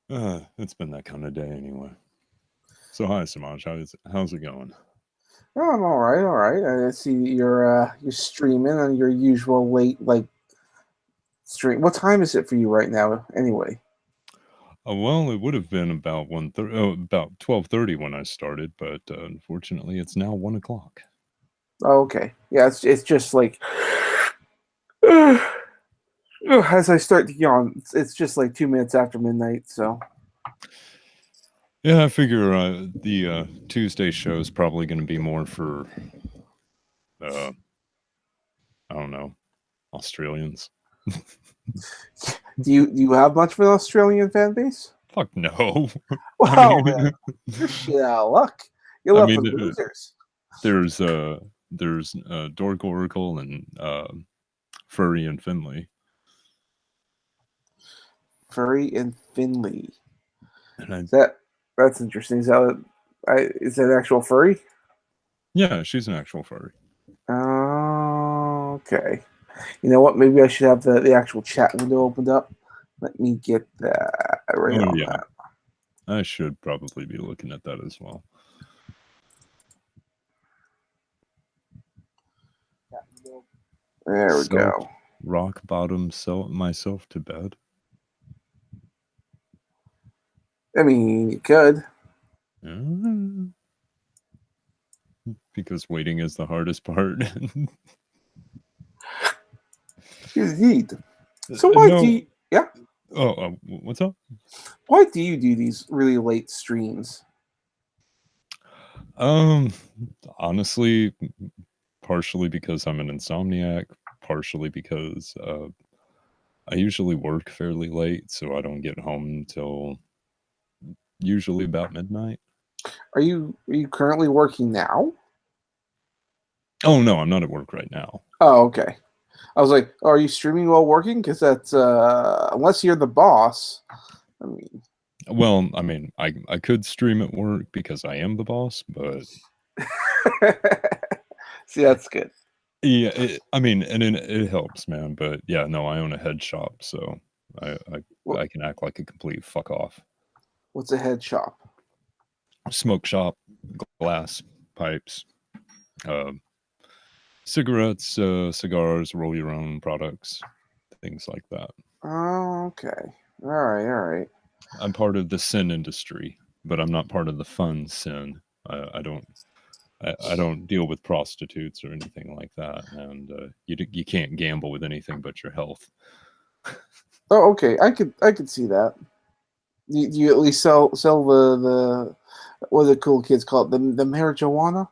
It's been that kind of day anyway. So hi, Samaj. How's it going? Oh, I'm all right, all right. I see you're streaming on your usual late stream. What time is it for you right now, anyway? Well, it would have been about about 12:30 when I started, but unfortunately, it's now 1 o'clock. Oh, okay. Yeah, it's just like as I start to yawn, it's just like 2 minutes after midnight. So Yeah, I figure the Tuesday show is probably going to be more for uh, I don't know, Australians. do you have much of an Australian fan base? Fuck no. I Wow, man, mean, you're shit out of luck. You're I left mean, with losers. there's Dork Oracle and Furry and Finley, Furry and Finley. and I That's interesting. Is that actual furry? yeah, she's an actual furry. Oh, okay. You know what? Maybe I should have the actual chat window opened up. Let me get that right Oh on yeah, that. I should probably be looking at that as well. There we Self go. rock bottom, sell myself to bed. I mean, you could. Uh, because waiting is the hardest part. Indeed. So why do No. you, yeah? Oh, what's up? Why do you do these really late streams? Um, honestly, partially because I'm an insomniac, partially because I usually work fairly late, so I don't get home until usually about midnight. Are you currently working now? Oh no, I'm not at work right now. Oh, okay. I was like, are you streaming while working? Because that's unless you're the boss. I mean, Well, I mean, I could stream at work because I am the boss, but see, that's good. yeah, I mean, and it helps, man. But yeah, no, I own a head shop, so I I, What, I can act like a complete fuck off. what's a head shop? Smoke shop, glass, pipes, uh, cigarettes, cigars, roll your own products, things like that. Oh, okay. All right, all right. I'm part of the sin industry, but I'm not part of the fun sin. I don't. I don't deal with prostitutes or anything like that, and you can't gamble with anything but your health. Oh, okay. I could see that. Do you at least sell the what do the cool kids call it? The marijuana?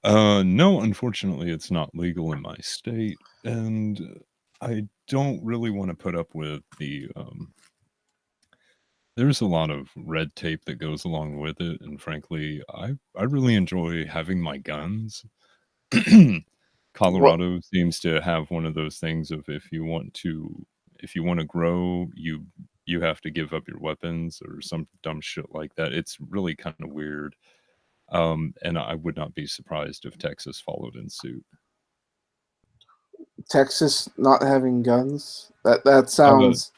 No, unfortunately, it's not legal in my state, and I don't really want to put up with the. There's a lot of red tape that goes along with it, and frankly, I really enjoy having my guns. What? Colorado seems to have one of those things of if you want to grow, you have to give up your weapons or some dumb shit like that. It's really kind of weird. And I would not be surprised if Texas followed in suit. Texas not having guns? That Uh, sounds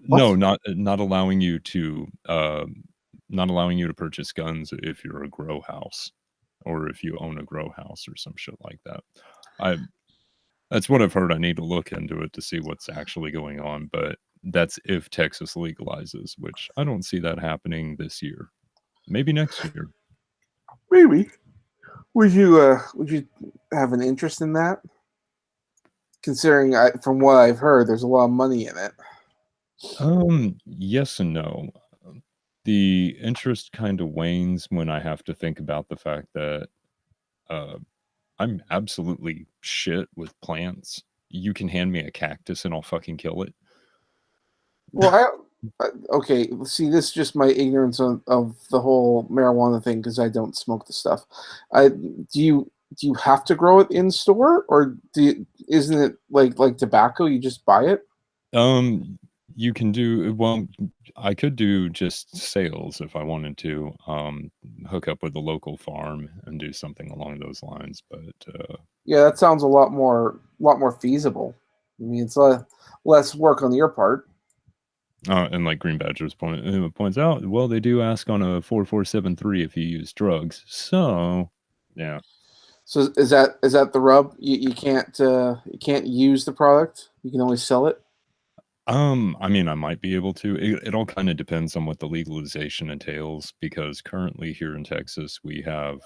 no, what? not allowing you to not allowing you to purchase guns if you're a grow house or if you own a grow house or some shit like that. I That's what I've heard. I need to look into it to see what's actually going on, but that's if Texas legalizes, which I don't see that happening this year. Maybe next year. Maybe. Would you have an interest in that? Considering from what I've heard, there's a lot of money in it. Yes and no. The interest kind of wanes when I have to think about the fact that uh, I'm absolutely shit with plants. You can hand me a cactus and I'll fucking kill it. Well, okay. See, this is just my ignorance of the whole marijuana thing because I don't smoke the stuff. Do you have to grow it in store, or isn't it like tobacco? You just buy it. Um, you can do well. I could do just sales if I wanted to. Hook up with the local farm and do something along those lines. But Yeah, that sounds a lot more feasible. I mean, it's less work on your part. And like Green Badgers points out, well, they do ask on a 4473 if you use drugs. So, yeah. So is that the rub? You can't use the product. You can only sell it. I mean, I might be able to. It all kind of depends on what the legalization entails, because currently here in Texas we have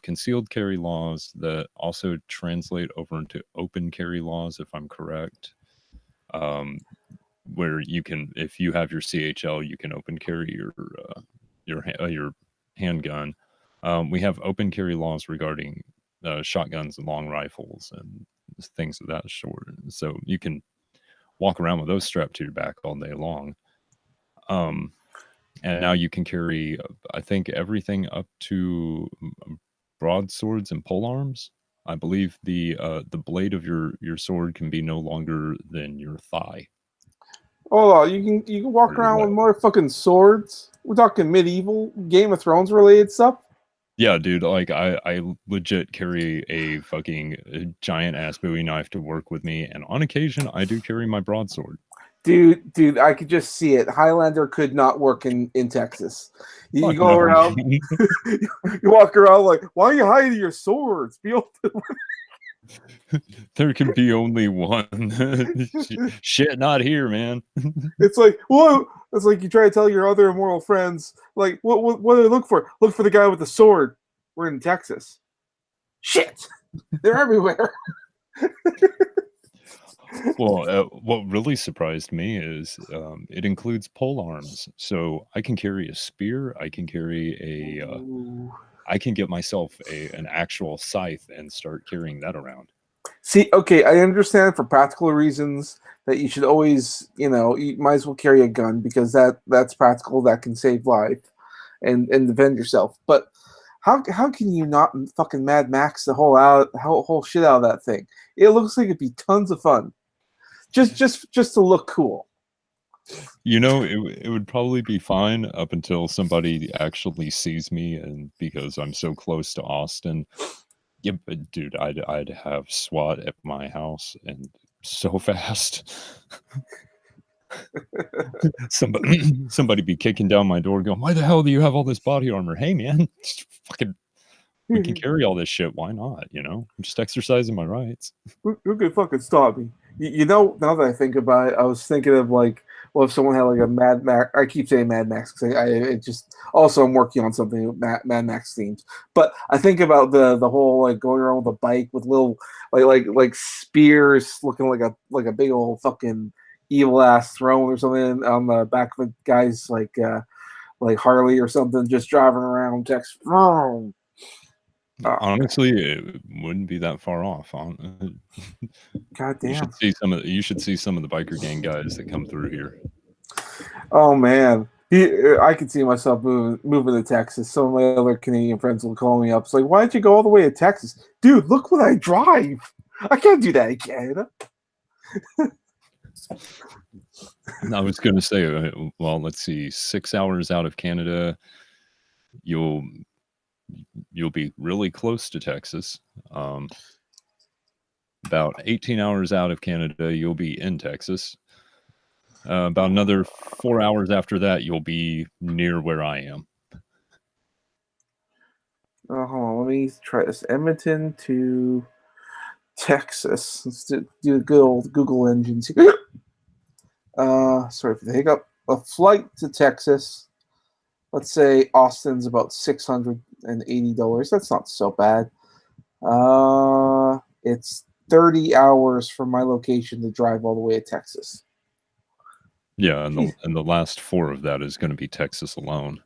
concealed carry laws that also translate over into open carry laws, if I'm correct. Um, where you can, if you have your CHL, you can open carry your handgun. We have open carry laws regarding shotguns and long rifles and things of that sort. So you can walk around with those strapped to your back all day long. Um, and now you can carry, I think, everything up to broadswords and pole arms. I believe the blade of your sword can be no longer than your thigh Oh, you can or walk your around with leg. motherfucking swords. We're talking medieval Game of Thrones related stuff. Yeah, dude, like I legit carry a fucking giant ass Bowie knife to work with me, and on occasion I do carry my broadsword. Dude, I could just see it. Highlander could not work in Texas. You Fuck go no. around, you walk around like, why are you hiding your swords? Be open. There can be only one. Shit, not here, man. It's like, whoa. It's like you try to tell your other immoral friends, like, what do they look for? Look for the guy with the sword. We're in Texas. Shit, they're everywhere. Well, what really surprised me is it includes pole arms, so I can carry a spear. I can carry Ooh. I can get myself an actual scythe and start carrying that around. See, okay, I understand for practical reasons that you should always, you might as well carry a gun because that's practical. That can save life and defend yourself. But how can you not fucking Mad Max the whole shit out of that thing? It looks like it'd be tons of fun, just to look cool. You know, it would probably be fine up until somebody actually sees me, and because I'm so close to Austin. Yeah, but dude, I'd have SWAT at my house and so fast. Somebody be kicking down my door going, "Why the hell do you have all this body armor?" Hey man, fucking we can carry all this shit. Why not? I'm just exercising my rights. Who could fucking stop me? Now that I think about it, I was thinking of like, well, if someone had like a Mad Max, I keep saying Mad Max because it just also I'm working on something with Mad Max themes. But I think about the whole like going around with a bike with little like spears looking like a big old fucking evil ass throne or something on the back of a guy's like Harley or something, just driving around Texas. Honestly, it wouldn't be that far off. God You damn. you should see some of the biker gang guys that come through here. Oh man, I could see myself moving to Texas. Some of my other Canadian friends will call me up. It's like, why did you go all the way to Texas, dude? Look what I drive. I can't do that in Canada. I was going to say, well, let's see, 6 hours out of Canada, you'll you'll be really close to Texas. About 18 hours out of Canada, you'll be in Texas. About another 4 hours after that, you'll be near where I am. Oh, hold on, let me try this. Edmonton to Texas. Let's do a good old Google engines. Sorry for the hiccup. A flight to Texas. Let's say Austin's about $680. That's not so bad. It's 30 hours from my location to drive all the way to Texas. Yeah, and the last 4 of that is going to be Texas alone.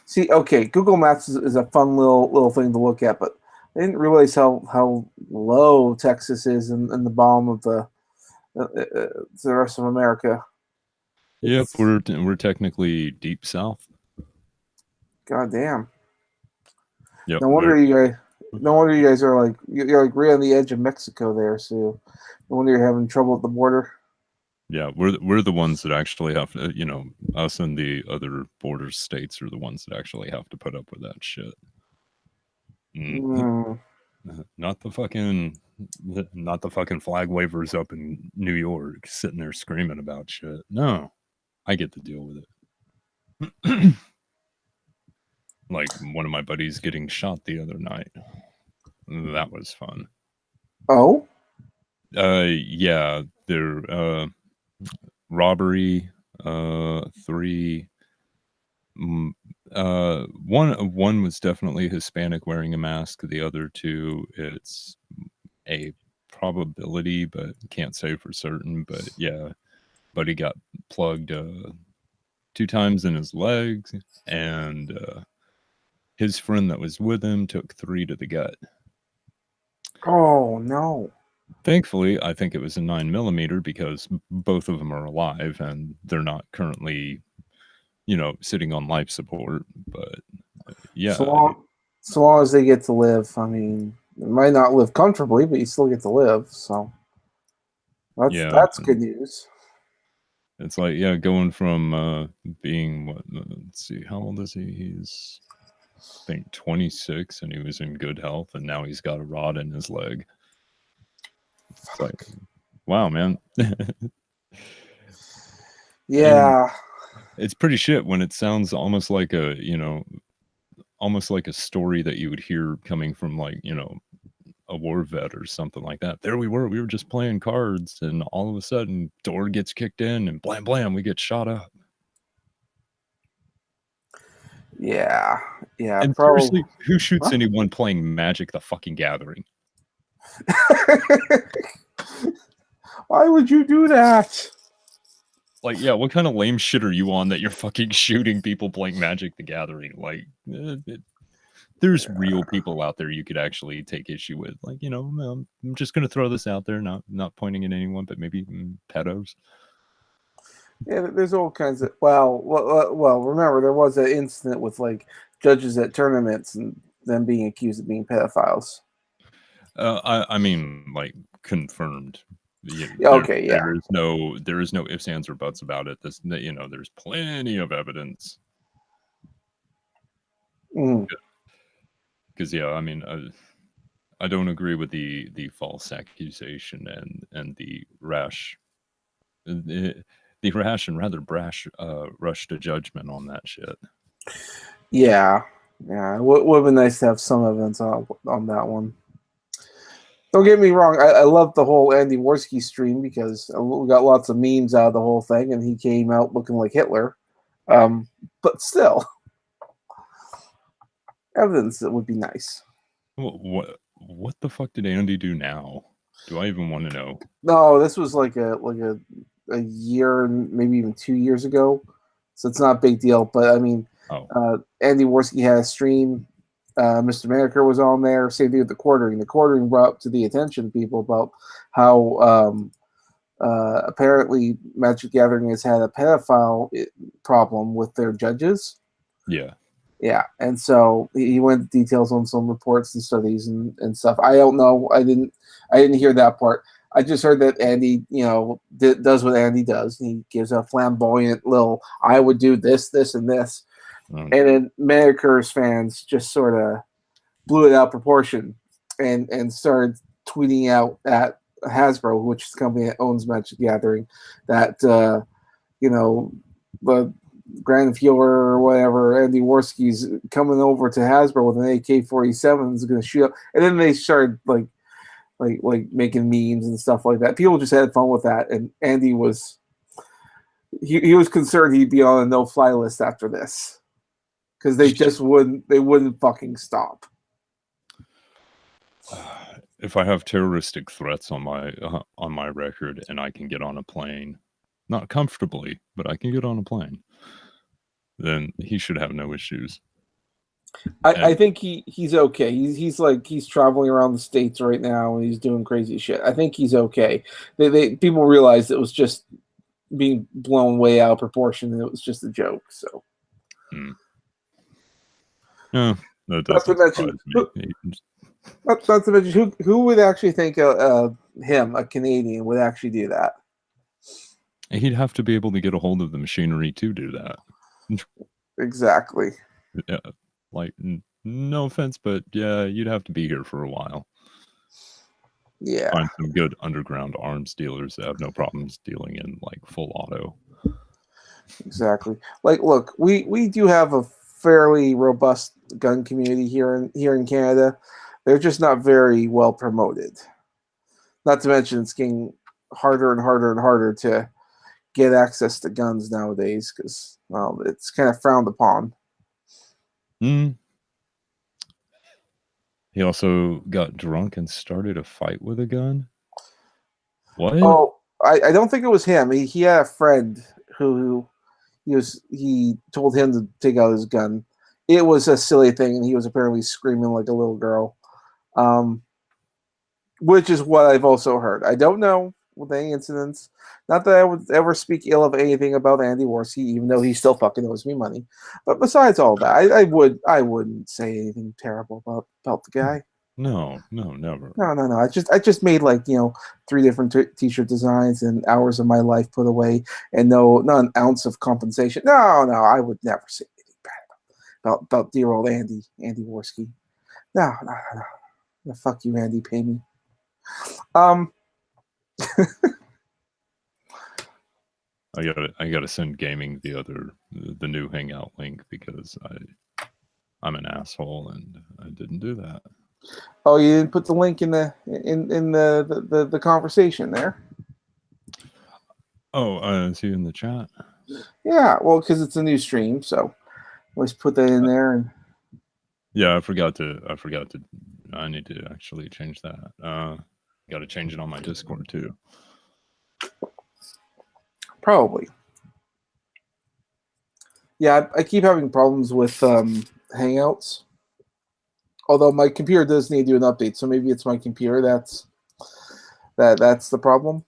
See, okay, Google Maps is a fun little thing to look at, but I didn't realize how low Texas is in the bottom of the rest of America. Yep, It's we're technically deep south. goddamn. Yep, No wonder you guys. No wonder you guys are like you're like right on the edge of Mexico there. So no wonder you're having trouble at the border. yeah, we're the ones that actually have to, us and the other border states are the ones that actually have to put up with that shit. Mm. Mm. Not the fucking not the fucking flag wavers up in New York sitting there screaming about shit. No, I get to deal with it. Like one of my buddies getting shot the other night. That was fun. Oh, Yeah, there robbery, 3 one was definitely Hispanic wearing a mask. The other 2, it's a probability, but can't say for certain. But yeah, buddy got plugged 2 times in his legs, and his friend that was with him took 3 to the gut. oh no. Thankfully, I think it was a 9 millimeter because both of them are alive and they're not currently, sitting on life support. But So yeah, long, so long as they get to live. I mean, they might not live comfortably, but you still get to live. So yeah, that's good news. it's like yeah, going from being what? Let's see, how old is he? He's I think 26, and he was in good health, and now he's got a rod in his leg. It's like, wow, man. And Yeah, it's pretty shit when it sounds almost like almost like a story that you would hear coming from like, a war vet or something like that. There we were just playing cards, and all of a sudden door gets kicked in and blam blam, we get shot up. yeah, yeah. And Probably. seriously, who shoots Huh? anyone playing Magic the fucking Gathering? Why would you do that? Like, yeah, what kind of lame shit are you on that you're fucking shooting people playing Magic the Gathering? Like, there's real people out there you could actually take issue with. Like, I'm just gonna throw this out there, not pointing at anyone, but maybe pedos. Yeah, there's all kinds of. Well. Remember, there was an incident with like judges at tournaments and them being accused of being pedophiles. I mean, like confirmed. Yeah, Yeah, okay, yeah. there is no ifs, ands, or buts about it. There's plenty of evidence. Mm. Because yeah, I mean, I don't agree with the false accusation and the rash and rather brash rush to judgment on that shit. Yeah, yeah. It would have been nice to have some evidence on that one. Don't get me wrong. I love the whole Andy Worski stream because we got lots of memes out of the whole thing, and he came out looking like Hitler. But still, evidence that would be nice. What the fuck did Andy do now? Do I even want to know? No, this was like a year, maybe even 2 years ago, so it's not a big deal. But I mean, Oh, Andy Worski had a stream. Mr. Maneker was on there. Same thing with the quartering. The quartering brought up to the attention of people about how apparently Magic Gathering has had a pedophile problem with their judges. yeah. Yeah, and so he went into details on some reports and studies and stuff. I don't know. I didn't hear that part. I just heard that Andy, does what Andy does. He gives a flamboyant little, I would do this, this, and this. Oh, And then Manicur's fans just sort of blew it out proportion and started tweeting out at Hasbro, which is the company that owns Magic Gathering, that the Grand Fuhrer or whatever, Andy Worski's coming over to Hasbro with an AK-47 is going to shoot up, and then they started like making memes and stuff like that. People just had fun with that, and Andy was he was concerned he'd be on a no-fly list after this because they wouldn't fucking stop. If I have terroristic threats on my record and I can get on a plane, not comfortably, but I can get on a plane, then he should have no issues. I think he's okay. He's traveling around the states right now and he's doing crazy shit. I think he's okay. They people realized it was just being blown way out of proportion and it was just a joke. So, Yeah, that not to doesn't mention surprise me. not to mention who would actually think him, a Canadian, would actually do that. He'd have to be able to get a hold of the machinery to do that. Exactly. Yeah, like, no offense, but yeah, you'd have to be here for a while. Yeah, Find some good underground arms dealers that have no problems dealing in like full auto. exactly. Like, look, we do have a fairly robust gun community here in Canada. They're just not very well promoted. Not to mention, it's getting harder and harder and harder to get access to guns nowadays because, well, it's kind of frowned upon. Mm. He also got drunk and started a fight with a gun. What? Oh, I don't think it was him. He had a friend who he told him to take out his gun. It was a silly thing, and he was apparently screaming like a little girl, um, which is what I've also heard. I don't know with any incidents. Not that I would ever speak ill of anything about Andy Worski, even though he still fucking owes me money. But besides all that, I wouldn't say anything terrible about the guy. No, never. No. I just made like 3 different t-shirt designs and hours of my life put away, and not an ounce of compensation. No, I would never say anything bad about dear old Andy Worski. No. No, fuck you, Andy. Pay me. Um. I gotta send gaming the new Hangout link because I'm an asshole and I didn't do that. Oh, you didn't put the link in the conversation there. Oh, is he in the chat? Yeah, well, because it's a new stream, so let's put that in there. And Yeah, I forgot to. I need to actually change that. Got to change it on my Discord too. probably, yeah, I keep having problems with Hangouts. Although my computer does need to do an update, so maybe it's my computer that's the problem.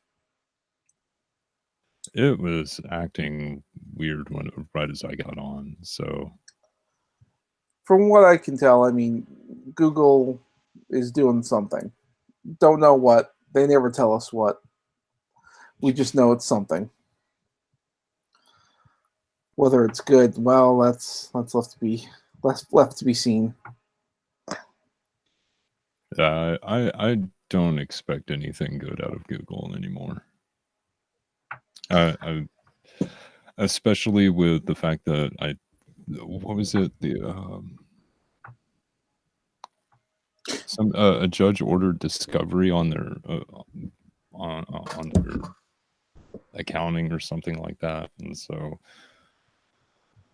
It was acting weird right as I got on. So From what I can tell, I mean, Google is doing something. Don't know what. They never tell us what. We just know it's something. Whether it's good, well, that's left to be seen. I don't expect anything good out of Google anymore. I especially with the fact that what was it a judge ordered discovery on their on their accounting or something like that, and so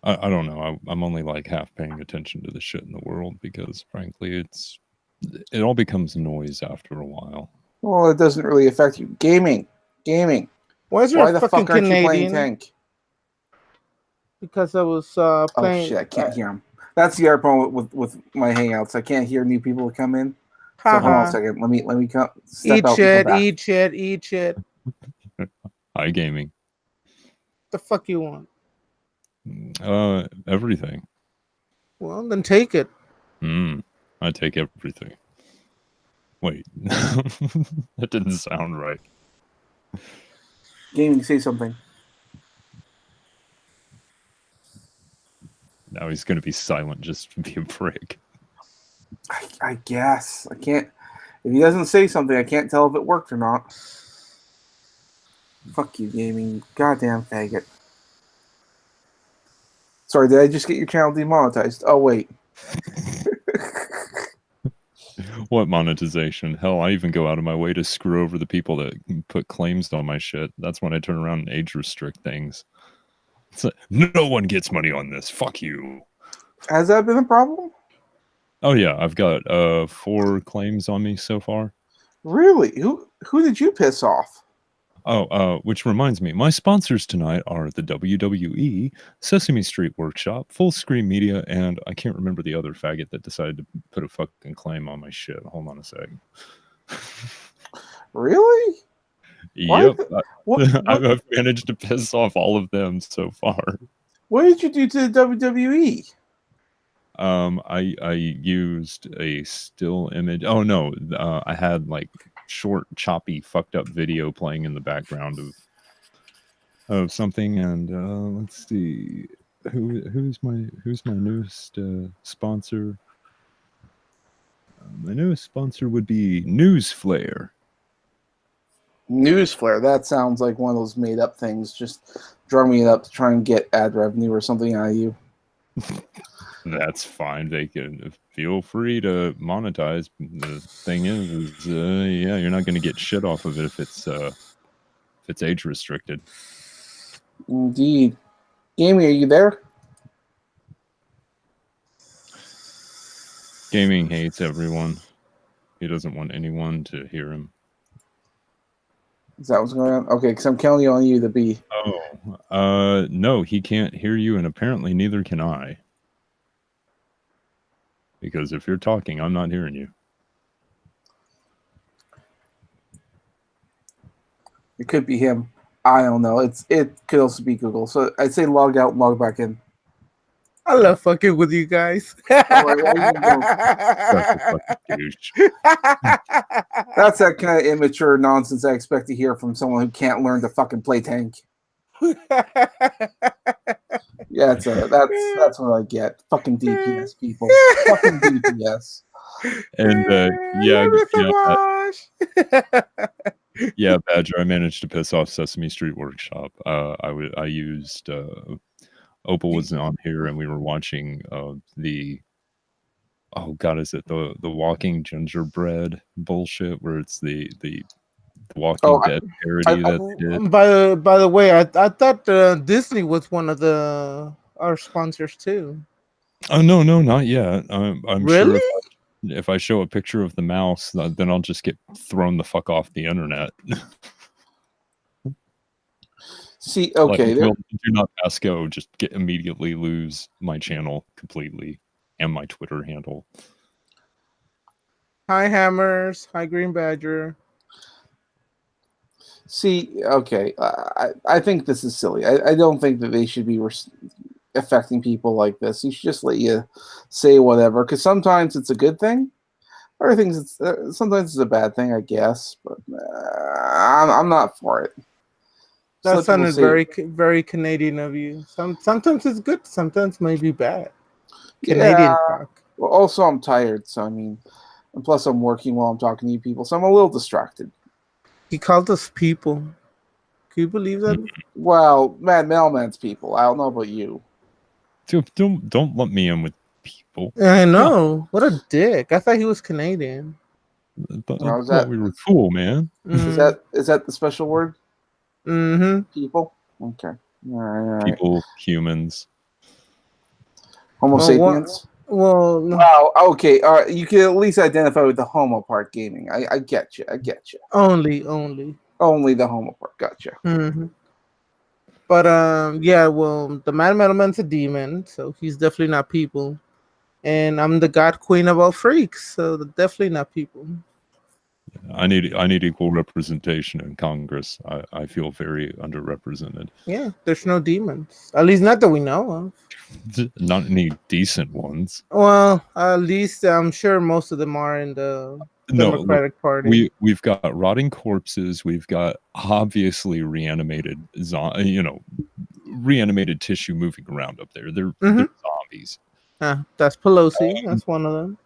I don't know. I'm only like half paying attention to the shit in the world because frankly it all becomes noise after a while. Well, it doesn't really affect you. Gaming. Why is there Why a the fucking fuck aren't you playing Canadian? Tank? Because I was Oh playing. shit, I can't hear him. That's the other problem with my Hangouts. I can't hear new people come in. So hold on a Haha. second. Let me come step Eat out and come shit, back. eat shit. Hi, gaming. The fuck you want? Everything. Well, then take it. I take everything. Wait, that didn't sound right. Gaming, say something. Now he's gonna be silent just to be a prick. I guess I can't. If he doesn't say something, I can't tell if it worked or not. Fuck you, gaming. Goddamn faggot. Sorry, did I just get your channel demonetized? Oh wait. What monetization? Hell, I even go out of my way to screw over the people that put claims on my shit. That's when I turn around and age restrict things. It's like, no one gets money on this. Fuck you. Has that been a problem? Oh yeah, I've got 4 claims on me so far. Really? Who did you piss off? Oh, which reminds me, my sponsors tonight are the WWE, Sesame Street Workshop, Full Screen Media, and I can't remember the other faggot that decided to put a fucking claim on my shit. Hold on a second. Really? Yep, What I've managed to piss off all of them so far. what did you do to the WWE? I used a still image. Oh no, I had like short, choppy, fucked up video playing in the background of something, and let's see, who's my newest sponsor? My newest sponsor would be News Flare. News flare. That sounds like one of those made up things. Just drumming it up to try and get ad revenue or something out of you. That's fine. They can feel free to monetize. The thing is, yeah, you're not going to get shit off of it if it's age restricted. Indeed. Gaming, are you there? Gaming hates everyone. He doesn't want anyone to hear him. Is that what's going on? Okay, because I'm counting on you to be. Oh, no, he can't hear you, and apparently neither can I. Because if you're talking, I'm not hearing you. It could be him. I don't know. It could also be Google. So I'd say log out and log back in. I love fucking with you guys. All right, well, you know, Such a fucking douche. that's that kind of immature nonsense I expect to hear from someone who can't learn to fucking play tank. Yeah, that's what I get. Fucking DPS people. Fucking DPS. And yeah, Mr. yeah, Badger. I managed to piss off Sesame Street Workshop. I used Opal was on here, and we were watching the oh god, is it the Walking Gingerbread bullshit where it's the Walking Dead parody that they did. By the way, I thought Disney was one of our sponsors too. Oh no, not yet. I'm Really? sure if I show a picture of the mouse, then I'll just get thrown the fuck off the internet. See, okay. Like, do not pass go. Just immediately lose my channel completely and my Twitter handle. Hi Hammers. Hi Green Badger. See, okay. I think this is silly. I don't think that they should be affecting people like this. You should just let you say whatever, because sometimes it's a good thing. Other things, sometimes it's a bad thing, I guess. But I'm not for it. That sounded very Canadian of you. Sometimes it's good. Sometimes maybe bad. Canadian talk. Well, also I'm tired, so I mean, and plus I'm working while I'm talking to you people, so I'm a little distracted. He called us people. Can you believe that? Well, Mad Mailman's people. I don't know about you. Don't lump me in with people. I know. What a dick. I thought he was Canadian. I thought we were cool, man. Is that the special word? Mm-hmm. People? Okay. All right. People, humans. Homo sapiens? Well, no. Wow, okay. All right. You can at least identify with the homo part gaming. I get you. Only. Only the homo part. Gotcha. Mm-hmm. But yeah, well, the Mad Metalman's a demon, so he's definitely not people. And I'm the God Queen of all freaks, so definitely not people. I need equal representation in Congress. I feel very underrepresented. Yeah, there's no demons. At least not that we know of. Not any decent ones. Well, at least I'm sure most of them are in the Democratic Party. We've got rotting corpses. We've got obviously reanimated reanimated tissue moving around up there. They're zombies. That's Pelosi. That's one of them.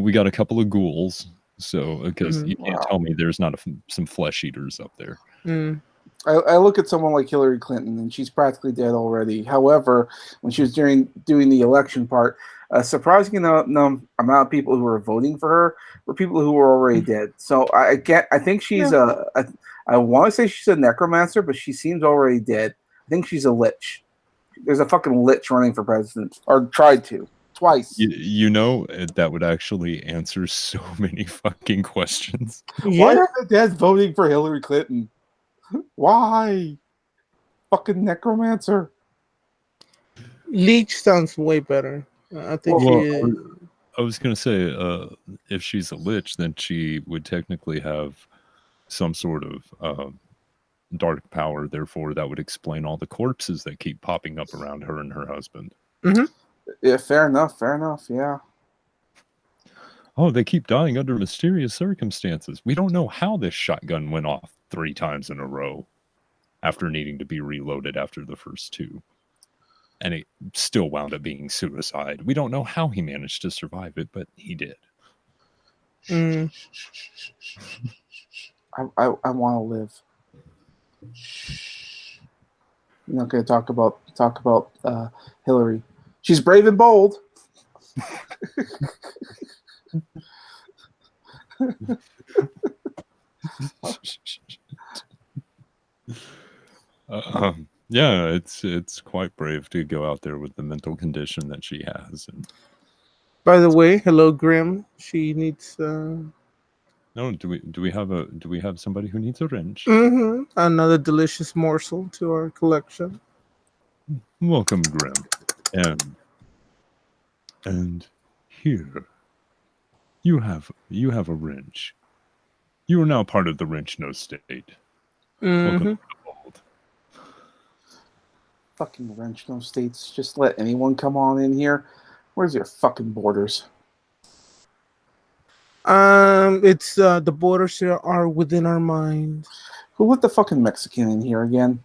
We got a couple of ghouls. So, because you can't tell me there's not some flesh eaters up there. I look at someone like Hillary Clinton, and she's practically dead already. However, when she was doing the election part, a surprising amount of people who were voting for her were people who were already dead. So I think she's I want to say she's a necromancer, but she seems already dead. I think she's a lich. There's a fucking lich running for president, or tried to. Twice. That would actually answer so many fucking questions. Yeah. Why are the dead voting for Hillary Clinton? Why? Fucking necromancer. Leech sounds way better. I think I was gonna say, if she's a lich, then she would technically have some sort of dark power. Therefore, that would explain all the corpses that keep popping up around her and her husband. Mm-hmm. Yeah, fair enough. Yeah. Oh, they keep dying under mysterious circumstances. We don't know how this shotgun went off 3 times in a row after needing to be reloaded after the first 2. And it still wound up being suicide. We don't know how he managed to survive it, but he did. I want to live. Shh. I'm not going to talk about Hillary. She's brave and bold. Yeah, it's quite brave to go out there with the mental condition that she has. And By the way, hello, Grim. She needs no, do we have somebody who needs a wrench? another delicious morsel to our collection. Welcome, Grim. And here you have a wrench. You are now part of the Wrench No State. Welcome to the fold. Fucking wrench no states. Just let anyone come on in here. Where's your fucking borders? It's the borders here are within our mind. Who let the fucking Mexican in here again?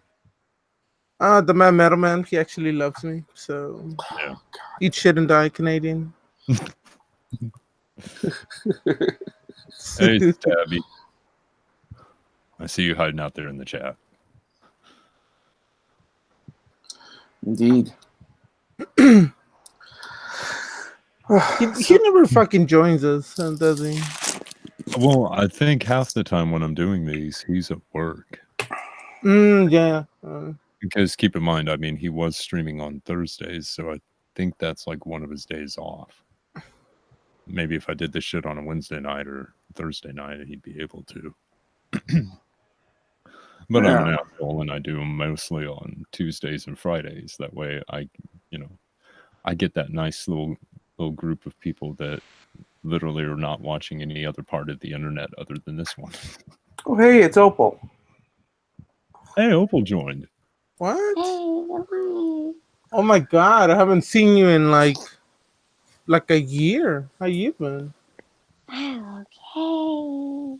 The man Metal Man, he actually loves me, so Yeah. eat shit and die, Canadian. Hey, Stabby. I see you hiding out there in the chat. Indeed. He never fucking joins us, does he? Well, I think half the time when I'm doing these, he's at work. Yeah. Because keep in mind, I mean, he was streaming on Thursdays, so I think that's like one of his days off. Maybe if I did this shit on a Wednesday night or Thursday night, he'd be able to. But I'm an asshole, and I do them mostly on Tuesdays and Fridays. That way, I get that nice little group of people that literally are not watching any other part of the internet other than this one. Oh, hey, it's Opal. Hey, Opal joined. What? Hey, hi. Oh my god, I haven't seen you in like a year. How you been? Oh,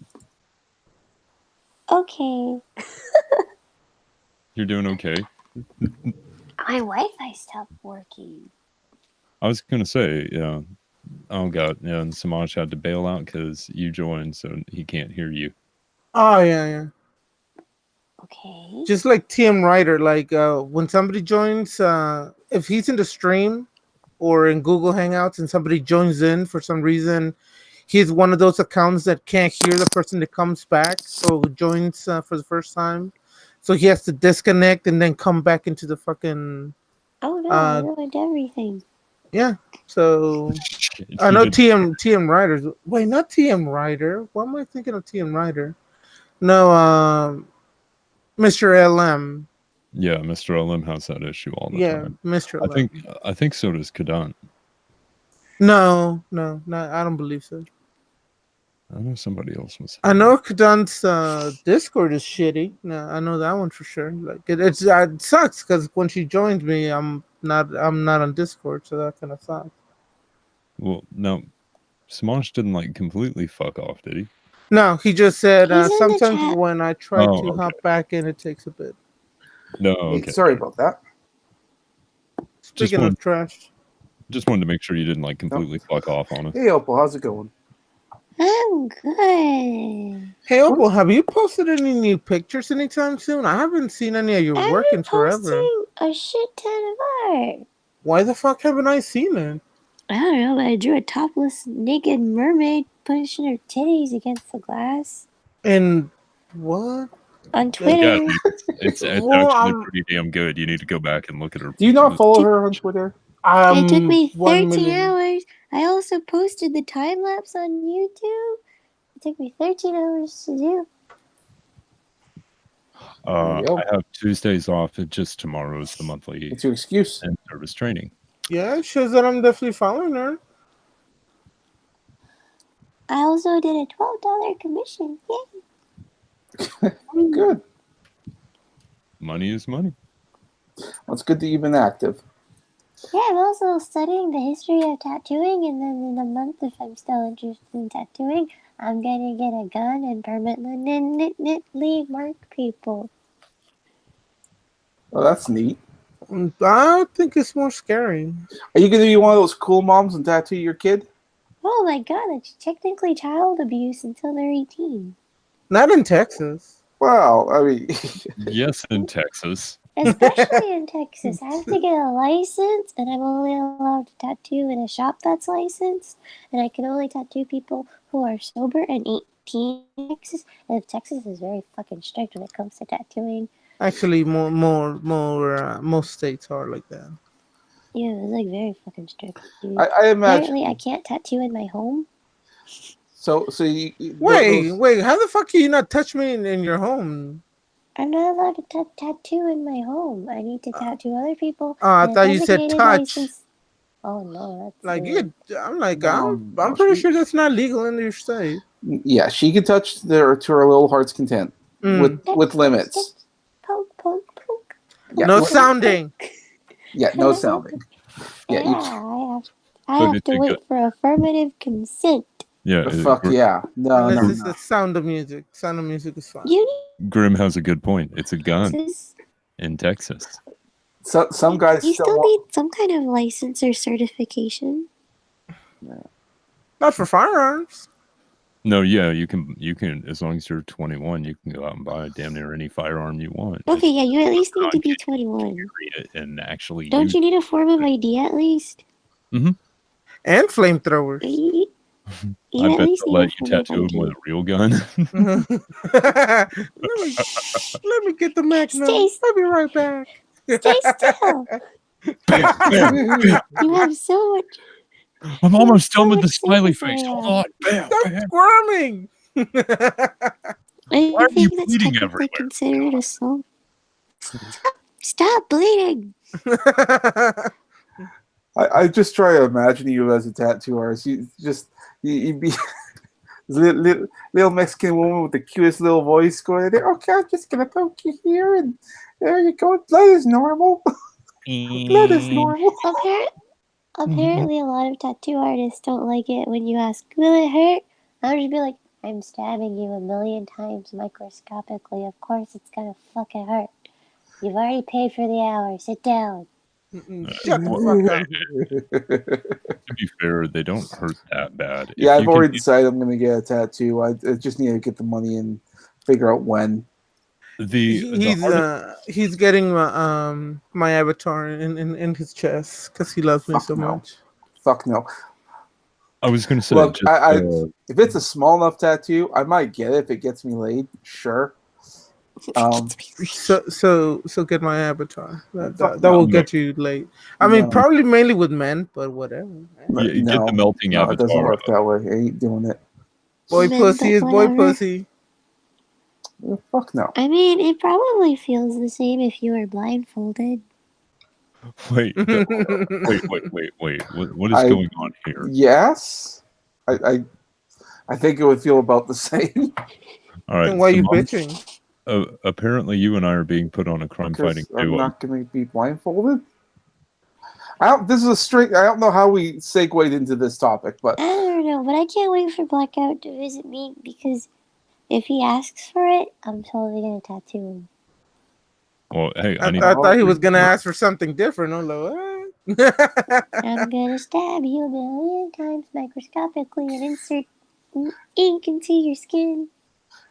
okay. You're doing okay? My Wi-Fi stopped working. I was gonna say, yeah. Oh god, yeah. And Samaj had to bail out because you joined, so he can't hear you. Oh yeah. Okay. Just like TM Writer, like when somebody joins, if he's in the stream or in Google Hangouts and somebody joins in for some reason, he's one of those accounts that can't hear the person that comes back or who joins for the first time. So he has to disconnect and then come back into the fucking. Oh no, I ruined everything. Yeah. So Shit, I he know did- TM Writers. Wait, not TM Writer. What am I thinking of TM Writer? No, Mr. LM. Yeah, Mr. LM has that issue all the Yeah, time. Mr. LM. I think so does Kadant. No, I don't believe so. I know somebody else was. I know Kadant's Discord is shitty. No, I know that one for sure. Like it sucks because when she joined me, I'm not on Discord, so that kind of sucks. Well, no, Samaj didn't like completely fuck off, did he? No, he just said He's in the sometimes chat. when I try Oh, to okay. hop back in, it takes a bit. No, Hey, okay. sorry about that. Speaking of trash, Just wanted to make sure you didn't like completely fuck off on us. Hey, Opal, how's it going? I'm good. hey Opal, have you posted any new pictures anytime soon? I haven't seen any of your work in I'm forever. posting a shit ton of art. Why the fuck haven't I seen it? I don't know, but I drew a topless naked mermaid pushing her titties against the glass And what? on Twitter. Yeah, dude, it's Well, actually pretty damn good. You need to go back and look at her. Do you not follow her on Twitter? It took me 1 13 million. hours. I also posted the time lapse on YouTube. It took me 13 hours to do. There you go. I have Tuesdays off. Just tomorrow is the monthly It's your excuse. and service training. Yeah, it shows that I'm definitely following her. I also did a $12 commission. Yay! Good. Money is money. Well, it's good that you've been active. Yeah, I'm also studying the history of tattooing, and then in a month, if I'm still interested in tattooing, I'm gonna get a gun and permanently mark people. Oh, that's neat. I think it's more scary. Are you going to be one of those cool moms and tattoo your kid? Oh my god, that's technically child abuse until they're 18. Not in Texas. Well, I mean, Yes, in Texas. Especially in Texas, I have to get a license, and I'm only allowed to tattoo in a shop that's licensed, and I can only tattoo people who are sober and 18 in Texas. And Texas is very fucking strict when it comes to tattooing. Actually, most states are like that. Yeah, it's like very fucking strict, dude. I imagine. Apparently, I can't tattoo in my home. So Wait, how the fuck can you not touch me in your home? I'm not allowed to tattoo in my home. I need to tattoo other people. I in a thought you said designated touch. license. Oh no, that's Like weird. I'm pretty sure that's not legal in your state. Yeah, she can touch there to her little heart's content with limits. Poke, poke, poke. Yeah, No sounding. Yeah, no sounding. Yeah, I have to wait for affirmative consent. Yeah. Fuck yeah. No, Unless no, it's the sound of music. Sound of music is fine. You Grim has a good point. It's a gun need in Texas. So, some guys you still still want- need some kind of license or certification. Not for firearms. No, yeah, you can as long as you're 21, you can go out and buy damn near any firearm you want. Okay, yeah, you at least need to be Just 21. read it and actually Don't use you need a form of ID at least? And flamethrowers. You I at bet least they'll need a let you form of tattoo him with ID. a real gun. let me get the Magnum. Stay- I'll be right back. Stay still. Bam, bam, bam. You have so much. I'm almost done with the so much smiley sense face. Hold around. on. Bam, Stop bam. squirming. I Why are you think that's bleeding technically everywhere? considered assault. Stop bleeding. I just try to imagine you as a tattoo artist. You'd be little Mexican woman with the cutest little voice going there. Okay, I'm just gonna poke you here, and there you go. Blood is normal. Blood is normal. Apparently, a lot of tattoo artists don't like it when you ask, "Will it hurt?" I'll just be like, "I'm stabbing you a million times microscopically. Of course, it's gonna fucking hurt. You've already paid for the hour. Sit down." Shut the fuck up. To be fair, they don't hurt that bad. Yeah, If I've you already can- decided I'm gonna get a tattoo. I just need to get the money and figure out when. He's getting my avatar in his chest because he loves me Fuck so no. much. Fuck no. I was gonna say, Look, just, if it's a small enough tattoo, I might get it if it gets me laid. Sure. So get my avatar. That no, will no. get you late. I mean, No. probably mainly with men, but whatever. Yeah, you get the melting no, it doesn't avatar. work that way. I ain't doing it. Boy Men, pussy is but boy whatever. pussy. Fuck no. I mean, it probably feels the same if you were blindfolded. Wait. Wait. What is I- going on here? Yes. I think it would feel about the same. All right. Then why are you Mom, bitching? apparently, you and I are being put on a crime fighting Because I'm duo. not going to be blindfolded. This is a straight. I don't know how we segued into this topic, but I don't know, but I can't wait for Blackout to visit me because if he asks for it, I'm totally gonna tattoo him. Well, hey, I need thought he was gonna ask for something different. I'm like, what? I'm gonna stab you a million times microscopically and insert ink into your skin.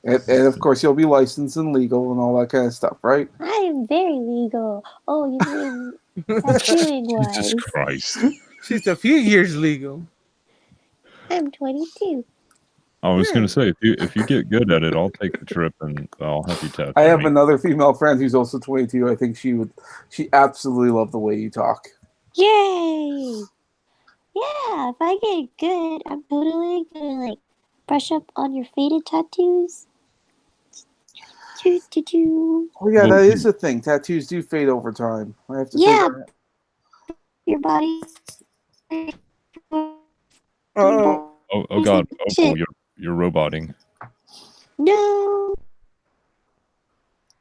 and of course you'll be licensed and legal and all that kind of stuff, right? I am very legal. Oh, you mean tattooing Jesus wise? Christ. She's a few years legal. I'm 22. I was gonna say, if you get good at it, I'll take the trip and I'll have you tattoo I have me. another female friend who's also 22. I think she absolutely loved the way you talk. Yay! Yeah, if I get good, I'm totally gonna brush up on your faded tattoos. Oh yeah, Well, that is a thing. Tattoos do fade over time. I have to Yeah. figure out. Your body. Oh, Oh God, Shit. you're roboting. No.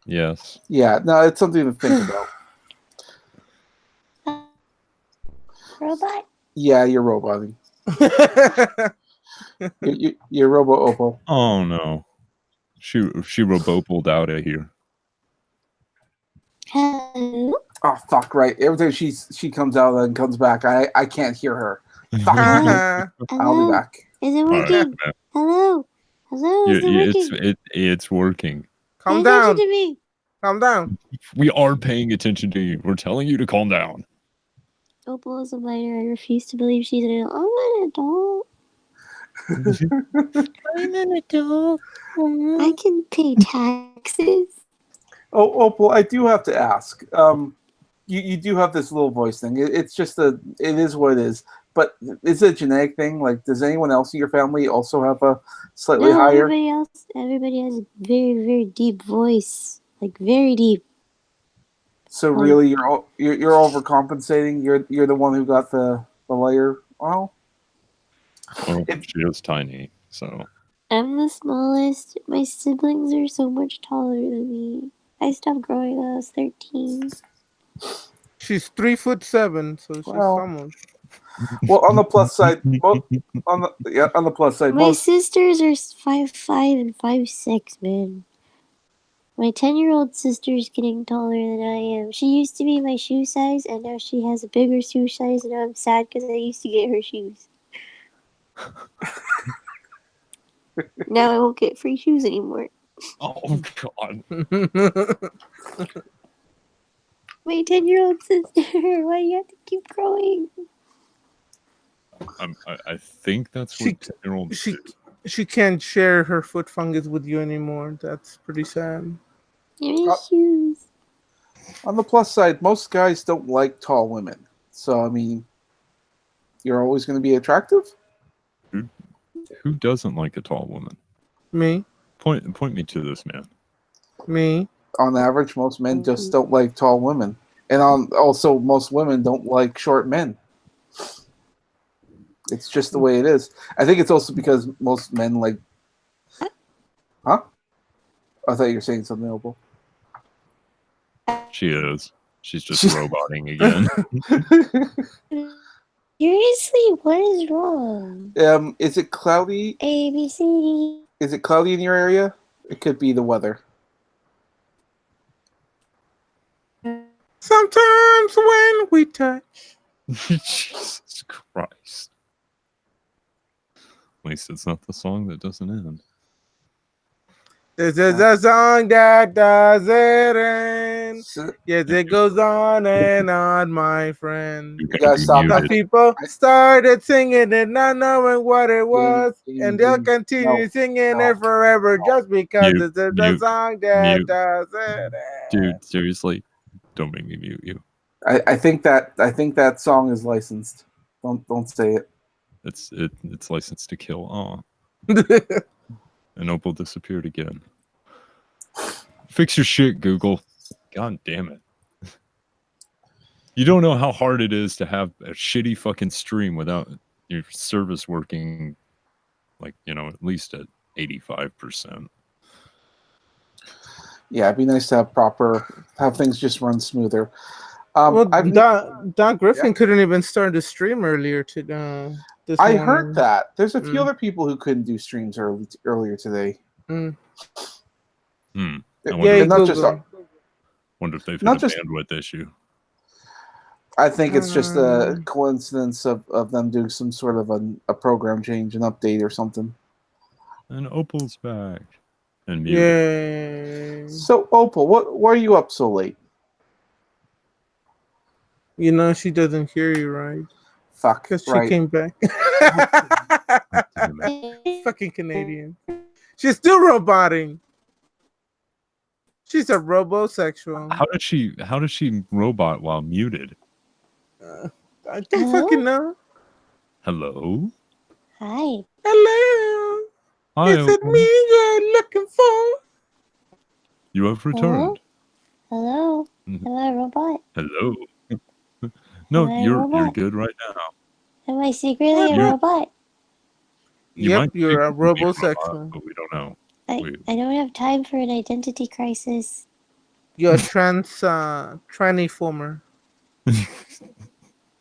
Yes. Yeah, no, it's something to think about. Robot? Yeah, you're roboting. You're robo opal. Oh no. She robopoled out of here. Hello? Oh fuck! Right. Every time she comes out and comes back, I can't hear her. Fuck. uh-huh. I'll be Hello? back. Is it All right, working? man. Hello? Hello, is it working? It's working. Pay Calm attention down. to me. Calm down. We are paying attention to you. We're telling you to calm down. Opal is a minor. I refuse to believe she's an adult. I'm an adult. I'm an adult. I can pay taxes. Oh, Opal, I do have to ask. You do have this little voice thing. It's just it is what it is. But is it a genetic thing? Like, does anyone else in your family also have a slightly No, higher? everybody has a very, very deep voice. Like, very deep. So really, you're overcompensating. You're the one who got the layer. Well, Well, she is tiny, so I'm the smallest. My siblings are so much taller than me. I stopped growing when I was 13. She's 3'7", so she's Well. almost. Well, on the plus side, on the plus side, My sisters are 5'5" and 5'6", man. My 10-year-old sister is getting taller than I am. She used to be my shoe size, and now she has a bigger shoe size, and now I'm sad because I used to get her shoes. Now I won't get free shoes anymore. oh god. My 10-year-old sister, why do you have to keep growing? I think that's what 10-year-olds do. She can't share her foot fungus with you anymore. That's pretty sad. Give me shoes. on the plus side, most guys don't like tall women. So I mean, you're always going to be attractive. Who doesn't like a tall woman? Me. Point me to this man. Me. On average, most men just don't like tall women, and also most women don't like short men. It's just the way it is. I think it's also because most men like. Huh? I thought you were saying something, Opal. She is. She's just roboting again. Seriously, what is wrong? Is it cloudy? A, B, C, D. Is it cloudy in your area? It could be the weather. Sometimes when we touch. Jesus Christ. At least it's not the song that doesn't end. This is a song that doesn't end. Yes, it goes on and on, my friend. You gotta stop The that. people started singing it, not knowing what it was, and they'll continue singing it forever just because this is a song that doesn't end. Dude, seriously, don't make me mute you. I think that song is licensed. Don't say it. It's licensed to kill. Aw. And Opal disappeared again. Fix your shit, Google. God damn it. You don't know how hard it is to have a shitty fucking stream without your service working, like, at least at 85%. Yeah, it'd be nice to have things just run smoother. Well, Don Griffin couldn't even start the stream earlier today. I heard that. There's a few other people who couldn't do streams earlier today. I wonder if they've had a bandwidth issue. I think it's just a coincidence of them doing some sort of a program change, an update or something. And Opal's back. And muted. Yay. So, Opal, why are you up so late? You know she doesn't hear you, right? Fuck. Because she came back. Fucking Canadian. She's still roboting. She's a robosexual. How does she robot while muted? I don't fucking know. Hello? Hi. Hello. Hi, Is it me you're looking for? You have returned. Hello? Am I a robot? Hello. No, you're good right now. Am I secretly a robot? You're a robosexual. But we don't know. I don't have time for an identity crisis. You're a tranniformer. I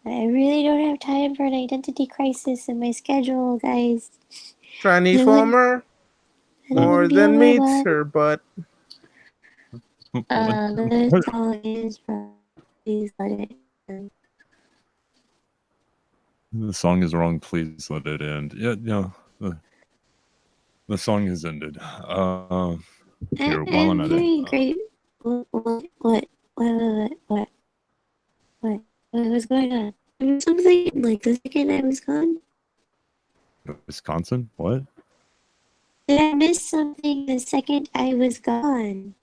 really don't have time for an identity crisis in my schedule, guys. Tranniformer? More than meets her butt. The song is wrong. Please let it end. The song is wrong. Please let it end. Yeah, no. The song has ended. Here, while I'm I'm at it, very great. What? What was going on? There was something like the second I was gone. Wisconsin. What? Did I miss something the second I was gone?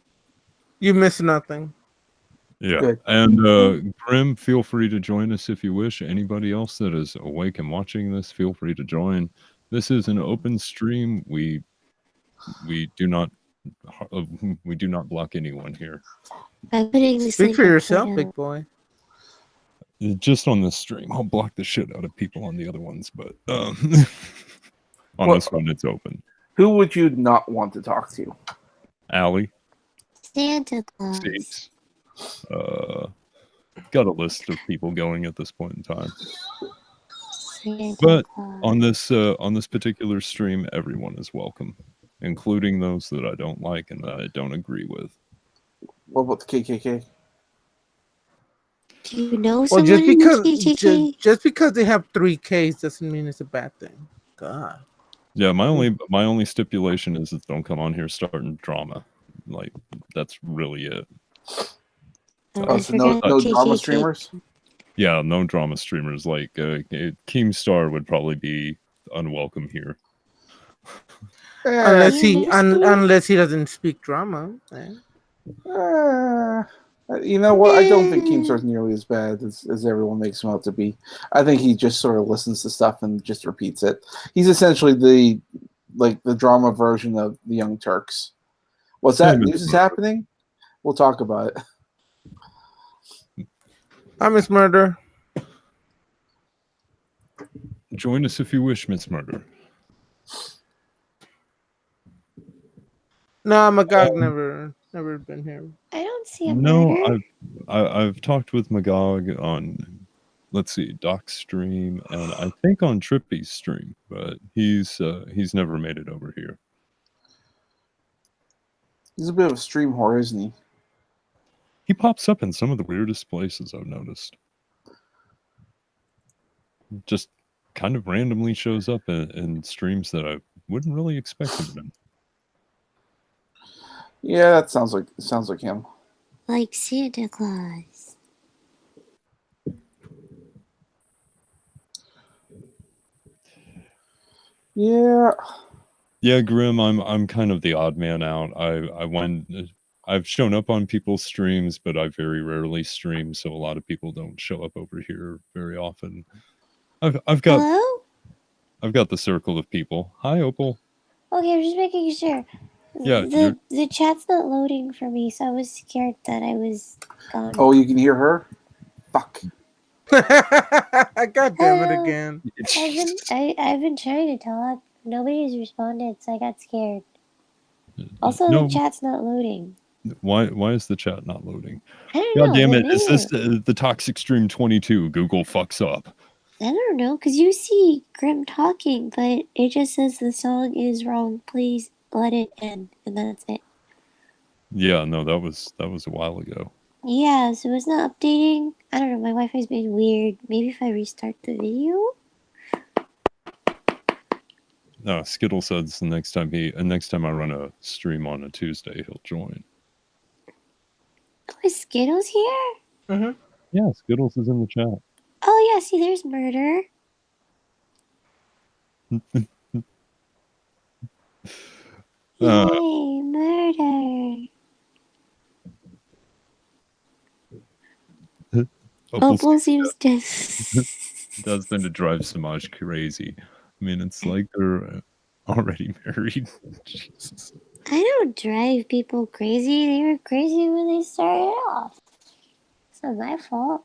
You miss nothing. Yeah. Good. And Grim, feel free to join us if you wish. Anybody else that is awake and watching this, feel free to join. This is an open stream. We do not block anyone here. I'm putting this Speak link for up yourself, right big now. boy. Just on this stream, I'll block the shit out of people on the other ones, but on Well, this one, it's open. Who would you not want to talk to? Allie, Santa Claus. States. Got a list of people going at this point in time. Santa But Claus. on this particular stream, everyone is welcome, including those that I don't like and that I don't agree with. What about the KKK? Do you know Well, someone just in the because KKK? just because they have 3 Ks doesn't mean it's a bad thing. God. Yeah, my only stipulation is that don't come on here starting drama. Like that's really it. Oh, Oh, I so no forgot drama KKK. streamers? Yeah, no drama streamers. Like Keemstar would probably be unwelcome here. Unless he Keemstar? unless he doesn't speak drama. You know what? I don't think Keemstar's nearly as bad as everyone makes him out to be. I think he just sort of listens to stuff and just repeats it. He's essentially the drama version of the Young Turks. What's that? Same as News is Murder. happening? We'll talk about it. I miss murder. Join us if you wish, Miss Murder. No, Magog never been here. I don't see a No, murder. I've talked with Magog on, let's see, Doc's stream and I think on Trippy's stream, but he's never made it over here. He's a bit of a stream whore, isn't he? He pops up in some of the weirdest places I've noticed. Just kind of randomly shows up in streams that I wouldn't really expect him in. Yeah, that sounds like him. Like Santa Claus. Yeah. Yeah, Grim, I'm kind of the odd man out. I've shown up on people's streams, but I very rarely stream, so a lot of people don't show up over here very often. I've got the circle of people. Hi, Opal. Okay, I'm just making sure. Yeah, the chat's not loading for me, so I was scared that I was gone. Oh, you can hear her? Fuck. God damn it again. I've been trying to talk. Nobody's responded, so I got scared. Also, No. the chat's not loading. Why is the chat not loading? I don't God know. damn but it! Is this maybe- the Toxic Stream 22? Google fucks up. I don't know, because you see Grim talking, but it just says the song is wrong. Please let it end, and that's it. Yeah, no, that was a while ago. Yeah, so it's not updating. I don't know. My Wi-Fi's been weird. Maybe if I restart the video. No, Skittle says the next time I run a stream on a Tuesday, he'll join. Oh, is Skittles here? Mm-hmm. Yeah, Skittles is in the chat. Oh yeah, see, there's murder. Yay, murder. Opal seems dead. Does tend to drive Samaj crazy. I mean, it's like they're already married. Jesus. I don't drive people crazy. They were crazy when they started off. It's not my fault.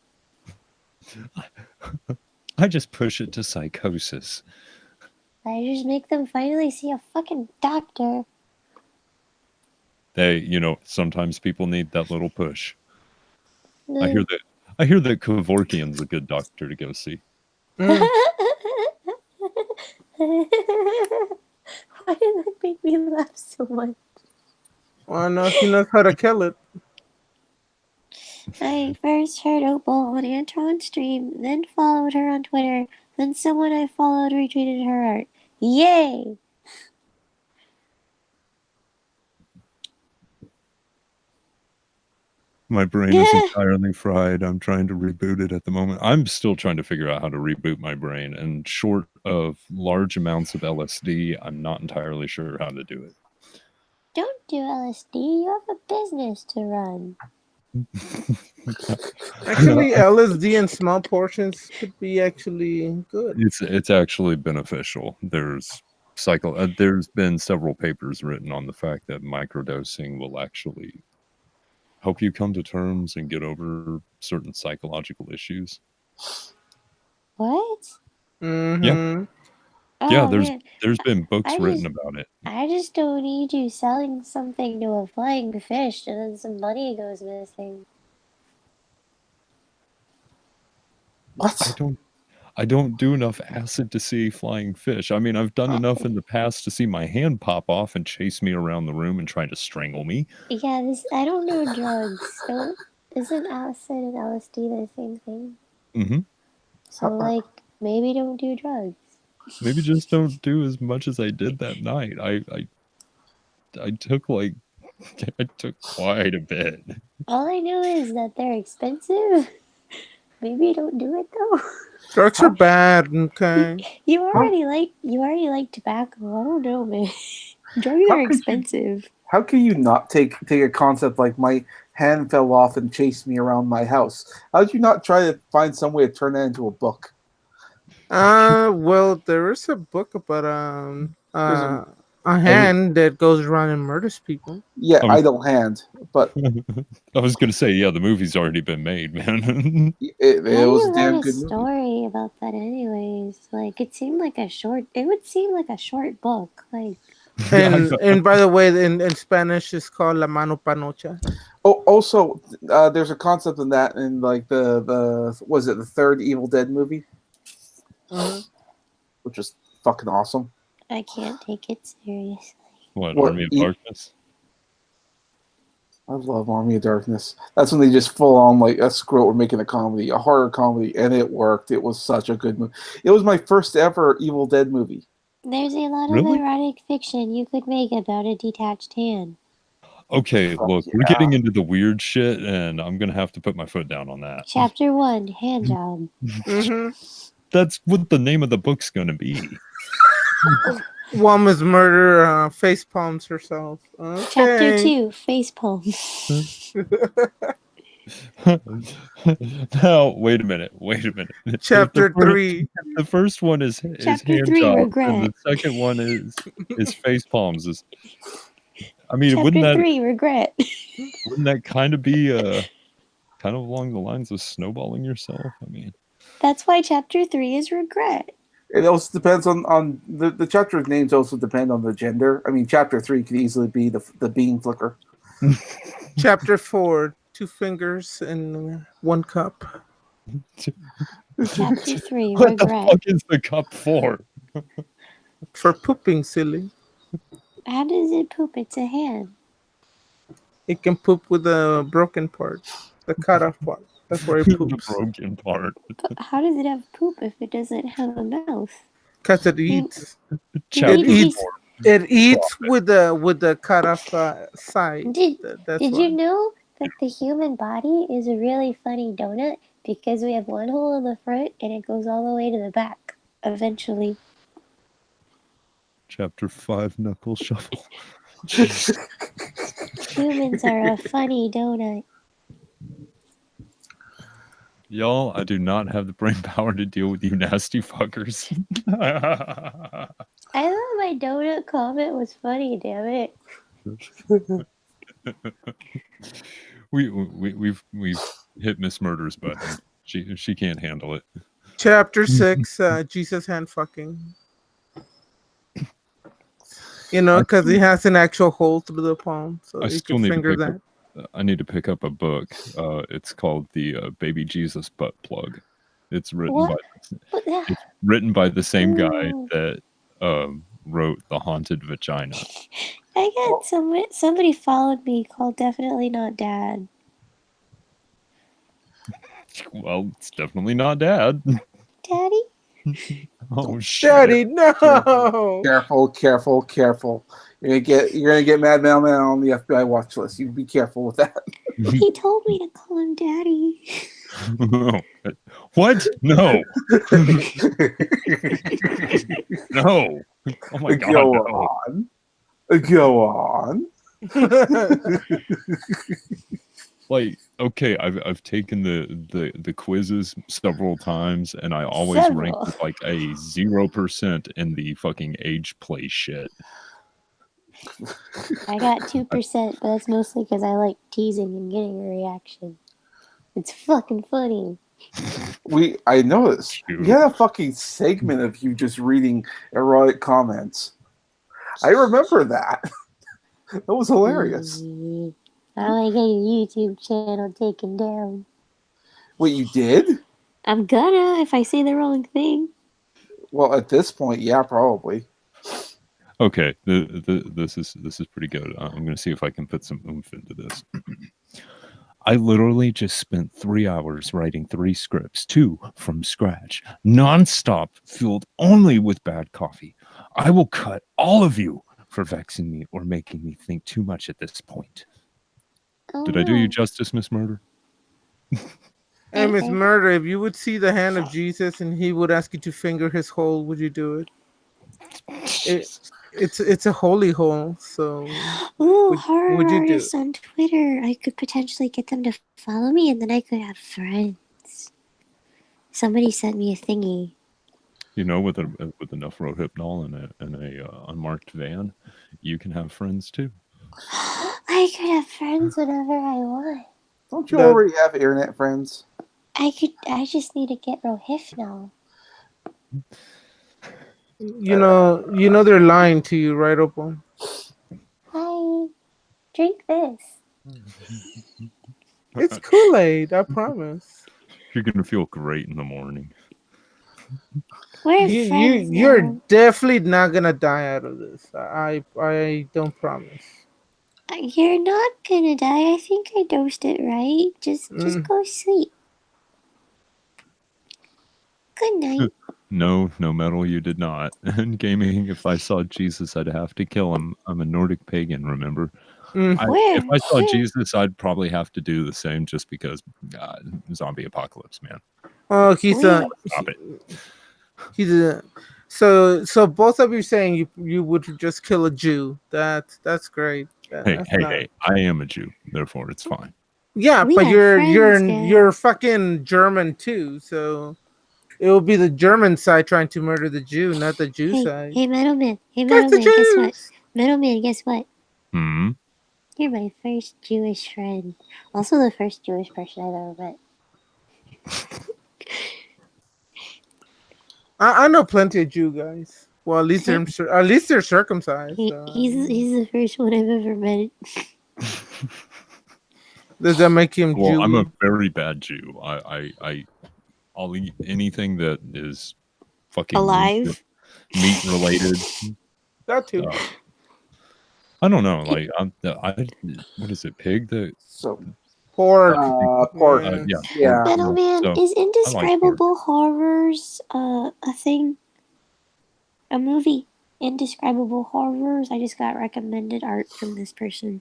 I just push it to psychosis. I just make them finally see a fucking doctor. Sometimes people need that little push. I hear that Kevorkian's a good doctor to go see. Mm. Why did that make me laugh so much? Well, no, he knows how to kill it. I first heard Opal on Antron's stream, then followed her on Twitter, then someone I followed retweeted her art. Yay! My brain is entirely fried. I'm trying to reboot it at the moment. I'm still trying to figure out how to reboot my brain, and short of large amounts of LSD, I'm not entirely sure how to do it. Don't do LSD. You have a business to run. Actually, LSD in small portions could be actually good. It's actually beneficial. There's been several papers written on the fact that microdosing will actually help you come to terms and get over certain psychological issues. What? Mm-hmm. Yeah, Oh man, there's been books I written just about it. I just don't need you selling something to a flying fish and then some money goes missing. What? I don't do enough acid to see flying fish. I mean, I've done enough in the past to see my hand pop off and chase me around the room and try to strangle me. Yeah, I don't know drugs. Don't Isn't acid and LSD the same thing? Hmm. So like maybe don't do drugs. Maybe just don't do as much as I did that night. I took like I took quite a bit. All I know is that they're expensive. Maybe don't do it though. Drugs are bad. Okay. You already like tobacco. I don't know, man. Drugs How are could you? expensive. How can you not take a concept like my hand fell off and chased me around my house? How did you not try to find some way to turn that into a book? Well, there is a book about There's a a hand that goes around and murders people. yeah, I was, idle hand, but I was gonna say, yeah, the movie's already been made, man. it I was a heard damn a good movie. story about that anyways. Like it seemed like a short it would seem like a short book. Like And by the way, in Spanish, it's called La Mano Panocha. Oh, also, there's a concept in that in like the was it the third Evil Dead movie, Uh-huh. which is fucking awesome. I can't take it seriously. What, What? Army of Darkness? I love Army of Darkness. That's when they just full on like screw it, we're making a comedy, a horror comedy, and it worked. It was such a good movie. It was my first ever Evil Dead movie. There's a lot of Really? erotic fiction you could make about a detached hand. Okay, Fuck look, we're yeah. getting into the weird shit, and I'm gonna have to put my foot down on that. Chapter 1, hand job. Mm-hmm. That's what the name of the book's gonna be. Woman's murder face palms herself. Chapter Okay. 2, facepalm. Now, wait a minute. Chapter 3. The first one is Chapter hand 3, jobs, regret. and the second one is face palms. I mean, Chapter 3, regret. wouldn't that kind of be kind of along the lines of snowballing yourself? I mean, That's why chapter 3 is regret. It also depends on the chapter names. Also depend on the gender. I mean, chapter 3 could easily be the bean flicker. Chapter 4. 2 fingers in 1 cup. Chapter 3, what the regret. fuck is the cup for? For pooping, silly. How does it poop? It's a hand. It can poop with the broken part, the cut off part. That's where it The poops. broken part. But how does it have poop if it doesn't have a mouth? Because it eats. Chapter It eats. four. It eats with the cut off side. That's Did why. you know that the human body is a really funny donut because we have one hole in the front and it goes all the way to the back eventually. Chapter 5, Knuckle Shuffle. Humans are a funny donut. Y'all, I do not have the brain power to deal with you nasty fuckers. I thought my donut comment was funny, damn it. We've hit Miss Murder's button. She can't handle it. Chapter 6, Jesus hand fucking. You know, because he has an actual hole through the palm, so I you still can need to finger pick that. I need to pick up a book. It's called the Baby Jesus Butt Plug. It's written What? it's written by the same guy Ooh. that wrote The Haunted Vagina. I got somebody followed me called Definitely Not Dad. Well, it's definitely not Dad. Daddy? Oh shit! Daddy, no. Careful. You're gonna get Mad Mailman on the FBI watch list. You be careful with that. He told me to call him Daddy. What? No, no! Oh my god! Go No. on. Go on. Like, okay, I've taken the quizzes several times, and I always rank Several. with like a 0% in the fucking age play shit. I got 2%, but that's mostly because I like teasing and getting a reaction. It's fucking funny. I noticed. Shoot. We had a fucking segment of you just reading erotic comments. I remember that. That was hilarious. I want to get your YouTube channel taken down. Wait, you did? I'm gonna if I say the wrong thing. Well, at this point, yeah, probably. Okay, this is pretty good. I'm gonna see if I can put some oomph into this. I literally just spent 3 hours writing 3 scripts, 2 from scratch, nonstop, fueled only with bad coffee. I will cut all of you for vexing me or making me think too much at this point. Oh, Did I do you no. justice, Miss Murder? Hey, Miss Murder, if you would see the hand of Jesus and he would ask you to finger his hole, would you do it? It's a holy hole, so Ooh, would horror you do artists on Twitter. I could potentially get them to follow me, and then I could have friends. Somebody sent me a thingy. You know, with enough Rohypnol and a unmarked van, you can have friends too. I could have friends whenever I want. Don't you That- already have internet friends? I just need to get Rohypnol. You know they're lying to you, right, Opal? Hi. Drink this. It's Kool-Aid, I promise. You're gonna feel great in the morning. We're friends You're now. definitely not gonna die out of this. I don't promise. You're not gonna die. I think I dosed it right. Just go sleep. Good night. No metal, you did not. In gaming, if I saw Jesus, I'd have to kill him. I'm a Nordic pagan, remember? If I saw Jesus, I'd probably have to do the same just because zombie apocalypse, man. Oh, he's Where? Stop it. he's a so both of you saying you would just kill a Jew. That's great. Hey, I am a Jew, therefore it's fine. Yeah, We but are friends now. you're fucking German too, so it will be the German side trying to murder the Jew, not the Jew side. Hey, Metalman. Hey, That's the Metalman. Guess what? Jews! Metalman, guess what? Hmm. You're my first Jewish friend. Also, the first Jewish person I've ever met. I know plenty of Jew guys. Well, at least they're circumcised. He's the first one I've ever met. Does that make him Well, Jewy? I'm a very bad Jew. I'll eat anything that is fucking Alive? meat related. That too. I don't know. Like, what is it? Pig? So, Pork. pork. Yeah. Yeah. Metalman, So, is Indescribable Horrors a thing? A movie? Indescribable Horrors? I just got recommended art from this person.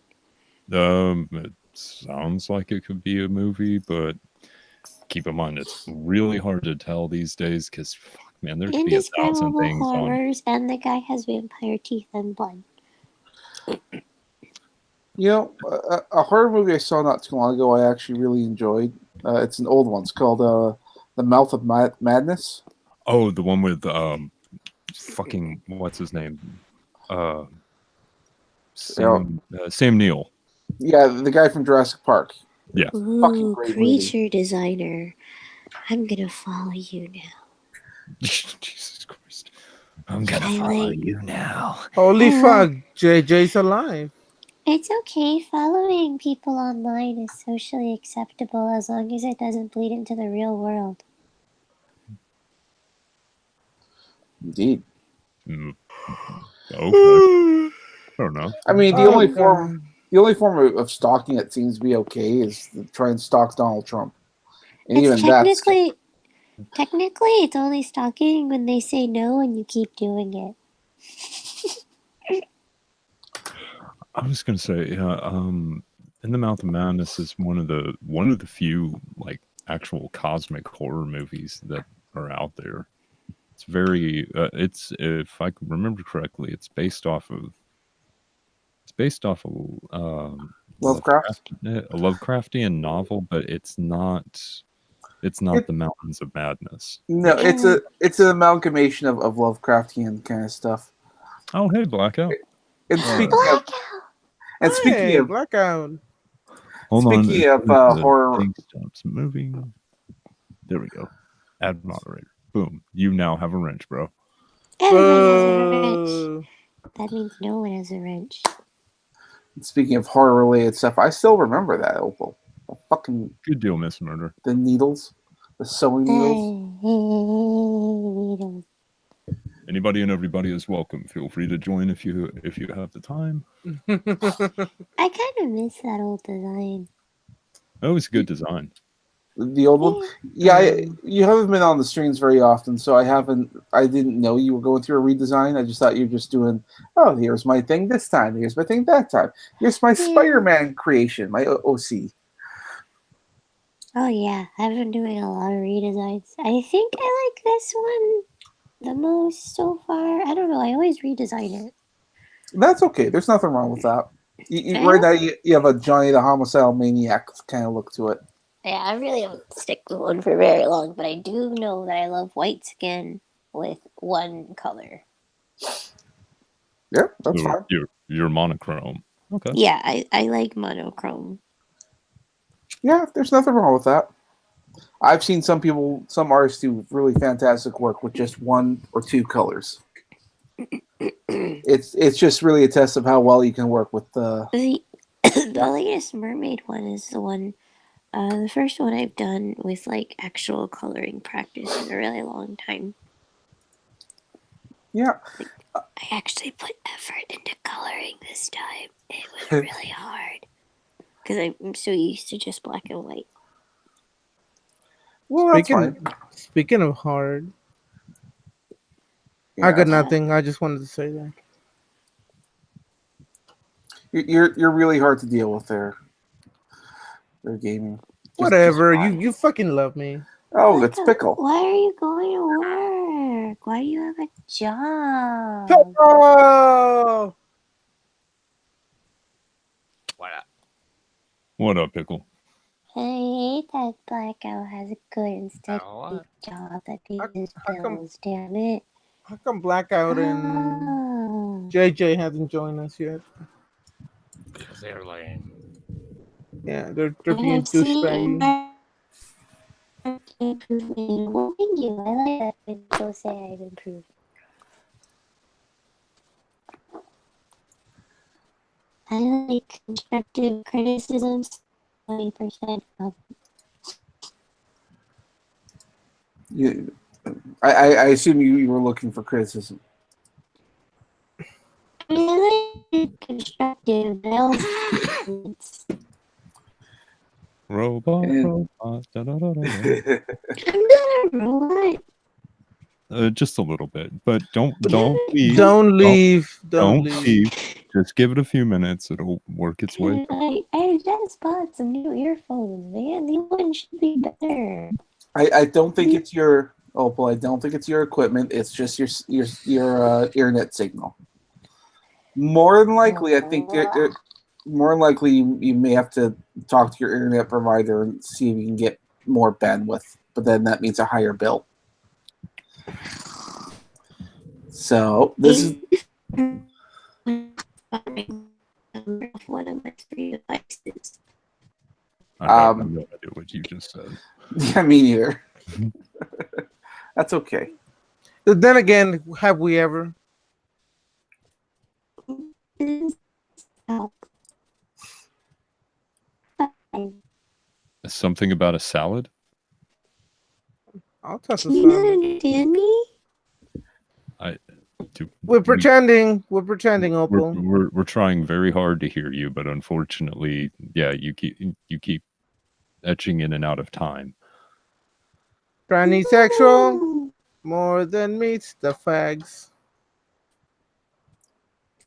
It sounds like it could be a movie, but keep in mind it's really hard to tell these days because, fuck, man, there could be 1,000 Indescribable things on. Horrors, and the guy has vampire teeth and blood. You know, a horror movie I saw not too long ago I actually really enjoyed. It's an old one. It's called The Mouth of Madness. Oh, the one with fucking what's his name? Sam Neill. Yeah, the guy from Jurassic Park. Yeah. Fucking Ooh, great creature designer. I'm gonna follow you now. Jesus Christ. I'm gonna I follow like- you now. Holy I fuck, JJ's alive. It's okay. Following people online is socially acceptable as long as it doesn't bleed into the real world. Indeed. Mm. Okay. Fair enough. I mean, the Oh, only God. form of stalking that seems to be okay is to try and stalk Donald Trump. And It's even that's technically Technically, it's only stalking when they say no and you keep doing it. I was gonna say, In the Mouth of Madness is one of the few like actual cosmic horror movies that are out there. It's very, it's if I can remember correctly, it's based off of Lovecraft. A Lovecraftian novel, but it's not It, the Mountains of Madness. no, it's an amalgamation of Lovecraftian kind of stuff. Oh, hey, Blackout. And speaking of Hey, Blackout. Hold on. speaking as of soon as the horror, thing stops moving. There we go. Add moderator. Boom. You now have a wrench, bro. Everybody has a wrench. That means no one has a wrench. speaking of horror related stuff, I still remember that Opal. The fucking Good deal, Miss Murder. the needles, the sewing needles. Needles. Anybody and everybody is welcome. Feel free to join if you have the time. I kind of miss that old design. That was a good design. The old one, yeah. You haven't been on the streams very often, so I didn't know you were going through a redesign. I just thought you were just doing. Oh, here's my thing this time. Here's my thing that time. Here's my Spider-Man creation, my OC. Oh yeah, I've been doing a lot of redesigns. I think I like this one the most so far. I don't know. I always redesign it. That's okay. There's nothing wrong with that. Yeah. Right now, you have a Johnny the Homicidal Maniac kind of look to it. Yeah, I really don't stick with one for very long, but I do know that I love white skin with one color. Yeah, that's fine. You're monochrome. Okay. Yeah, I like monochrome. Yeah, there's nothing wrong with that. I've seen some artists do really fantastic work with just one or two colors. It's just really a test of how well you can work with the. The latest mermaid one is the one. The first one I've done with like actual coloring practice in a really long time. Yeah. I actually put effort into coloring this time. It was really hard because I'm so used to just black and white. Well, that's fine. Speaking of hard, Yeah, I got nothing. I just wanted to say that. You're really hard to deal with there. They're gaming. Whatever. You fucking love me. Oh, it's Pickle. Why are you going to work? Why do you have a job? Oh! What up, Pickle? I hate that Blackout has a good and steady job that pays bills, damn it. How come Blackout and JJ hasn't joined us yet? Because they're lame. Yeah, they're being douchebaggy. Well, thank you. I like that when people say I've improved. I like constructive criticisms. 20% of. I assume you were looking for criticism. I like constructive. Robot. I'm not a robot. Just a little bit, but don't leave. Don't leave. Don't leave. Just give it a few minutes. It'll work its way. I just bought some new earphones, man. These ones should be better. I don't think it's your Opal. I don't think it's your equipment. It's just your internet signal. More than likely, I think more than likely you may have to talk to your internet provider and see if you can get more bandwidth. But then that means a higher bill. So this is one of my three devices. I have no idea what you just said. Yeah, me neither. That's okay. But then again, have we ever? Something about a salad? I'll touch a You salad. don't understand me? We're pretending. We're pretending, Opal. We're trying very hard to hear you, but unfortunately, yeah, you keep etching in and out of time. Transsexual more than meets the fags.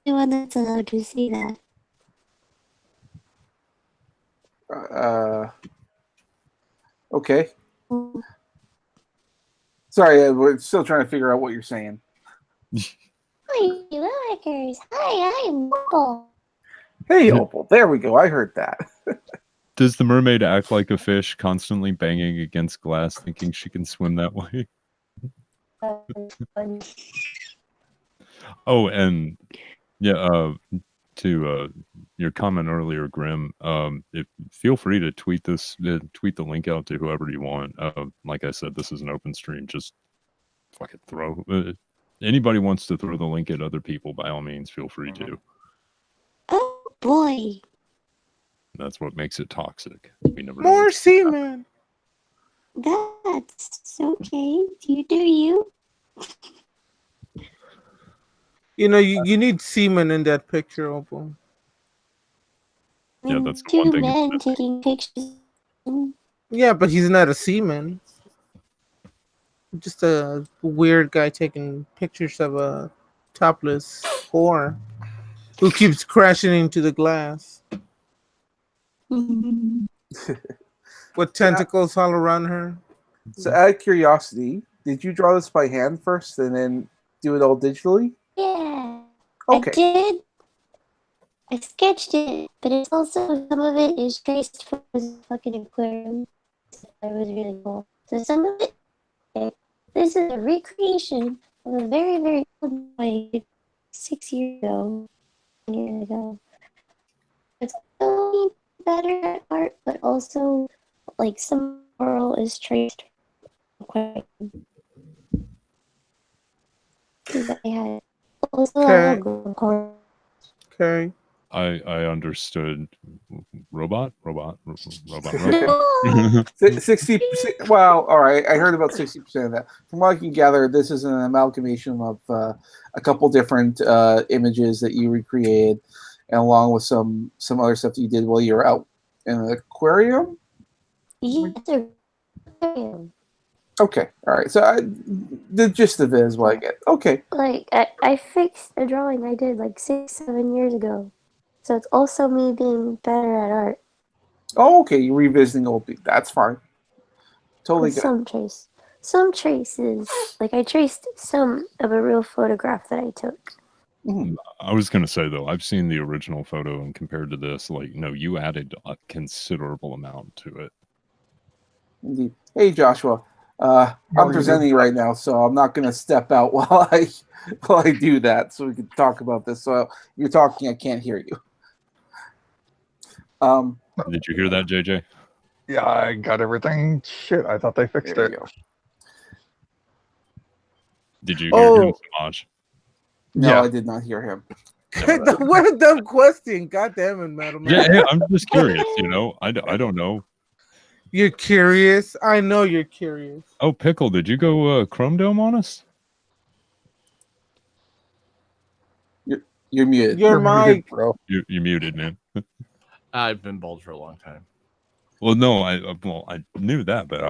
The one that's allowed to see that. Okay. Sorry, we're still trying to figure out what you're saying. Hi, Willikers. Hi, I'm Opal. Hey, Opal. There we go. I heard that. Does the mermaid act like a fish, constantly banging against glass, thinking she can swim that way? Oh, and yeah, to your comment earlier, Grim, feel free to tweet this, tweet the link out to whoever you want. Like I said, this is an open stream. Just fucking throw. Anybody wants to throw the link at other people, by all means, feel free to. Oh boy. That's what makes it toxic. We never know More what's- semen. That's okay. You do you. You know, you need semen in that picture, Opal. Yeah, that's the Two one thing. men taking pictures. Yeah, but he's not a seaman. Just a weird guy taking pictures of a topless whore who keeps crashing into the glass with tentacles all around her. So, out of curiosity, did you draw this by hand first and then do it all digitally? Yeah. Okay. I did. I sketched it, but it's also some of it is traced from this fucking aquarium. That was really cool. So some of it, okay, this is a recreation of a very, very old drawing 6 years ago, 1 year ago. It's only better at art, but also like some moral is traced from the aquarium. Because I had also Okay. a little corn. Okay. I understood. Robot. No! 60%. Well, all right. I heard about 60% of that. From what I can gather, this is an amalgamation of a couple different images that you recreated, and along with some other stuff that you did while you were out in an aquarium. Yes, sir. Aquarium. Okay. All right. So the gist of it is what I get. Okay. Like I fixed a drawing I did like 6-7 years ago, so it's also me being better at art Oh, okay. You're revisiting old people. That's fine. Totally with good. some traces. Like I traced some of a real photograph that I took. I was gonna say though, I've seen the original photo, and compared to this, like, no, you added a considerable amount to it. Indeed. Hey, Joshua. I'm presenting right now, so I'm not going to step out while I do that, so we can talk about this. So you're talking, I can't hear you. Did you hear that, JJ? Yeah, I got everything. Shit, I thought they fixed There it. you go. Did you hear him, Oh. Samaj? No, Yeah. I did not hear him. What a dumb question. God damn it, Metal Man. Yeah, I'm just curious. You know, I don't know. You're curious. I know you're curious. Oh, Pickle, did you go Chrome Dome on us? You're muted. Your muted, mic. bro. You muted, man. I've been bald for a long time. Well, no, I knew that, but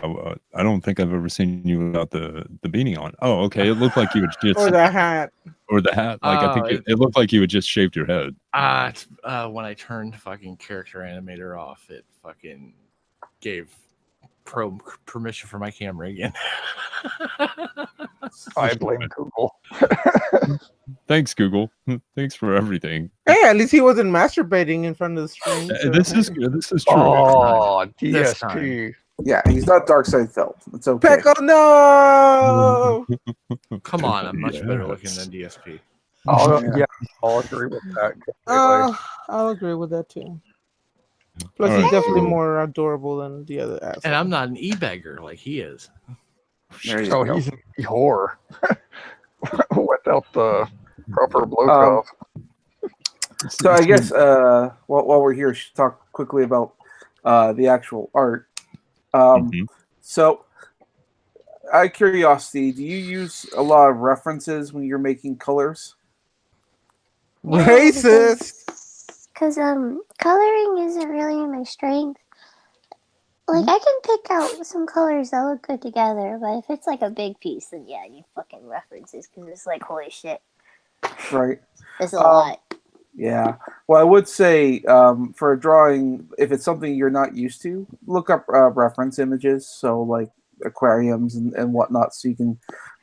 I don't think I've ever seen you without the beanie on. Oh, okay. It looked like you had just Or the hat. or the hat. Like I Oh, think it looked like you had just shaved your head. It's, when I turned fucking character animator off, it fucking gave permission for my camera again. I blame Google. Thanks, Google. Thanks for everything. Hey, at least he wasn't masturbating in front of the screen. So. This is true. Oh, This DSP. Yeah, he's not Dark Side Felt. It's okay. Pecco, no! Come on, I'm much better looking Yes. than DSP. Yeah, I'll agree with that. completely. I'll agree with that too. Plus, All he's right, definitely so- more adorable than the other ass. And I'm not an e-bagger like he is. There you So go. he's an whore without the proper blowjob. So I guess while we're here, we should talk quickly about the actual art. Mhm. So, out of curiosity, do you use a lot of references when you're making colors? Racist. Because coloring isn't really my strength. Like, I can pick out some colors that look good together, but if it's like a big piece, then yeah, I need fucking references because it's like, holy shit, Right. it's a lot. Yeah. Well, I would say for a drawing, if it's something you're not used to, look up reference images. So, like aquariums and whatnot, so you can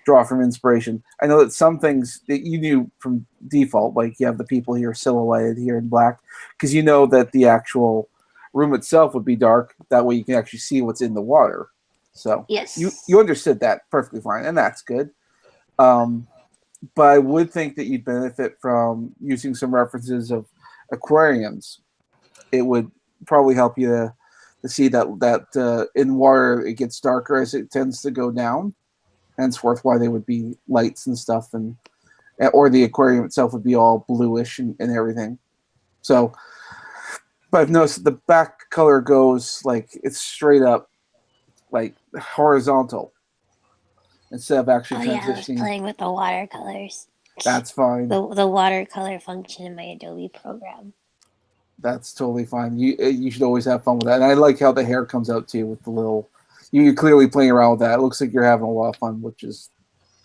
draw from inspiration. I know that some things that you do from default, like you have the people here silhouetted here in black, because you know that the actual room itself would be dark. That way you can actually see what's in the water. So, Yes. you understood that perfectly fine, and that's good. But I would think that you'd benefit from using some references of aquariums. It would probably help you to see that in water it gets darker as it tends to go down. Henceforth, why they would be lights and stuff, or the aquarium itself would be all bluish and everything. So, but I've noticed the back color goes like it's straight up, like horizontal, instead of actually Oh yeah, I was transitioning. playing with the watercolors. That's fine. The watercolor function in my Adobe program. That's totally fine. You should always have fun with that. And I like how the hair comes out too with the little. You're clearly playing around with that. It looks like you're having a lot of fun, which is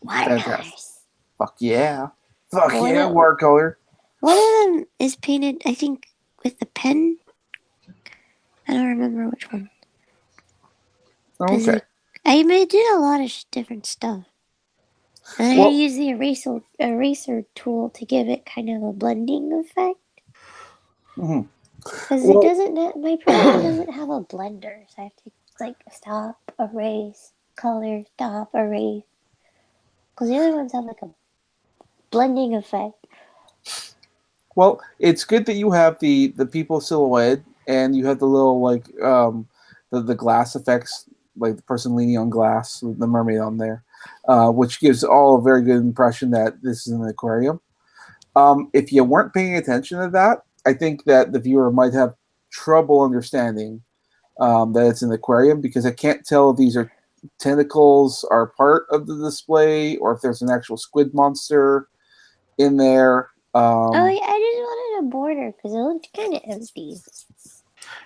fantastic. Watercolors. Fuck yeah, fuck Well, yeah, no. watercolor. One of them is painted, I think, with the pen. I don't remember which one. Okay. I did a lot of different stuff. And Well- I use the eraser tool to give it kind of a blending effect. Mhm. Because Well- it doesn't. My program doesn't have a blender, so I have to like stop, erase, color, stop, erase. Because the other ones have like a blending effect. Well, it's good that you have the people silhouette and you have the little like the glass effects, like the person leaning on glass with the mermaid on there, which gives all a very good impression that this is an aquarium. If you weren't paying attention to that, I think that the viewer might have trouble understanding that it's an aquarium, because I can't tell if these are tentacles are part of the display or if there's an actual squid monster in there. Oh, yeah, I just wanted a border because it looked kind of empty.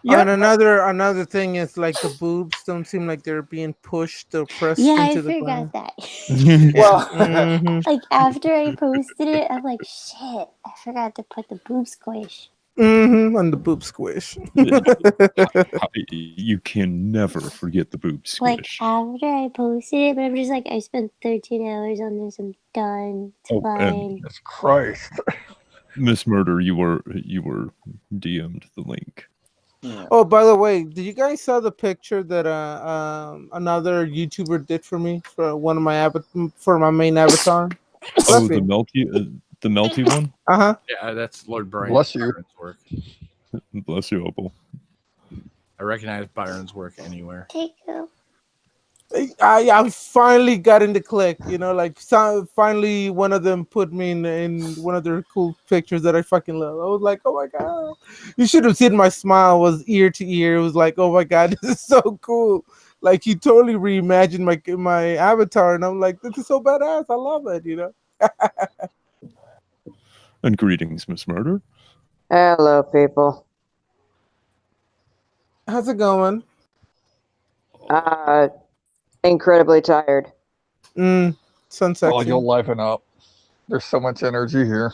Yeah. And another thing is like the boobs don't seem like they're being pushed or pressed Yeah, I into the forgot glass. that. Well, Mhm. Like after I posted it, I'm like, shit, I forgot to put the boob squish. On the boob squish. You can never forget the boob Like squish. after I posted it, but I'm just like, I spent 13 hours on this. I'm done. It's Oh, and- fine. Jesus Christ. Miss Murder, you were DM'd the link. Oh, by the way, did you guys saw the picture that another YouTuber did for me for one of my for my main avatar? Oh, the melty one. Yeah, that's Lord Byron's Bless you. work. Bless you, Opal. I recognize Byron's work anywhere. Take you. I finally got into click, like finally one of them put me in one of their cool pictures that I fucking love. I was like, oh my god, you should have seen my smile was ear to ear. It was like, oh my god, this is so cool. Like he totally reimagined my avatar, and I'm like, this is so badass. I love it, And greetings, Miss Murder. Hello, people. How's it going? Incredibly tired. Sunset. Oh, you'll liven up. There's so much energy here.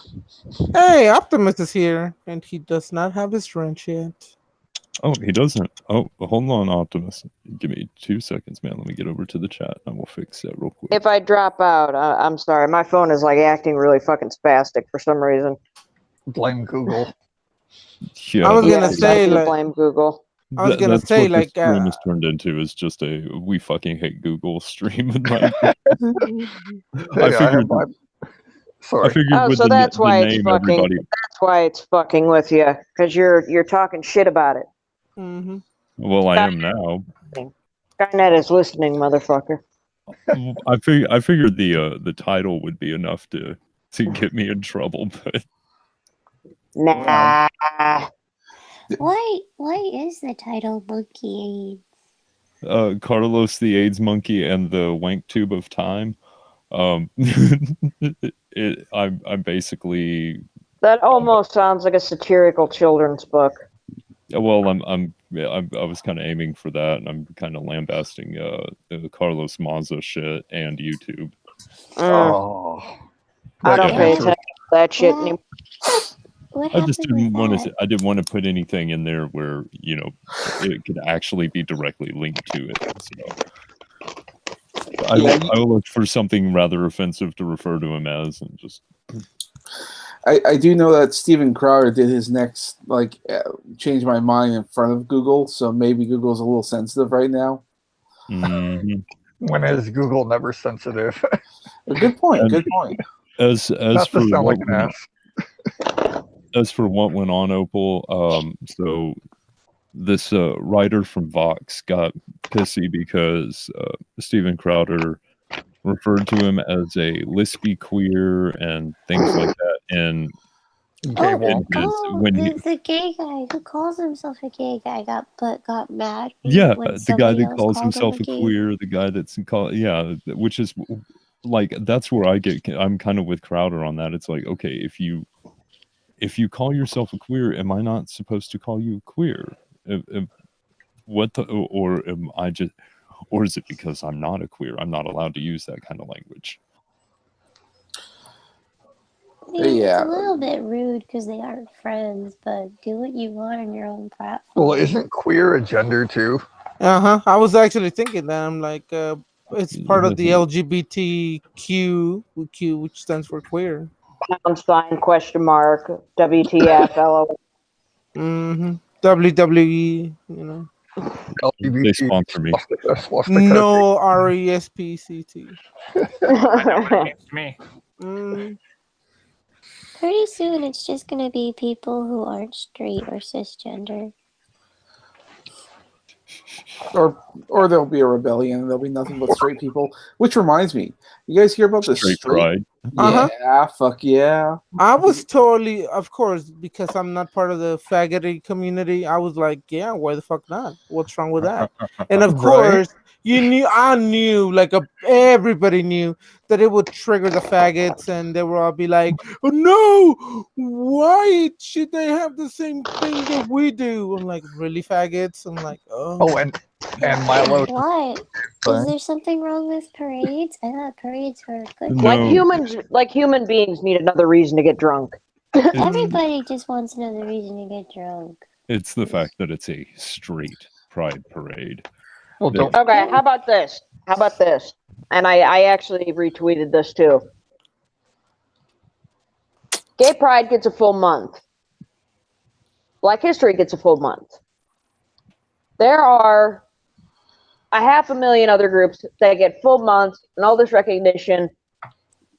Hey, Optimus is here, and he does not have his wrench yet. Oh, he doesn't. Oh, hold on, Optimus. Give me 2 seconds, man. Let me get over to the chat. I will fix that real quick. If I drop out, I'm sorry. My phone is like acting really fucking spastic for some reason. Blame Google. Yeah, I was gonna Yes, say, I do like- blame Google. I was gonna that's say, what like, this stream has turned into is just a we fucking hate Google stream. In my Hey, I figured. Sorry. I figured Oh, with so the that's why it's name, fucking. everybody. That's why it's fucking with you, because you're talking shit about it. Well, I am now. Skynet is listening, motherfucker. I figured the title would be enough to get me in trouble, but Nah. Why is the title Monkey Carlos the AIDS monkey and the wank tube of time. I'm basically That almost sounds like a satirical children's book. well, I'm yeah, I was kind of aiming for that, and I'm kind of lambasting Carlos Maza shit and YouTube. Oh, I don't Yeah, pay so attention to that shit anymore. What I just happened didn't with want that? to. I didn't want to put anything in there where it could actually be directly linked to it. So I looked for something rather offensive to refer to him as, and just. I do know that Steven Crowder did his next change my mind in front of Google, so maybe Google's a little sensitive right now. Mhm. when is Google never sensitive? Good point. And Good point. As Not for to sound what like an ass. as for what went on, Opal, so this writer from Vox got pissy because Steven Crowder referred to him as a lispy queer and things like that, and Gay Wank. The gay guy who calls himself a gay guy got mad yeah, when the guy somebody that else calls called him himself a gay. queer, the guy that's which is like, that's where I'm kind of with Crowder on that. It's like, okay, if you call yourself a queer, am I not supposed to call you queer? Or am I just, or is it because I'm not a queer, I'm not allowed to use that kind of language? It's a little bit rude because they aren't friends, but do what you want on your own platform. Well, isn't queer a gender too? I was actually thinking that. I'm like, it's part of the LGBTQ, which stands for queer. Pound sign, question mark, WTF, LOL. WWE, LGBT, They sponsor me. swastika. No RESPCT. It's me. Pretty soon, it's just gonna be people who aren't straight or cisgender. Or there'll be a rebellion and there'll be nothing but straight people. Which reminds me, you guys hear about the Straight pride. Yeah, fuck yeah. I was totally, of course, because I'm not part of the faggoty community. I was like, yeah, why the fuck not? What's wrong with that? And of course, I knew, everybody knew that it would trigger the faggots, and they would all be like, oh, no, why should they have the same thing that we do? I'm like, really, faggots? I'm like, oh. And Milo. What? Is there something wrong with parades? I thought parades were good. No. Like human beings need another reason to get drunk. Everybody just wants another reason to get drunk. It's the fact that it's a straight pride parade. Well, don't. Okay, how about this? And I actually retweeted this too. Gay Pride gets a full month. Black History gets a full month. There are 500,000 other groups that get full months and all this recognition.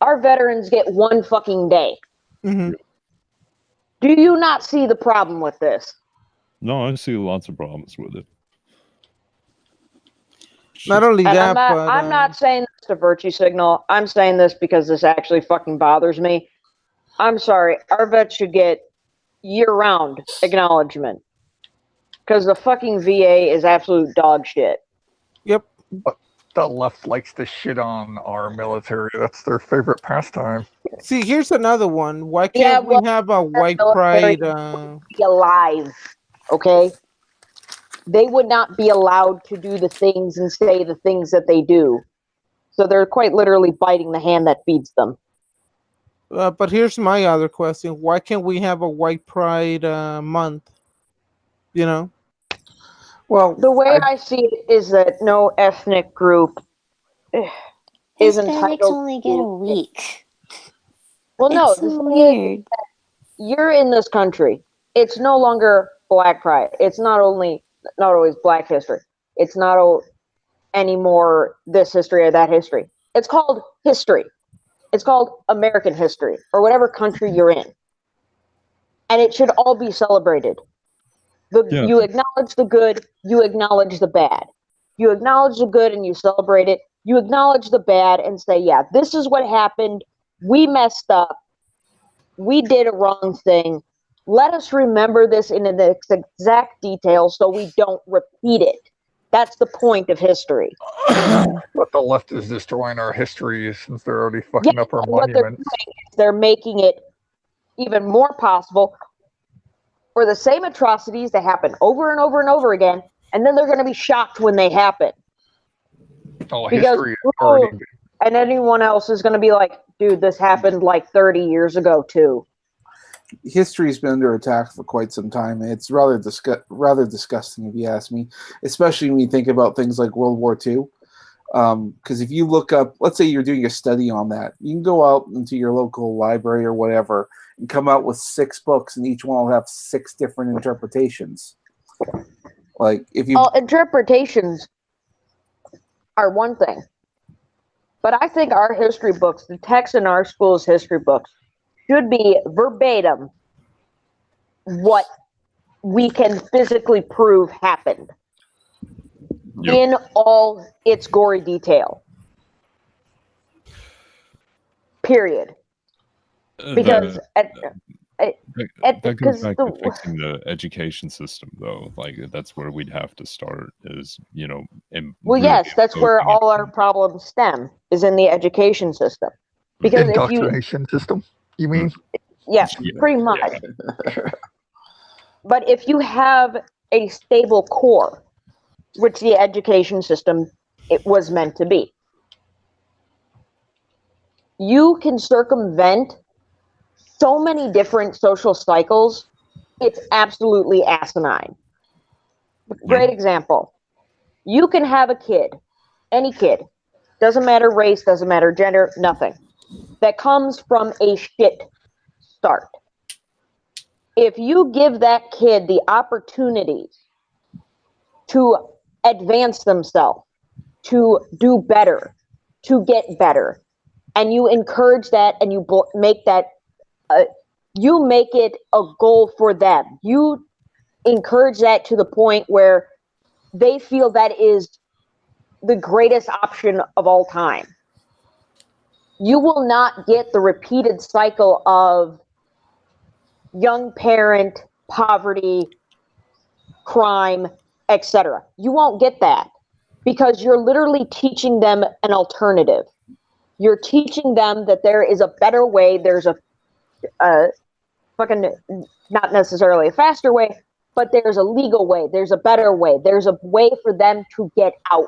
Our veterans get one fucking day. Mm-hmm. Do you not see the problem with this? No, I see lots of problems with it. Not only And that, I'm not saying this to virtue signal. I'm saying this because this actually fucking bothers me. I'm sorry. Our vets should get year-round acknowledgement. Because the fucking VA is absolute dog shit. Yep. But the left likes to shit on our military. That's their favorite pastime. See, here's another one. Why can't we have a white pride? Be alive, okay? They would not be allowed to do the things and say the things that they do. So they're quite literally biting the hand that feeds them. But here's my other question. Why can't we have a white pride month? Well, the way I see it is that no ethnic group is entitled. Hispanics only get a week. Well, no, it's so weird. You're in this country. It's no longer Black Pride. It's not always Black history. It's not anymore this history or that history. It's called history. It's called American history or whatever country you're in. And it should all be celebrated. You acknowledge the good, you acknowledge the bad. You acknowledge the good and you celebrate it. You acknowledge the bad and say, yeah, this is what happened. We messed up. We did a wrong thing. Let us remember this in an exact detail so we don't repeat it. That's the point of history. But the left is destroying our history since they're already fucking up our monuments. They're making it even more possible. for the same atrocities that happen over and over and over again, and then they're going to be shocked when they happen. Oh, Because, history is already. and anyone else is going to be like, dude, this happened like 30 years ago too. History's been under attack for quite some time. It's rather disgusting, if you ask me, especially when you think about things like World War II. Because if you look up, let's say you're doing a study on that, you can go out into your local library or whatever and come out with 6 books, and each one will have 6 different interpretations. Like, if you... interpretations are one thing. But I think our history books, the text in our school's history books, should be verbatim what we can physically prove happened. Yep. In all its gory detail. Period. Because that goes back to fixing the education system, though. Like, that's where we'd have to start. Is well, really yes, that's where imposing all our problems stem, is in the education system. Because if you, Indoctrination system, you mean? yeah, Yeah. pretty much. But if you have a stable core, which the education system it was meant to be, you can circumvent so many different social cycles. It's absolutely asinine. Great example. You can have a kid, any kid, doesn't matter race, doesn't matter gender, nothing, that comes from a shit start. If you give that kid the opportunity to advance themselves, to do better, to get better, and you encourage that, and you make that, you make it a goal for them. You encourage that to the point where they feel that is the greatest option of all time. You will not get the repeated cycle of young parent, poverty, crime, etc. You won't get that because you're literally teaching them an alternative. You're teaching them that there is a better way. There's a fucking, not necessarily a faster way, but there's a legal way. There's a better way. There's a way for them to get out.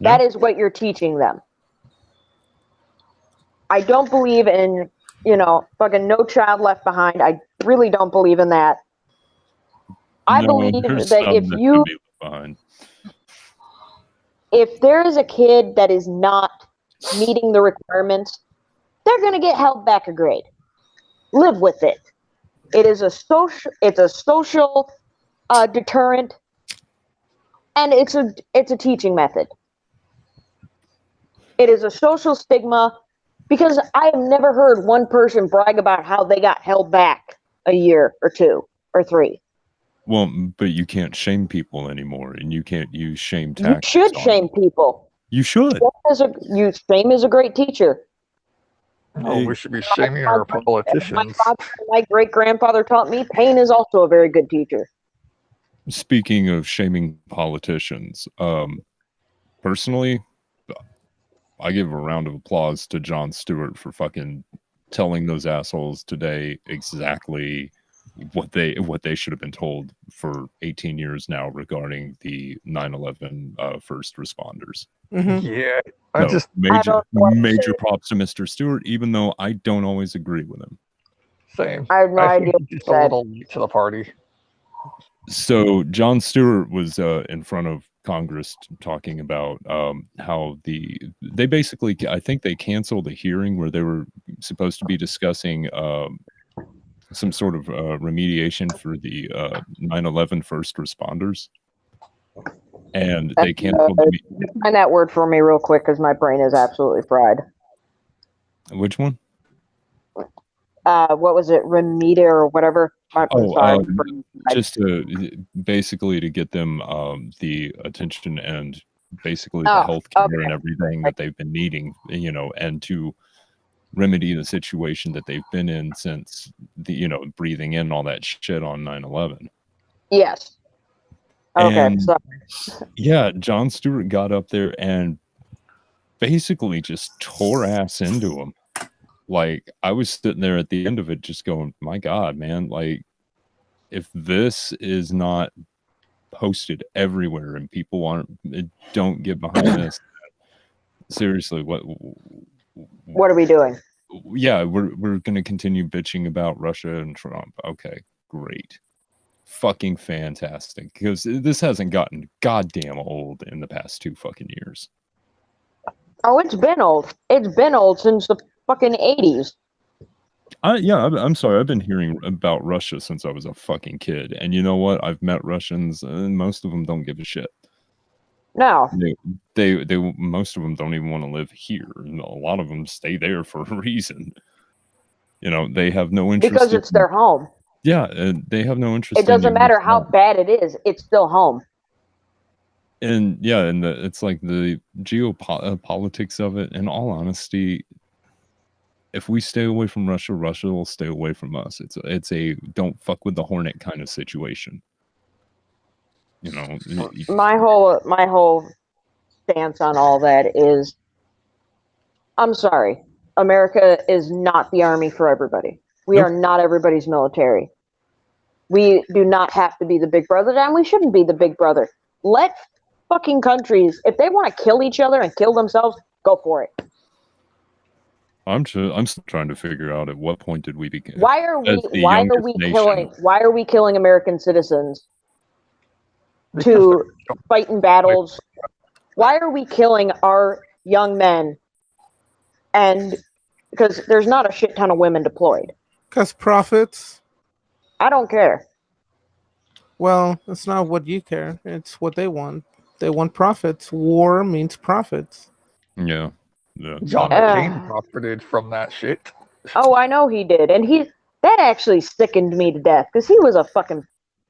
That is what you're teaching them. I don't believe in, fucking No Child Left Behind. I really don't believe in that. I believe that if there is a kid that is not meeting the requirements, they're going to get held back a grade. Live with it. It's a social deterrent, and it's a teaching method. It is a social stigma, because I have never heard one person brag about how they got held back a year or 2 or 3. Well, but you can't shame people anymore, and you can't use shame tactics. You should shame people. You should. Shame is a great teacher. Oh, we should be shaming our politicians. My great-grandfather taught me pain is also a very good teacher. Speaking of shaming politicians, personally, I give a round of applause to Jon Stewart for fucking telling those assholes today exactly what they should have been told for 18 years now regarding the 9/11 first responders. Mm-hmm. Yeah, major props to Mr. Stewart, even though I don't always agree with him. Same. I have no idea what you Just said. a little late to the party. So Jon Stewart was in front of Congress talking about how they basically, I think they canceled a hearing where they were supposed to be discussing some sort of remediation for the 9/11 first responders, and they canceled. Find that word for me real quick because my brain is absolutely fried. Which one? What was it? Remedia or whatever. Just basically to get them the attention and basically the health care and everything that they've been needing, and to remedy the situation that they've been in since the, breathing in all that shit on 9/11. Yes. Okay. And yeah, Jon Stewart got up there and basically just tore ass into him. like I was sitting there at the end of it just going, my God, man, like if this is not posted everywhere and people don't get behind this, seriously, What are we doing? yeah, we're gonna continue bitching about Russia and Trump. Okay, great. Fucking fantastic. Because this hasn't gotten goddamn old in the past 2 fucking years. Oh, it's been old. It's been old since the fucking 80s. I'm sorry. I've been hearing about Russia since I was a fucking kid. And you know what? I've met Russians and most of them don't give a shit. No. They most of them don't even want to live here. And a lot of them stay there for a reason. You know, they have no interest Because it's their home. Yeah, they have no interest. It doesn't matter how bad it is; it's still home. And yeah, and it's like the geopolitics of it. In all honesty, if we stay away from Russia, Russia will stay away from us. It's a don't fuck with the hornet kind of situation. You know, my whole stance on all that is, I'm sorry, America is not the army for everybody. We are not everybody's military. We do not have to be the big brother, and we shouldn't be the big brother. Let fucking countries, if they want to kill each other and kill themselves, go for it. I'm still trying to figure out at what point did we begin. Why are we killing American citizens to fight in battles? Why are we killing our young men? And because there's not a shit ton of women deployed. Because profits. I don't care. Well, it's not what you care. It's what they want. They want profits. War means profits. Yeah. John McCain profited from that shit. Oh, I know he did. And that actually sickened me to death because he was a fucking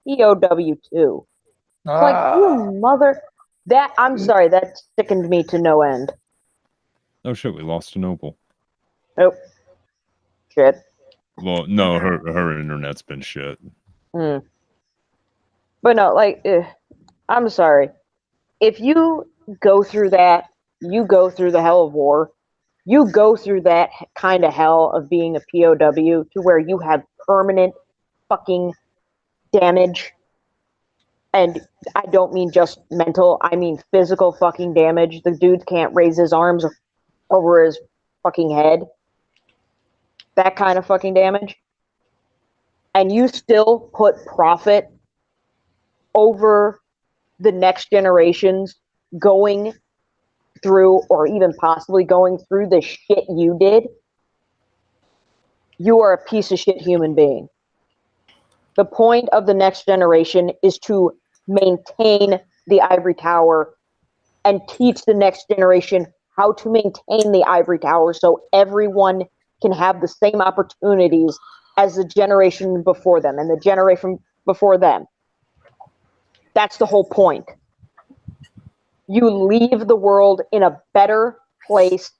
POW too. Like, you mother... I'm sorry, that sickened me to no end. Oh shit, we lost to Noble. Nope. Shit. Well, no, her internet's been shit. But no, like, I'm sorry. If you go through that, you go through the hell of war, you go through that kind of hell of being a POW to where you have permanent fucking damage. And I don't mean just mental, I mean physical fucking damage. The dude can't raise his arms over his fucking head. That kind of fucking damage. And you still put profit over the next generations going through, or even possibly going through the shit you did, you are a piece of shit human being. The point of the next generation is to maintain the ivory tower and teach the next generation how to maintain the ivory tower so everyone can have the same opportunities as the generation before them and the generation before them. That's the whole point. You leave the world in a better place,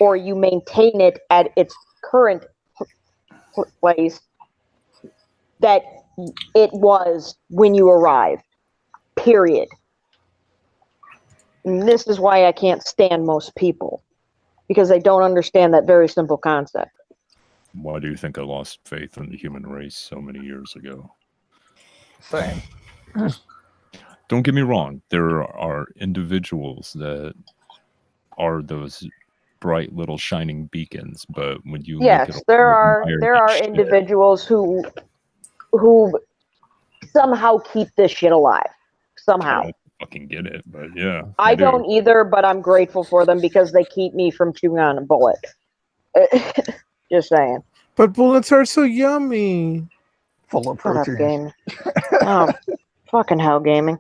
or you maintain it at its current place that it was when you arrived. Period. And this is why I can't stand most people, because they don't understand that very simple concept. Why do you think I lost faith in the human race so many years ago? Same. Don't get me wrong. There are individuals that are those bright little shining beacons, but when you there are individuals who somehow keep this shit alive. Somehow. I don't fucking get it, but yeah. I don't either, but I'm grateful for them because they keep me from chewing on a bullet. Just saying. But bullets are so yummy. Full of Shut up, protein. gaming. Oh, fucking hell, gaming.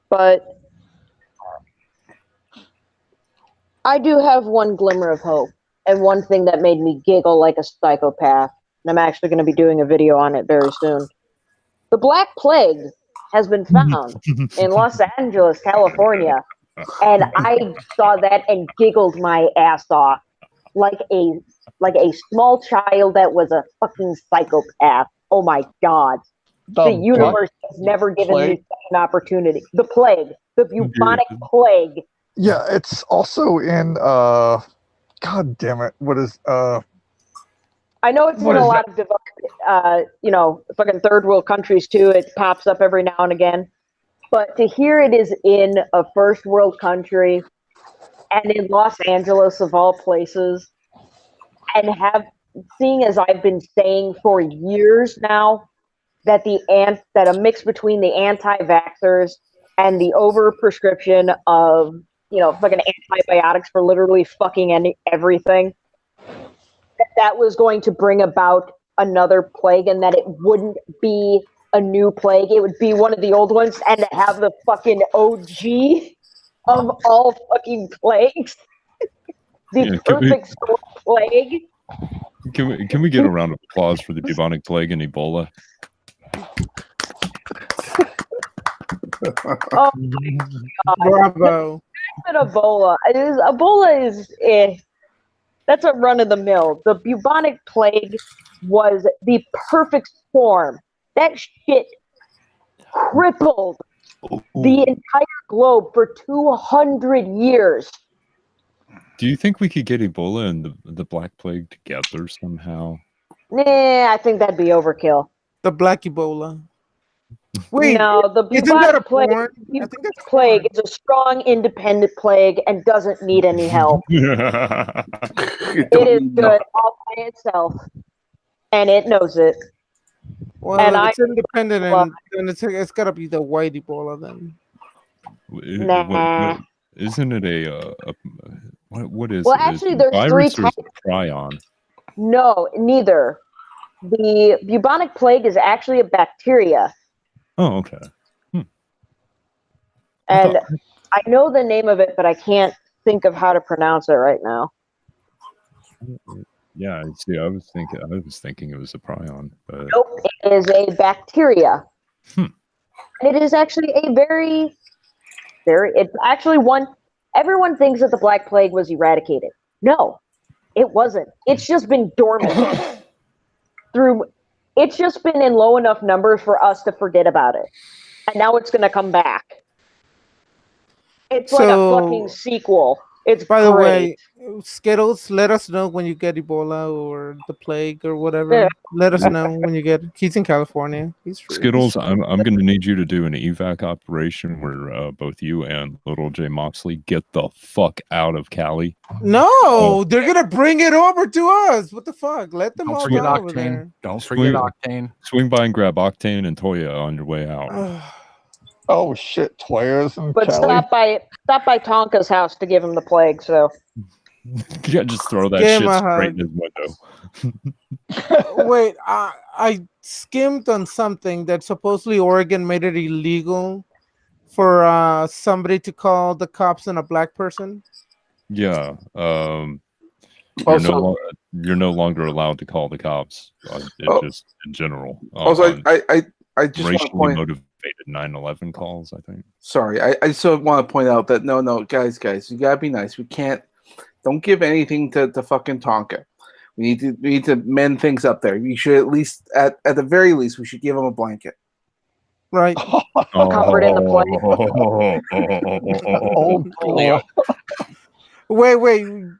But I do have one glimmer of hope, and one thing that made me giggle like a psychopath, and I'm actually going to be doing a video on it very soon. The Black Plague has been found in Los Angeles, California, and I saw that and giggled my ass off like a small child that was a fucking psychopath. Oh my God. The universe has never given me such an opportunity. The plague, the bubonic plague, Yeah, it's also in God damn it. What is I know it's in What a is lot of fucking third world countries too. It pops up every now and again. But to hear it is in a first world country and in Los Angeles of all places, and seeing as I've been saying for years now that that a mix between the anti-vaxxers and the overprescription of fucking antibiotics for literally fucking everything, that was going to bring about another plague, and that it wouldn't be a new plague, it would be one of the old ones, and to have the fucking OG of all fucking plagues, the perfect storm plague. Can we get a round of applause for the bubonic plague and Ebola? Oh my God. Bravo. Ebola is that's a run of the mill. The bubonic plague was the perfect storm. That shit crippled the entire globe for 200 years. Do you think we could get Ebola and the Black Plague together somehow? Nah, I think that'd be overkill. The Black Ebola. Wait, no, the isn't that a bubonic porn? plague is a strong, independent plague and doesn't need any help. It is good all by itself, and it knows it. Well, and it's independent, and it's got to be the white Ebola then. Nah. Isn't it what is Well, it? actually, Is it there's virus three or is it types. prion? No, neither. The bubonic plague is actually a bacteria. Oh, okay. And I know the name of it, but I can't think of how to pronounce it right now. Yeah, see, I was thinking it was a prion, but Nope, it is a bacteria. It is actually a it's actually one. Everyone thinks that the Black Plague was eradicated. No, it wasn't. It's just been dormant it's just been in low enough numbers for us to forget about it. And now it's going to come back. It's like a fucking sequel. It's by great. the way, Skittles, let us know when you get Ebola or the plague or whatever. Yeah. Let us know when you get. He's in California. He's free. Skittles, I'm going to need you to do an evac operation where both you and Little J Moxley get the fuck out of Cali. No, they're gonna bring it over to us. What the fuck? Let them all die over Octane. there. Don't forget Octane. Swing by and grab Octane and Toya on your way out. Oh shit, Toya's in But Cali. stop by Tonka's house to give him the plague. So Yeah, just throw that Give shit him a straight hug. in his window. Wait, I skimmed on something that supposedly Oregon made it illegal for somebody to call the cops on a black person. Yeah. Also- You're no longer allowed to call the cops. Just in general. Also, I just want to racially point. motivated 9/11 calls, I think. Sorry, I just want to point out that no, guys, you gotta be nice. We can't. Don't give anything to fucking Tonka. We need to mend things up there. We should at least, at the very least, we should give him a blanket. Right. Covered in the Oh, Wait,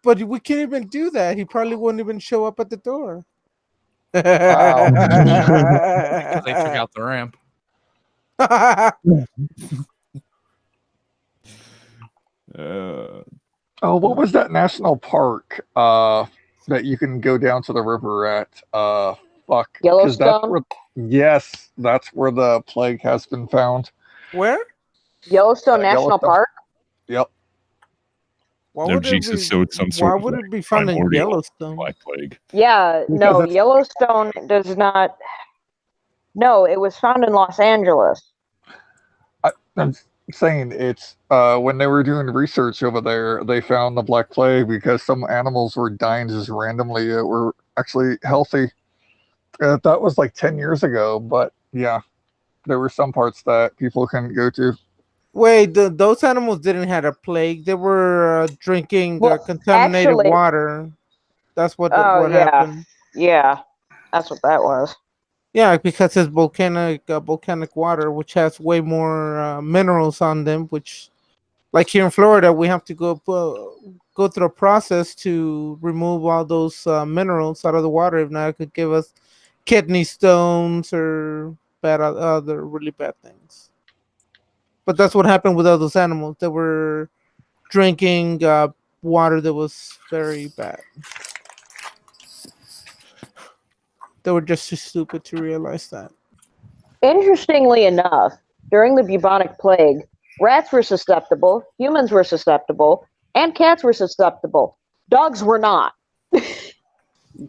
but we can't even do that. He probably wouldn't even show up at the door. Wow. Because they took out the ramp. Oh, what was that national park that you can go down to the river at? Fuck. 'Cause Yellowstone? Yes, that's where the plague has been found. Where? Yellowstone National Yellowstone. Park. Yep. Why No, would Jesus, so it's some sort why of would like it be found in primordial Yellowstone? Black Plague. Yeah, no, it's- Yellowstone does not. No, it was found in Los Angeles. I'm saying it's when they were doing research over there, they found the Black Plague because some animals were dying just randomly that were actually healthy. That was like 10 years ago, but yeah, there were some parts that people couldn't go to. Wait, those animals didn't have a plague. They were drinking Well, contaminated actually- water. That's what Oh, yeah. happened. Yeah, that's what that was. Yeah, because it's volcanic water, which has way more minerals on them, which Like here in Florida, we have to go through a process to remove all those minerals out of the water. If not, it could give us kidney stones or bad other really bad things. But that's what happened with all those animals that were drinking water that was very bad. They were just too stupid to realize that. Interestingly enough, during the bubonic plague, rats were susceptible, humans were susceptible, and cats were susceptible. Dogs were not.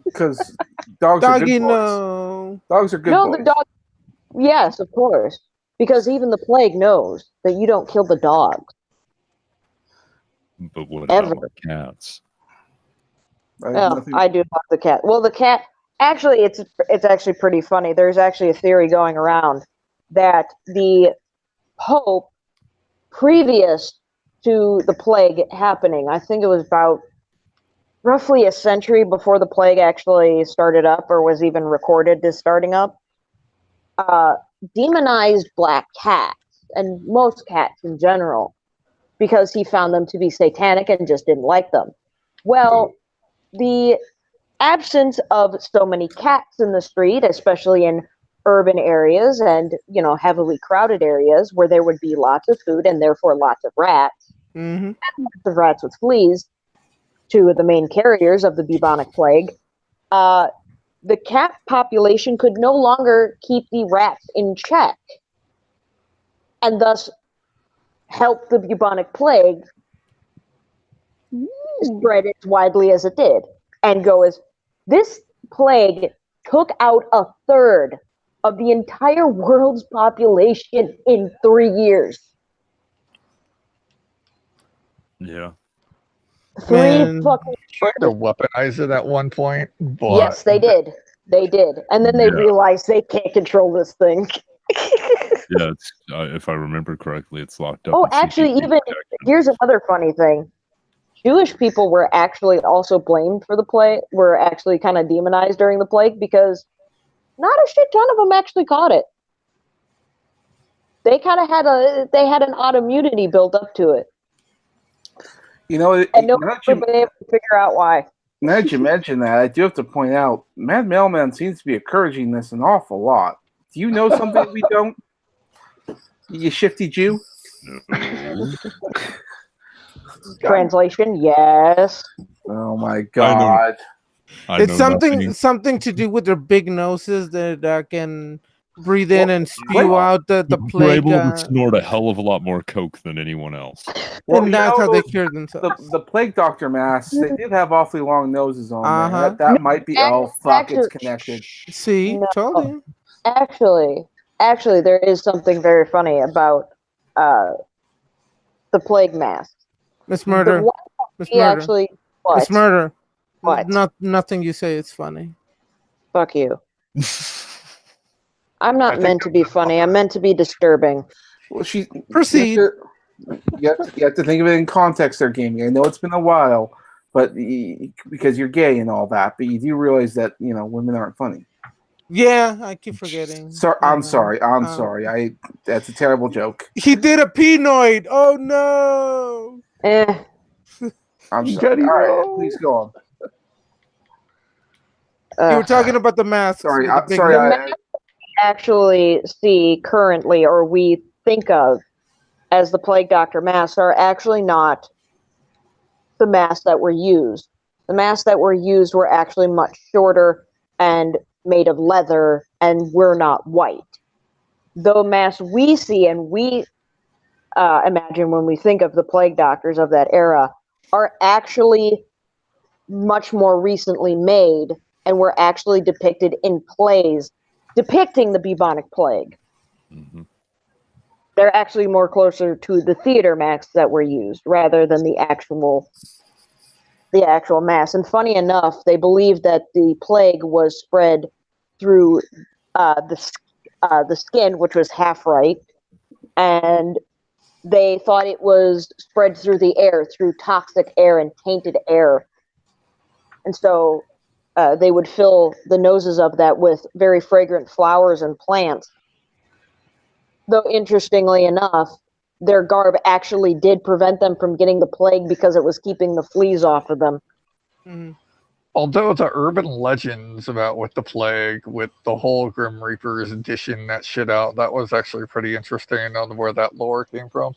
Because dogs are Doggy, good boys. no. Dogs are good No, boys. the dog. Yes, of course. Because even the plague knows that you don't kill the dogs. But what Ever. about the cats? I do love the cat. Well, the cat. Actually, it's actually pretty funny. There's actually a theory going around that the Pope, previous to the plague happening, I think it was about roughly a century before the plague actually started up or was even recorded as starting up, demonized black cats and most cats in general because he found them to be satanic and just didn't like them. Well, the absence of so many cats in the street, especially in urban areas and, heavily crowded areas where there would be lots of food and therefore lots of rats, Mm-hmm. lots of rats with fleas, two of the main carriers of the bubonic plague, the cat population could no longer keep the rats in check and thus help the bubonic plague spread as widely as it did and go as this plague took out a third of the entire world's population in 3 years. Yeah. Man. Fucking Tried to weaponize it at one point, but yes, they did. They did, and then they realized they can't control this thing. Yeah, it's, if I remember correctly, it's locked up. Oh, in actually, CCTV even protection. here's another funny thing. Jewish people were actually also blamed for the plague, were actually kind of demonized during the plague because not a shit ton of them actually caught it. They kind of had an autoimmunity built up to it. You know, And no one's been able to figure out why. now that you mention that, I do have to point out, Mad Mailman seems to be encouraging this an awful lot. Do you know something we don't? You shifty Jew? No. Translation, yes. Oh my god. It's something to do with their big noses that can breathe in and spew out the plague. We're able to snort a hell of a lot more coke than anyone else. Well, and that's how they cure themselves. The plague doctor masks, they did have awfully long noses on Uh-huh. there. That might be. Oh fuck! It's connected. See, told you. Actually, there is something very funny about the plague mask. Miss Murder. Miss Murder. Actually, what? Miss Murder. What? Nothing you say is funny. Fuck you. I'm not meant to be funny. I'm meant to be disturbing. Well, proceed. You have to think of it in context there, Gaming. I know it's been a while, but because you're gay and all that, but you do realize that women aren't funny. Yeah, I keep forgetting. I'm sorry. That's a terrible joke. He did a penoid. Oh no. I'm sorry. All right, please go on. You were talking about the mask. Sorry. The mask we actually see currently, or we think of as the plague doctor masks, are actually not the masks that were used. The masks that were used were actually much shorter and made of leather and were not white. The masks we see and we imagine when we think of the plague doctors of that era are actually much more recently made and were actually depicted in plays depicting the bubonic plague. Mm-hmm. They're actually more closer to the theater masks that were used rather than the actual mask. And funny enough, they believe that the plague was spread through the skin, which was half right, and they thought it was spread through the air, through toxic air and tainted air. And so they would fill the noses of that with very fragrant flowers and plants. Though, interestingly enough, their garb actually did prevent them from getting the plague because it was keeping the fleas off of them. Mhm. Although the urban legends about with the plague, with the whole Grim Reapers dishing that shit out, that was actually pretty interesting on where that lore came from.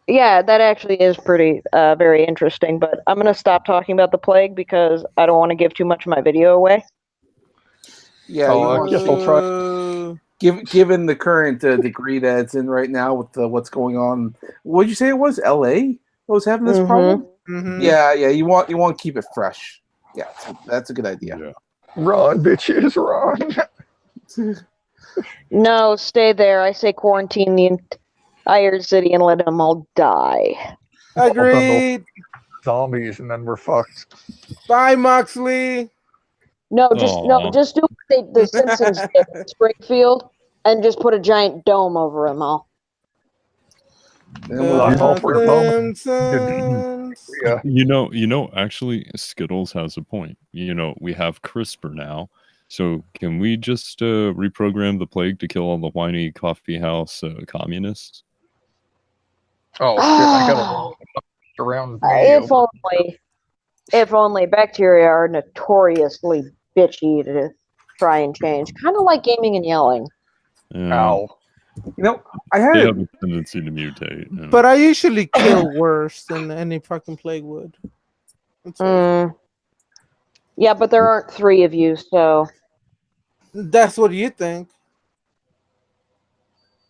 Yeah, that actually is pretty very interesting. But I'm gonna stop talking about the plague because I don't want to give too much of my video away. Yeah, Oh, you I want guess I'll try. given the current degree that it's in right now with what's going on. What did you say it was? L.A. was having this problem. Mhm. Yeah, you want to keep it fresh. Yeah, that's a good idea. Yeah. Run, bitches, run. No, stay there. I say quarantine the entire city and let them all die. Agreed. Zombies, and then we're fucked. Bye, Moxley. No, Aw. just do what the Simpsons did in Springfield and just put a giant dome over them all. Then we'll That's all do- for a moment. Simpsons. Yeah. You know, actually, Skittles has a point. You know, we have CRISPR now, so can we just reprogram the plague to kill all the whiny coffee house communists? Oh shit! I gotta around me. If only bacteria are notoriously bitchy to try and change. Kind of like gaming and yelling. Ow. You know, I They had have a tendency to mutate. you know. But I usually kill worse than any fucking plague would. Yeah, but there aren't 3 of you, so That's what you think.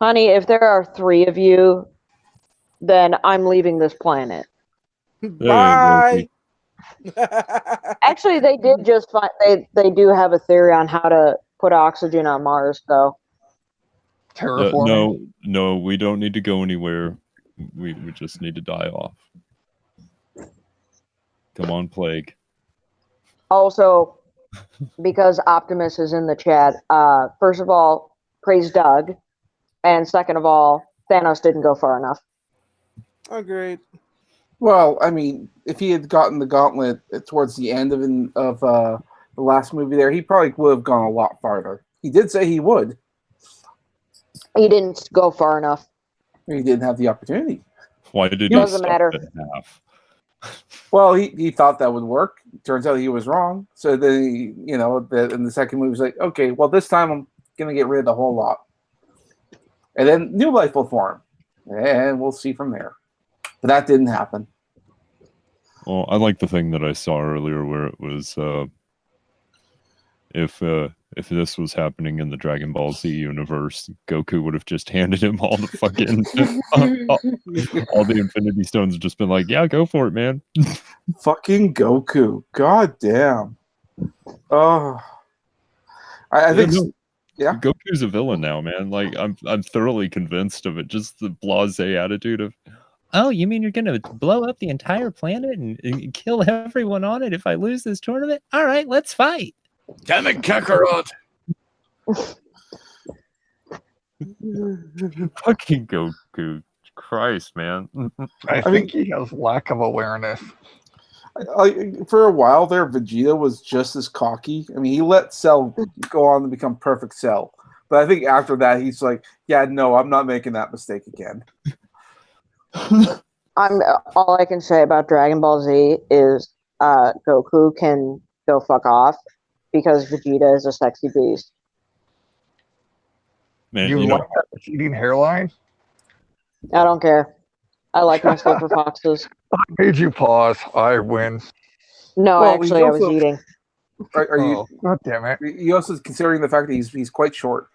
honey, if there are 3 of you, then I'm leaving this planet. Bye. Actually, they did just find they do have a theory on how to put oxygen on Mars, though. Terraforming. No, we don't need to go anywhere. We just need to die off. Come on, plague. Also, because Optimus is in the chat, first of all, praise Doug, and second of all, Thanos didn't go far enough. Agreed. Well, I mean, if he had gotten the gauntlet towards the end of the last movie, there, he probably would have gone a lot farther. He did say he would. He didn't go far enough. He didn't have the opportunity. Why did he Doesn't stop matter. at half? Well, he thought that would work. Turns out he was wrong. So then, in the second movie, he's like, okay, well, this time I'm gonna get rid of the whole lot, and then new life will form, and we'll see from there. But that didn't happen. Well, I like the thing that I saw earlier where it was if this was happening in the Dragon Ball Z universe, Goku would have just handed him all the fucking all the Infinity Stones and just been like, yeah, go for it, man. Fucking Goku. God damn. Oh. I think yeah. Goku's a villain now, man. Like I'm thoroughly convinced of it. Just the blasé attitude of, oh, you mean you're gonna blow up the entire planet and kill everyone on it if I lose this tournament? All right, let's fight. Damn it, Kakarot! Fucking Goku. Christ, man. I think he has lack of awareness. For a while there, Vegeta was just as cocky. I mean, he let Cell go on to become perfect Cell. But I think after that, he's like, yeah, no, I'm not making that mistake again. All I can say about Dragon Ball Z is Goku can go fuck off because Vegeta is a sexy beast. Man, You like that receding hairline? I don't care. I like my silver foxes. I made you pause. I win. No, Well, actually, he's I was also- eating. Are you? God damn it. You also considering the fact that he's quite short.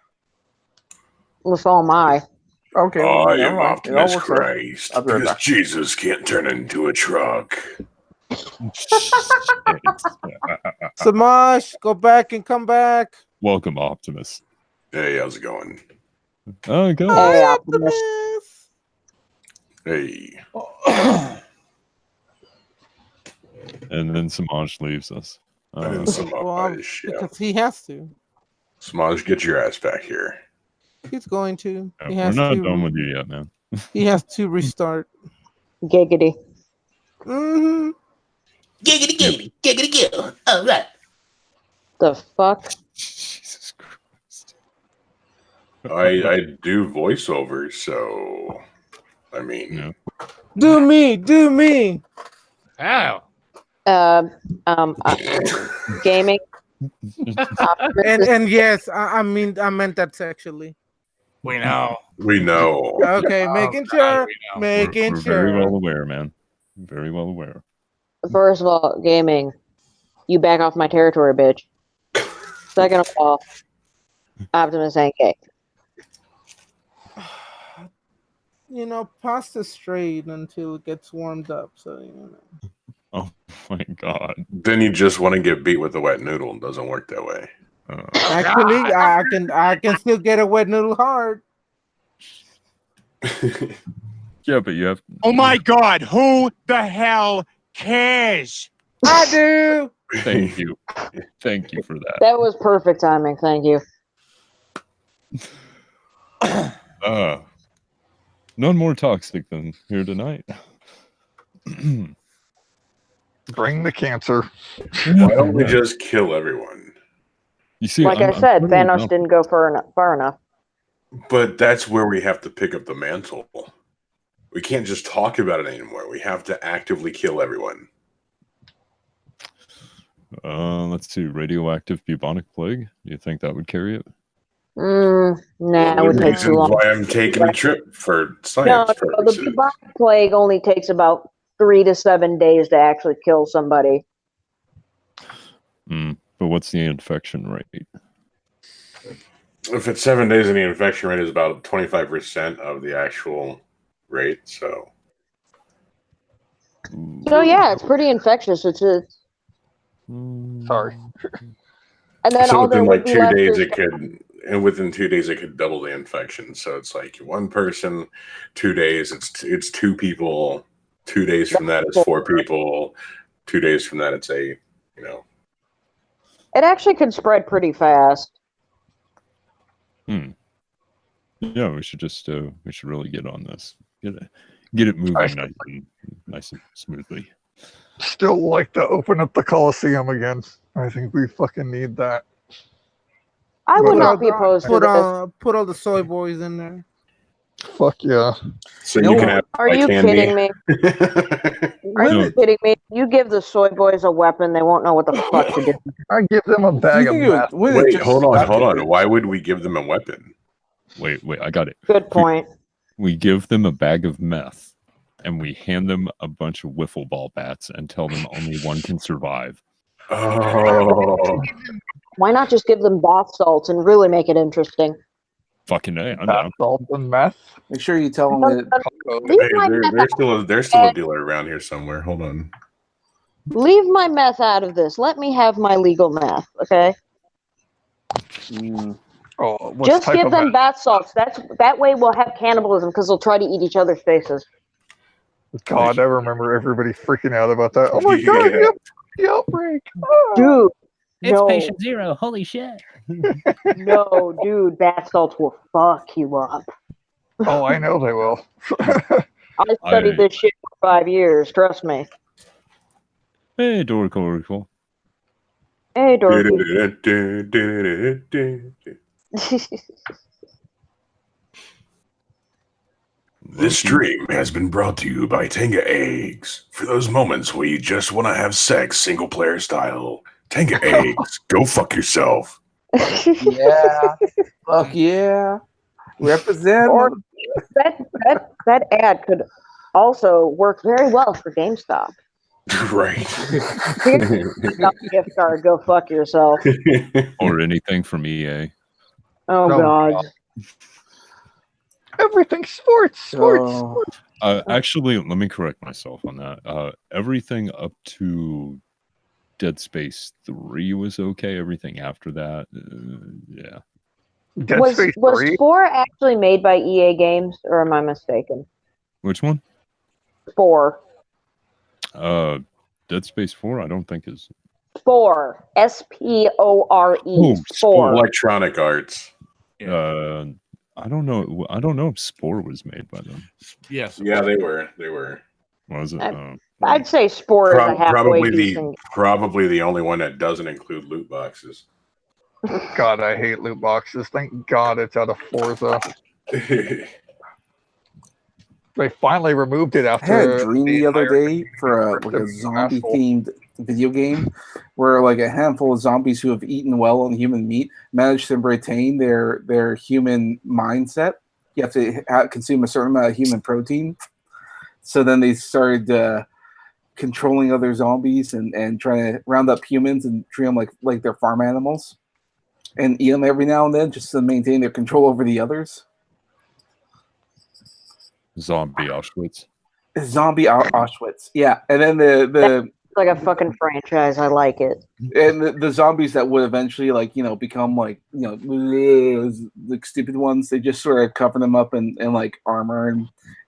Well, so am I. Okay, I never am mind. It all Optimus works out. Christ, I'll be right because back. Jesus can't turn into a truck. Samash, go back and come back. Welcome, Optimus. Hey, how's it going? Oh, go. Hey, Hi, Optimus. Hey. And then Samaj leaves us. And then some Well, because he has to. Smudge, get your ass back here. He's going to. He We're has not to. done with you yet, man. He has to restart. Giggity. Mm-hmm. Giggity, giggity, giggity, gill. All right. The fuck? Jesus Christ. I do voiceovers, so I mean, Yeah. Do me. Ow. Gaming. And yes, I meant that sexually. We know. we know. Okay, Oh, making God, sure. we know. Making We're sure. very well aware, man. Very well aware. First of all, gaming. You back off my territory, bitch. Second of all, Optimus ain't gay. You know, pasta straight until it gets warmed up. So you know. Oh my god. Then you just want to get beat with a wet noodle. It doesn't work that way. Actually, I can still get a wet noodle hard. Yeah, but you have. Oh my God! Who the hell cares? I do. Thank you. Thank you for that. That was perfect timing. Thank you. None more toxic than here tonight. Bring the cancer. Why don't we just kill everyone? You see, Like I said, Thanos didn't go far enough. But that's where we have to pick up the mantle. We can't just talk about it anymore. We have to actively kill everyone. Let's see. Radioactive bubonic plague. Do you think that would carry it? Nah, it would take too long. Why I'm taking a trip for No, science the purposes. bubonic plague only takes about 3 to 7 days to actually kill somebody. But what's the infection rate? If it's 7 days and the infection rate is about 25% of the actual rate, so. So yeah, it's pretty infectious. It's a. Sorry. And then So all there within would like be 2 left days, is. and within 2 days, it could double the infection. So it's like one person, 2 days, it's 2 people. 2 days from that, it's 4 people. 2 days from that, it's 8. You know. It actually could spread pretty fast. Yeah, we should just we should really get on this. Get it moving nice and smoothly. Still like to open up the Coliseum again. I think we fucking need that. I would not be opposed to this. Put all the soy boys in there. Fuck yeah. So you can have. Are you kidding me? Are you kidding me? You give the soy boys a weapon, they won't know what the fuck to do. I give them a bag of meth. Wait, hold on. Why would we give them a weapon? Wait, I got it. Good point. We give them a bag of meth, and we hand them a bunch of wiffle ball bats and tell them only one can survive. Oh. Why not just give them bath salts and really make it interesting? Fucking A, I'm Bath down. salt and meth. Make sure you tell them that. Hey, there's still a dealer around here somewhere. Hold on. Leave my meth out of this. Let me have my legal meth, okay? Oh, what Just type give of them meth? bath salts. That way we'll have cannibalism because they'll try to eat each other's faces. God, I remember everybody freaking out about that. Oh my god, Yeah. the outbreak. Dude, It's no. patient 0. Holy shit. No, dude, bath salts will fuck you up. Oh, I know they will. I studied this shit for 5 years, trust me. Hey, Dorco. Hey, Dorothy. This stream has been brought to you by Tenga Eggs. For those moments where you just want to have sex single player style, Tenga Eggs, go fuck yourself. Yeah. Fuck yeah. Represent. Or that ad could also work very well for GameStop. Right. Gift card, go fuck yourself. Or anything from EA. Oh, God. Everything sports. Actually, let me correct myself on that. Everything up to Dead Space 3 was okay. Everything after that, yeah. Was 4 actually made by EA Games, or am I mistaken? Which one? 4. Dead Space 4, I don't think is. Spore. SPORE. Oh, Spore. Electronic Arts. I don't know. I don't know if Spore was made by them. Yes. Yeah, they were. They were. Was it? I'd say Spore is a halfway decent. Probably the only one that doesn't include loot boxes. God, I hate loot boxes. Thank God it's out of Forza. They finally removed it I after had a dream the other entire day for ripped like a them zombie asshole. themed video game where like a handful of zombies who have eaten well on human meat manage to retain their human mindset. You have to consume a certain amount of human protein. So then they started controlling other zombies and trying to round up humans and treat them like they're farm animals and eat them every now and then just to maintain their control over the others. Zombie Auschwitz. Zombie Auschwitz, yeah. And then the It's like a fucking franchise. I like it. and the zombies that would eventually become the stupid ones, they just sort of cover them up in like armor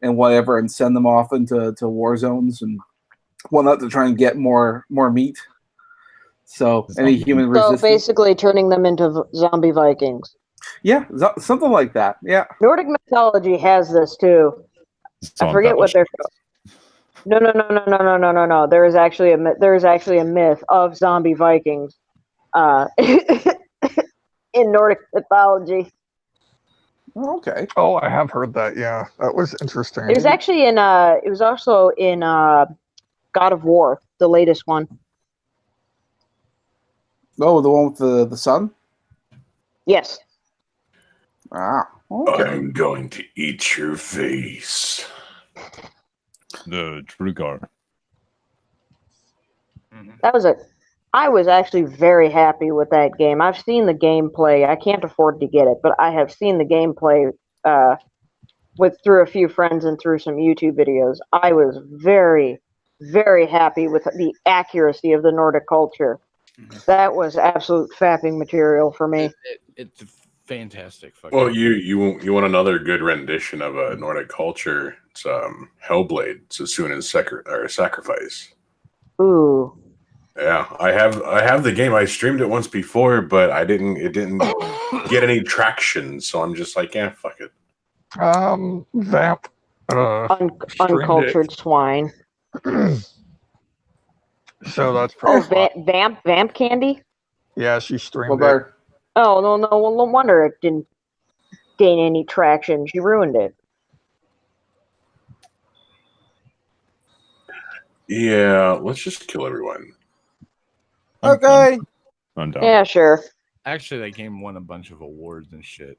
and whatever and send them off into war zones and whatnot to try and get more meat. So any human So resistance, basically, turning them into zombie Vikings. yeah, something like that. Yeah, Nordic mythology has this too. I forget what they're. No. There is actually a myth of zombie Vikings, in Nordic mythology. Okay. Oh, I have heard that. Yeah, that was interesting. It was actually in. It was also in God of War, the latest one. Oh, the one with the sun. Yes. Ah. Okay. I'm going to eat your face. The Drugar. That was I was actually very happy with that game. I've seen the gameplay. I can't afford to get it, but I have seen the gameplay through a few friends and through some YouTube videos. I was very, very happy with the accuracy of the Nordic culture. That was absolute fapping material for me. It's fantastic. Fucking Well, you want another good rendition of a Nordic culture? It's Hellblade. It's as soon as sacrifice. Ooh. Yeah, I have the game. I streamed it once before, but it didn't get any traction. So I'm just like, yeah, fuck it. Vamp. Uncultured swine. So that's Oh, pretty Vamp Candy? Yeah, she streamed Well, it. Oh, no, well, no wonder it didn't gain any traction. She ruined it. Yeah, let's just kill everyone. Okay. I'm down. Yeah, sure. Actually, that game won a bunch of awards and shit.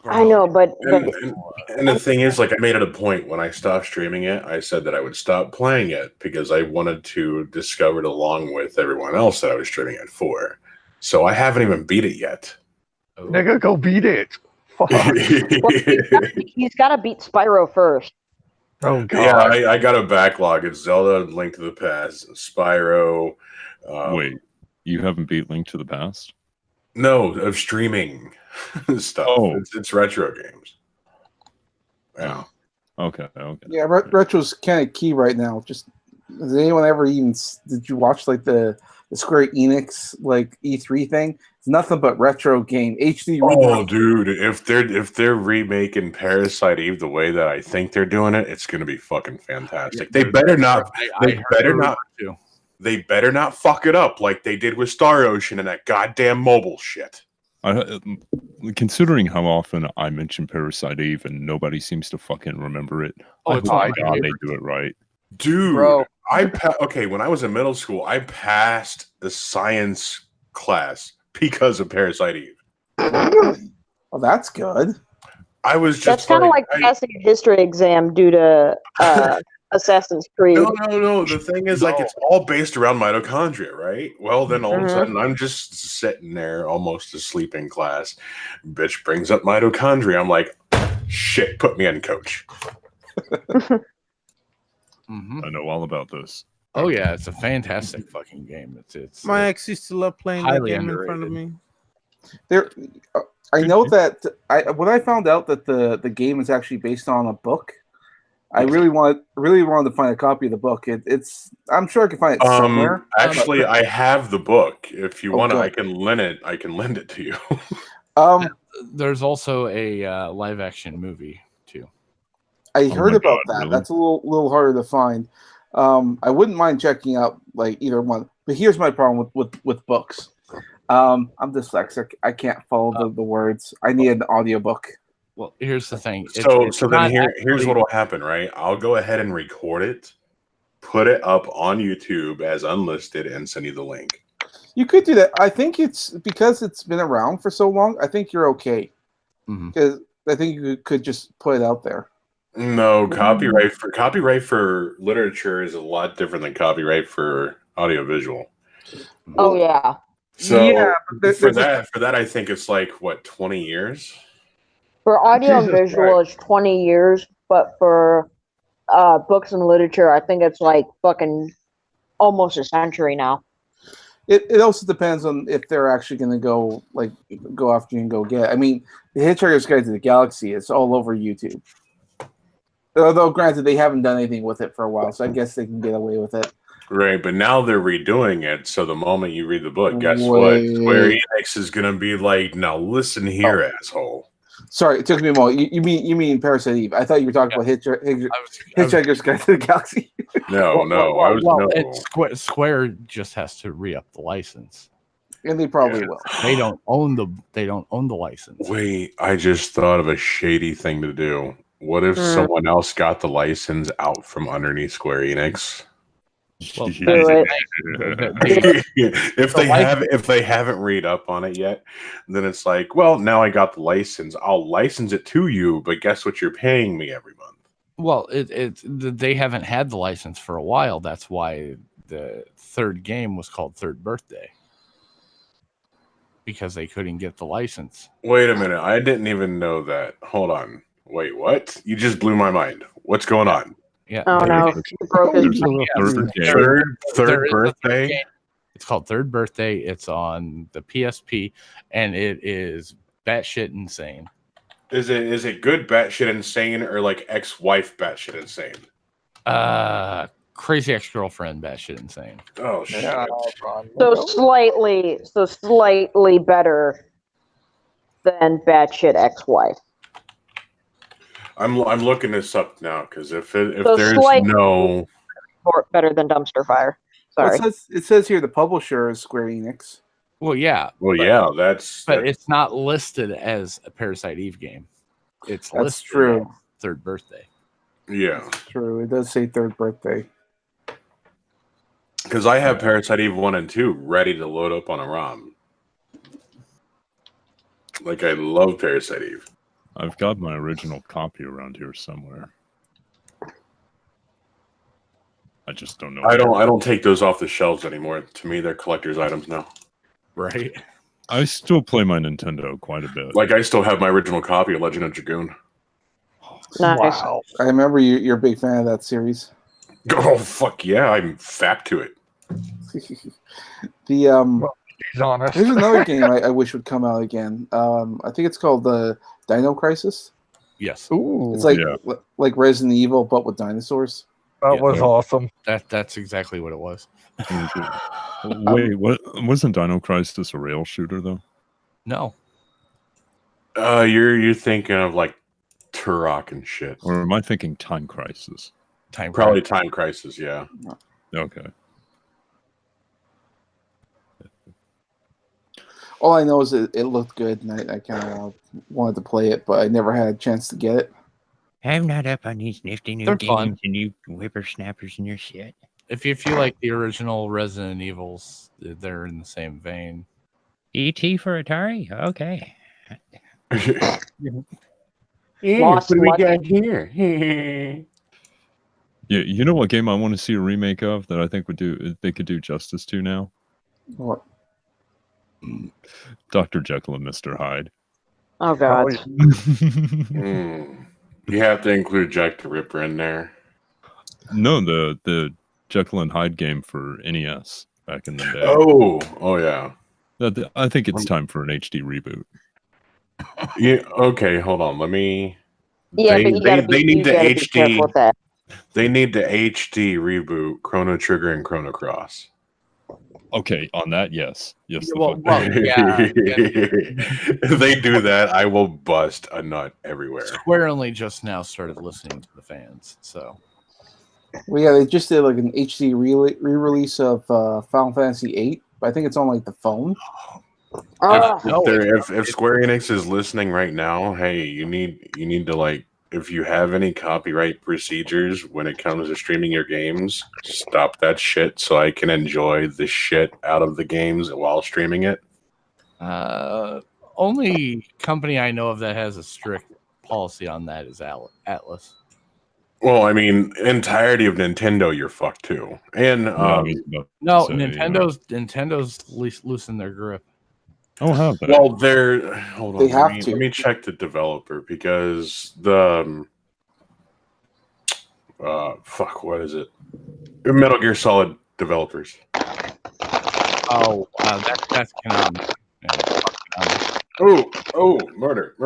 I know, but And the thing is, like, I made it a point when I stopped streaming it. I said that I would stop playing it because I wanted to discover it along with everyone else that I was streaming it for. So I haven't even beat it yet. Nigga, go beat it. Fuck. well, he's got to beat Spyro first. Oh god. Yeah, I got a backlog. It's Zelda, Link to the Past, Spyro. Wait, you haven't beat Link to the Past? No, of streaming stuff. Oh. It's retro games. Yeah. Okay. Yeah, retro's kind of key right now. Just has anyone ever did you watch like the Square Enix like E3 thing? It's nothing but retro game HD. Oh, dude, if they're remaking Parasite Eve the way that I think they're doing it, it's gonna be fucking fantastic. Yeah, they better not. Too. They better not fuck it up like they did with Star Ocean and that goddamn mobile shit. Considering how often I mention Parasite Eve and nobody seems to fucking remember it, Oh, I it's hope my to God they favorite. do it right. Dude, Bro. okay, when I was in middle school, I passed the science class because of Parasite Eve. Well, that's good. I was just That's kind of like passing a history exam due to Assassin's Creed. No. The thing is, like, it's all based around mitochondria, right? Well, then all of a sudden, I'm just sitting there almost asleep in class. Bitch brings up mitochondria. I'm like, shit, put me in, coach. I know all about this. Oh yeah, it's a fantastic fucking game. It's My ex used to love playing that highly game in front of underrated. me. I know that when I found out that the game is actually based on a book, I really wanted to find a copy of the book. I'm sure I can find it somewhere. Actually, I have the book. If you want it, good. I can lend it. I can lend it to you. There's also a live action movie too. I heard my about God, that. really? That's a little harder to find. I wouldn't mind checking out like either one. But here's my problem with books. I'm dyslexic. I can't follow the words. I need an audiobook. Well, here's the thing. So then here's what will happen, right? I'll go ahead and record it, put it up on YouTube as unlisted, and send you the link. You could do that. I think it's because it's been around for so long. I think you're okay because I think you could just put it out there. No, copyright for literature is a lot different than copyright for audiovisual. Oh yeah. So Yeah, for that, I think it's like what 20 years. For audio and Jesus visual, it's 20 years, but for books and literature, I think it's like fucking almost a century now. It also depends on if they're actually going to go after you and go get it. I mean, the Hitchhiker's Guide to the Galaxy is all over YouTube. Although, granted, they haven't done anything with it for a while, so I guess they can get away with it. Right, but now they're redoing it. So the moment you read the book, guess what? Square Enix is going to be like, "Now listen here, asshole." Sorry, it took me a moment. You mean Parasite Eve? I thought you were talking about Hitchhiker's Guide to the Galaxy. Square just has to re-up the license, and they probably will. They don't own the license. Wait, I just thought of a shady thing to do. What if someone else got the license out from underneath Square Enix? Well, if they haven't read up on it yet, then it's like, well, now I got the license. I'll license it to you, but guess what? You're paying me every month. Well, they haven't had the license for a while. That's why the third game was called Third Birthday, because they couldn't get the license. Wait a minute, I didn't even know that. Hold on. Wait, what? You just blew my mind. What's going on? Yeah. Oh no, Third Birthday. It's called Third Birthday. It's on the PSP, and it is batshit insane. Is it good batshit insane or like ex-wife batshit insane? Crazy ex-girlfriend batshit insane. Oh shit. So slightly better than batshit ex-wife. I'm looking this up now because if there's no better than Dumpster Fire. Sorry. Well, it says here the publisher is Square Enix. Well, yeah. But it's not listed as a Parasite Eve game. It's listed true. As Third Birthday. Yeah. That's true. It does say Third Birthday. Because I have Parasite Eve 1 and 2 ready to load up on a ROM. Like, I love Parasite Eve. I've got my original copy around here somewhere. I just don't know. I don't take those off the shelves anymore. To me, they're collector's items now. Right. I still play my Nintendo quite a bit. Like, I still have my original copy of Legend of Dragoon. Nice. Wow. I remember you're a big fan of that series. Oh, fuck yeah. I'm fap to it. He's honest. There's another game I wish would come out again. I think it's called the Dino Crisis. Yes. Ooh. It's like Resident Evil, but with dinosaurs. That was awesome. That's exactly what it was. Wait, what wasn't Dino Crisis a rail shooter though? No. You're thinking of like Turok and shit. Or am I thinking Time Crisis? Time Crisis, yeah. Okay. All I know is it looked good, and I kind of wanted to play it, but I never had a chance to get it. I'm not up on these nifty new games and you whippersnappers and your shit. If you like the original Resident Evils, they're in the same vein. E.T. for Atari? Okay. What do we got here? Yeah, you know what game I want to see a remake of that I think they could do justice to now? What? Dr. Jekyll and Mr. Hyde. Oh god. You have to include Jack the Ripper in there. No, the Jekyll and Hyde game for NES back in the day. Oh yeah. I think it's time for an HD reboot. Yeah. Okay, hold on. Let me. Yeah, they need the HD. With that. They need the HD reboot Chrono Trigger and Chrono Cross. Okay, on that, yes. Yeah. If they do that, I will bust a nut everywhere. Square only just now started listening to the fans, so. Well, yeah, they just did like an HD re-release of Final Fantasy VIII. But I think it's on like the phone. If Square Enix is listening right now, hey, you need to like, if you have any copyright procedures when it comes to streaming your games, stop that shit so I can enjoy the shit out of the games while streaming it. Only company I know of that has a strict policy on that is Atlas. Well, I mean, entirety of Nintendo, you're fucked too. And Nintendo's loosened their grip. Oh, how they? Well, hold on. They have to. Let me check the developer because the what is it? Metal Gear Solid developers. Oh, that's Konami. Oh, murder.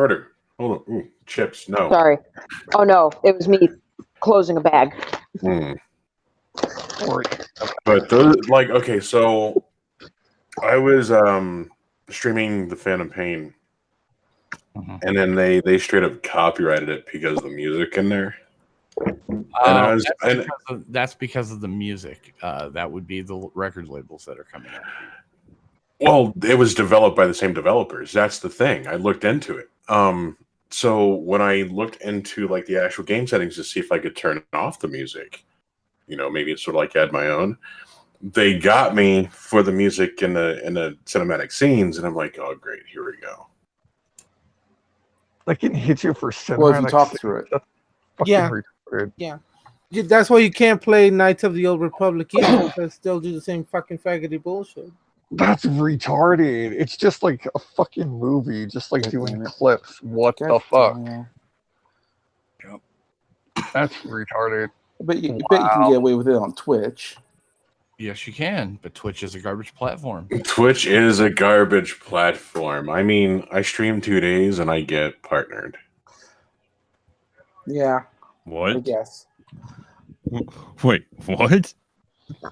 Hold on. Ooh, chips. No. Sorry. Oh no, it was me closing a bag. But those, like, okay, so I was streaming The Phantom Pain, and then they straight up copyrighted it because of the music in there. That's because of the music. That would be the record labels that are coming out. Well, it was developed by the same developers. That's the thing. I looked into it. So when I looked into like the actual game settings to see if I could turn off the music, maybe it's sort of like add my own. They got me for the music in the cinematic scenes, and I'm like, oh great, here we go. They can hit you for cinematic. Well, if you talk through it, yeah, that's why you can't play Knights of the Old Republic either, because they'll do the same fucking faggoty bullshit. That's retarded. It's just like a fucking movie, just like doing clips. What the fuck? Yep. That's retarded. But you bet you can get away with it on Twitch. Yes, you can, but Twitch is a garbage platform. Twitch is a garbage platform. I mean, I stream 2 days and I get partnered. Yeah. What? I guess. Wait, what?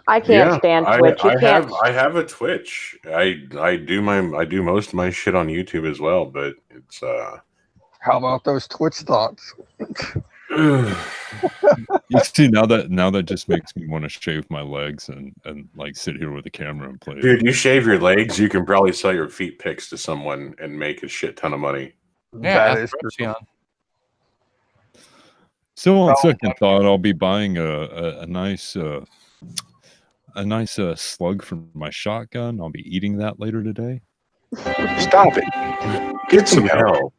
I can't stand Twitch. I have a Twitch. I do most of my shit on YouTube as well, but it's How about those Twitch thoughts? You see, now that just makes me want to shave my legs and like sit here with a camera and play. Dude, you shave your legs, you can probably sell your feet pics to someone and make a shit ton of money. Yeah, that's true. So on second thought, I'll be buying a nice slug for my shotgun. I'll be eating that later today. Stop it! Get some help.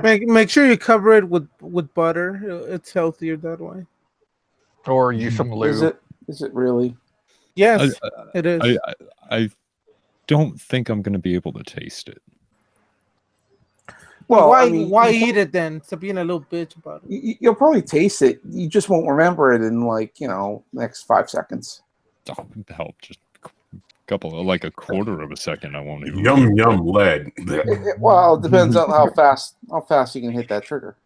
Make sure you cover it with butter. It's healthier that way. Or use some lube. Is it really? Yes, it is. I don't think I'm going to be able to taste it. Well, why eat it then? Stop being a little bitch about it. You'll probably taste it. You just won't remember it in next 5 seconds. Oh, hell, just a quarter of a second. I won't even. Yum lead. Well, it depends on how fast you can hit that trigger.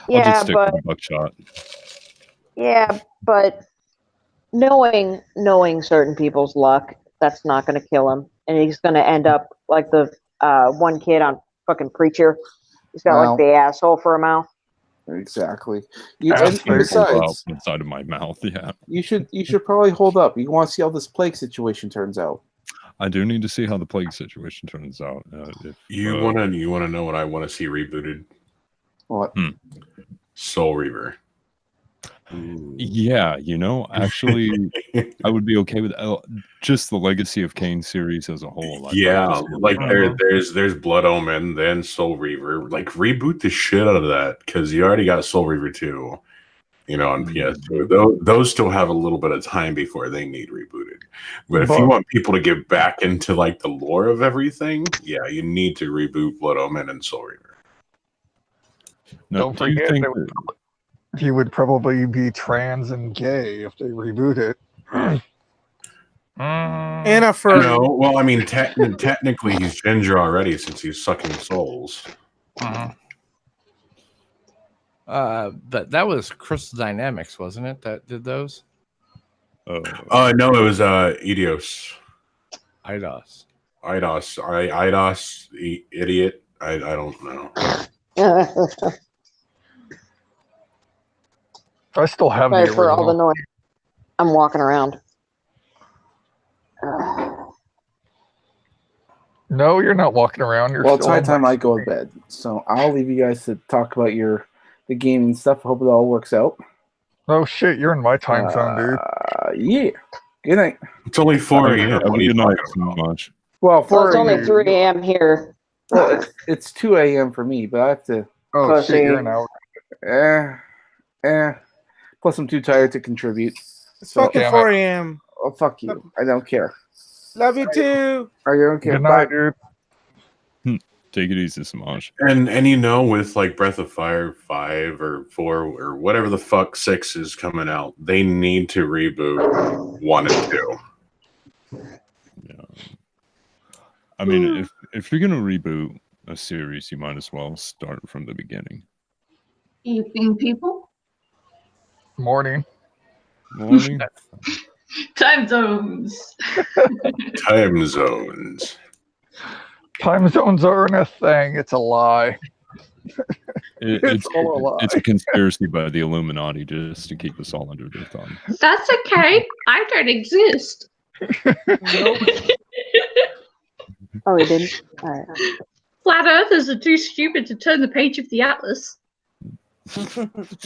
I'll just stick with the buckshot. Yeah, but knowing certain people's luck, that's not going to kill him, and he's going to end up like the one kid on fucking Preacher. He's got like the asshole for a mouth. Exactly. And besides, inside of my mouth, yeah. You should probably hold up. You want to see how this plague situation turns out. I do need to see how the plague situation turns out. You wanna know what I want to see rebooted? What? Soul Reaver. Yeah, actually, I would be okay with just the Legacy of Kain series as a whole. There's Blood Omen, then Soul Reaver. Like, reboot the shit out of that, because you already got Soul Reaver 2, on PS2. Those still have a little bit of time before they need rebooted. But if you want people to get back into like the lore of everything, yeah, you need to reboot Blood Omen and Soul Reaver. Don't forget he would probably be trans and gay if they reboot it. And a furry. No, well, I mean, technically he's ginger already since he's sucking souls. But that was Crystal Dynamics, wasn't it? That did those? No, it was Eidos. Idiot. I don't know. I still have Sorry for all the noise. I'm walking around. No, you're not walking around. You're Well, it's still high on time my I go to bed. So I'll leave you guys to talk about the gaming stuff. Hope it all works out. Oh shit, you're in my time zone, dude. Yeah. Good night. It's only 4 a.m. Have What a are you good night talking so about? much. Well, Well, it's 4 only 3 a.m. here. Well, it's 2 a.m. for me, but I have to. Oh Pussy. shit, you're an hour. Plus, I'm too tired to contribute. It's So, fucking Damn it. 4 a.m. oh, fuck you. I don't care. Love you too. I don't care. Good Bye. night, dude. Take it easy, Samaj. And you know, with like Breath of Fire 5 or 4 or whatever the fuck 6 is coming out, they need to reboot 1 and 2. Yeah. I mean, if you're gonna reboot a series, you might as well start from the beginning. Evening, people. Morning. Morning. Time zones. Time zones. Time zones aren't a thing. It's a lie. It's all a lie. it's a conspiracy by the Illuminati just to keep us all under their thumb. That's okay. I don't exist. Oh, he didn't? All right. Flat Earthers are too stupid to turn the page of the atlas.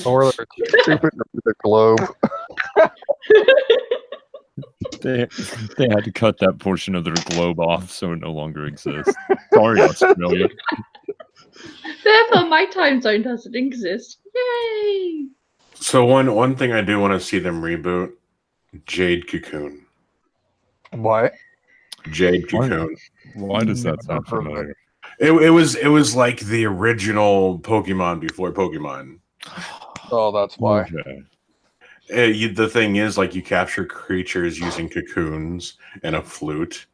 Or they're too stupid to read the globe. They had to cut that portion of their globe off so it no longer exists. Sorry, Australia. Therefore, my time zone doesn't exist. Yay! So one thing I do want to see them reboot, Jade Cocoon. What? Jade Cocoon. Why does that sound familiar? It was like the original Pokemon before Pokemon. Oh, that's why. Okay. The thing is, like, you capture creatures using cocoons and a flute,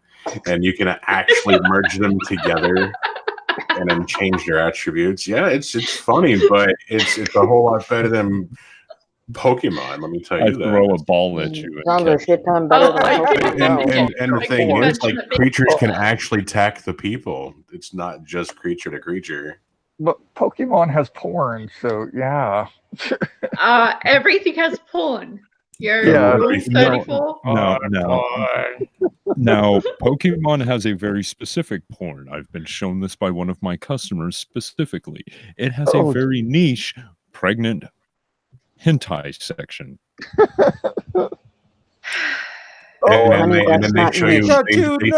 and you can actually merge them together and then change their attributes. Yeah, it's funny, but it's a whole lot better than Pokemon. Let me tell I you that. throw a ball at you. Sounds a shit ton better than Pokemon. And the thing is, like, creatures can actually attack the people. It's not just creature to creature. But Pokemon has porn, so yeah. Everything has porn. Your Yeah. Rule 34? Now, Pokemon has a very specific porn. I've been shown this by one of my customers specifically. It has a very niche pregnant hentai section. And honey, then that's they not show you niche.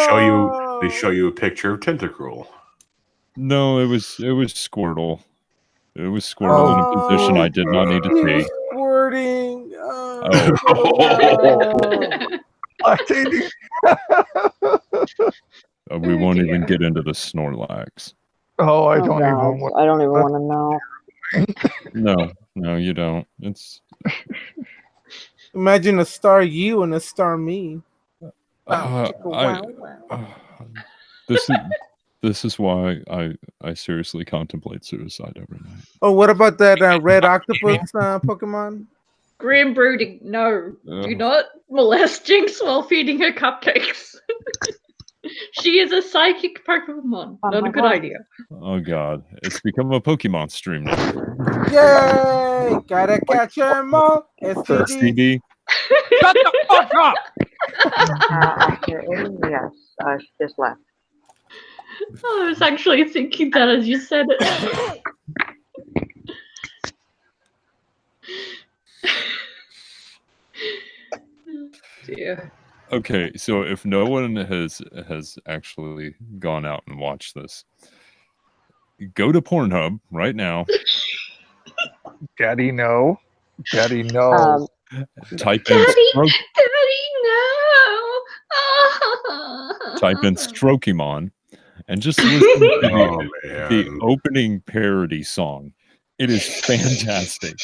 they show you a picture of Tentacruel. No, it was Squirtle. It was Squirtle in a position I did not need to see. Squirting. We won't even get into the Snorlax. Oh, I Oh, don't God. even want. I don't even want to know. No, you don't. It's Imagine a star you and a star me. this is why I seriously contemplate suicide every night. Oh, what about that red octopus Pokemon? Grim brooding. No. Do not molest Jinx while feeding her cupcakes. She is a psychic Pokemon. Not a good idea. Oh God, it's become a Pokemon stream now. Yay! Gotta catch 'em all. STD. Shut the fuck up! Yes, she just left. I was actually thinking that as you said it. Dear. Okay, so if no one has actually gone out and watched this, go to Pornhub right now. Daddy, no. Daddy, no. Type in Daddy, no! type in Strokemon and just listen to the opening parody song. It is fantastic.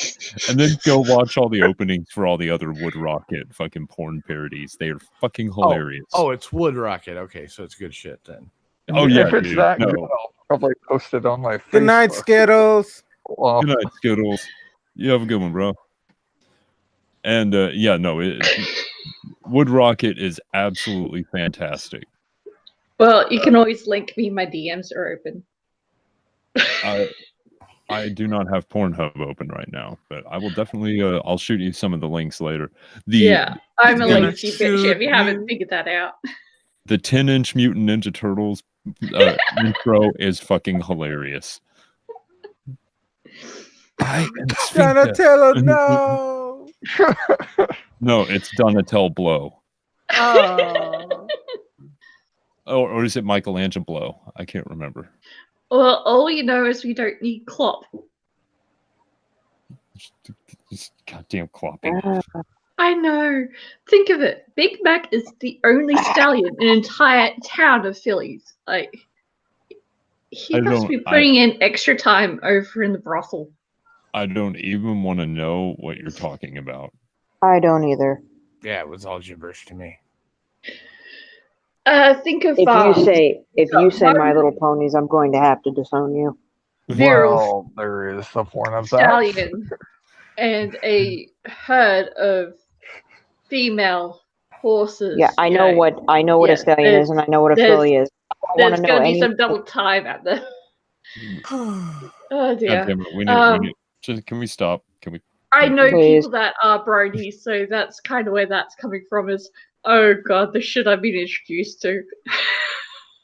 And then go watch all the openings for all the other Wood Rocket fucking porn parodies. They are fucking hilarious. Oh, it's Wood Rocket. Okay, so it's good shit then. Oh yeah, If it's dude, that no. good, I'll probably post it on my Facebook. Good night, Skittles. Well, Good night, Skittles. You have a good one, bro. And Wood Rocket is absolutely fantastic. Well, you can always link me. My DMs are open. I do not have Pornhub open right now, but I will definitely. I'll shoot you some of the links later. Yeah, I'm a He's gonna lazy bitch if you shoot haven't you. figured that out. The 10-inch Mutant Ninja Turtles intro is fucking hilarious. I am Sphincter. Donatello, no. No, it's Donatello Blow. Oh. Or is it Michelangelo? I can't remember. Well, all you know is we don't need Klopp. Just goddamn clopping. I know. Think of it. Big Mac is the only stallion in an entire town of fillies. Like, he must be putting in extra time over in the brothel. I don't even want to know what you're talking about. I don't either. Yeah, it was all gibberish to me. Think of if you say My Little Ponies, I'm going to have to disown you. Well, there is a point of that. Stallion and a herd of female horses. Yeah, I know what a stallion is, and I know what a filly is. I want There's to know going to be any. some double time at the. Oh dear. God damn it. We need, can we stop? Can we? I know Please. people that are bronies, so that's kind of where that's coming from. Is oh god, the shit I've been introduced to.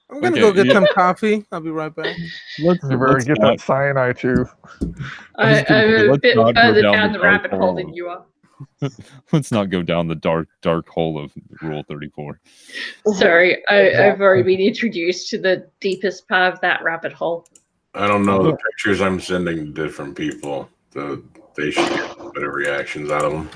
I'm gonna go get some coffee. I'll be right back. You better get that cyanide too. I'm a bit not go further down down the the rabbit dark hole hole. than you are. Let's not go down the dark hole of Rule 34. Sorry, I've already been introduced to the deepest part of that rabbit hole. I don't know. The pictures I'm sending to different people, they should get better reactions out of them.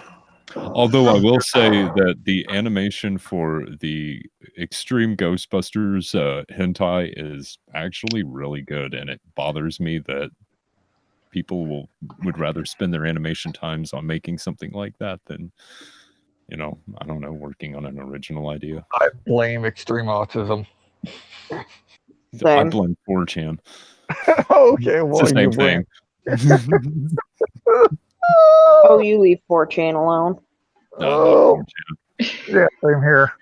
Although I will say that the animation for the Extreme Ghostbusters hentai is actually really good, and it bothers me that people would rather spend their animation times on making something like that than, I don't know, working on an original idea. I blame extreme autism. I blame 4chan. Okay, well, it's the same thing. Oh, you leave 4chan alone. Oh, yeah, same here.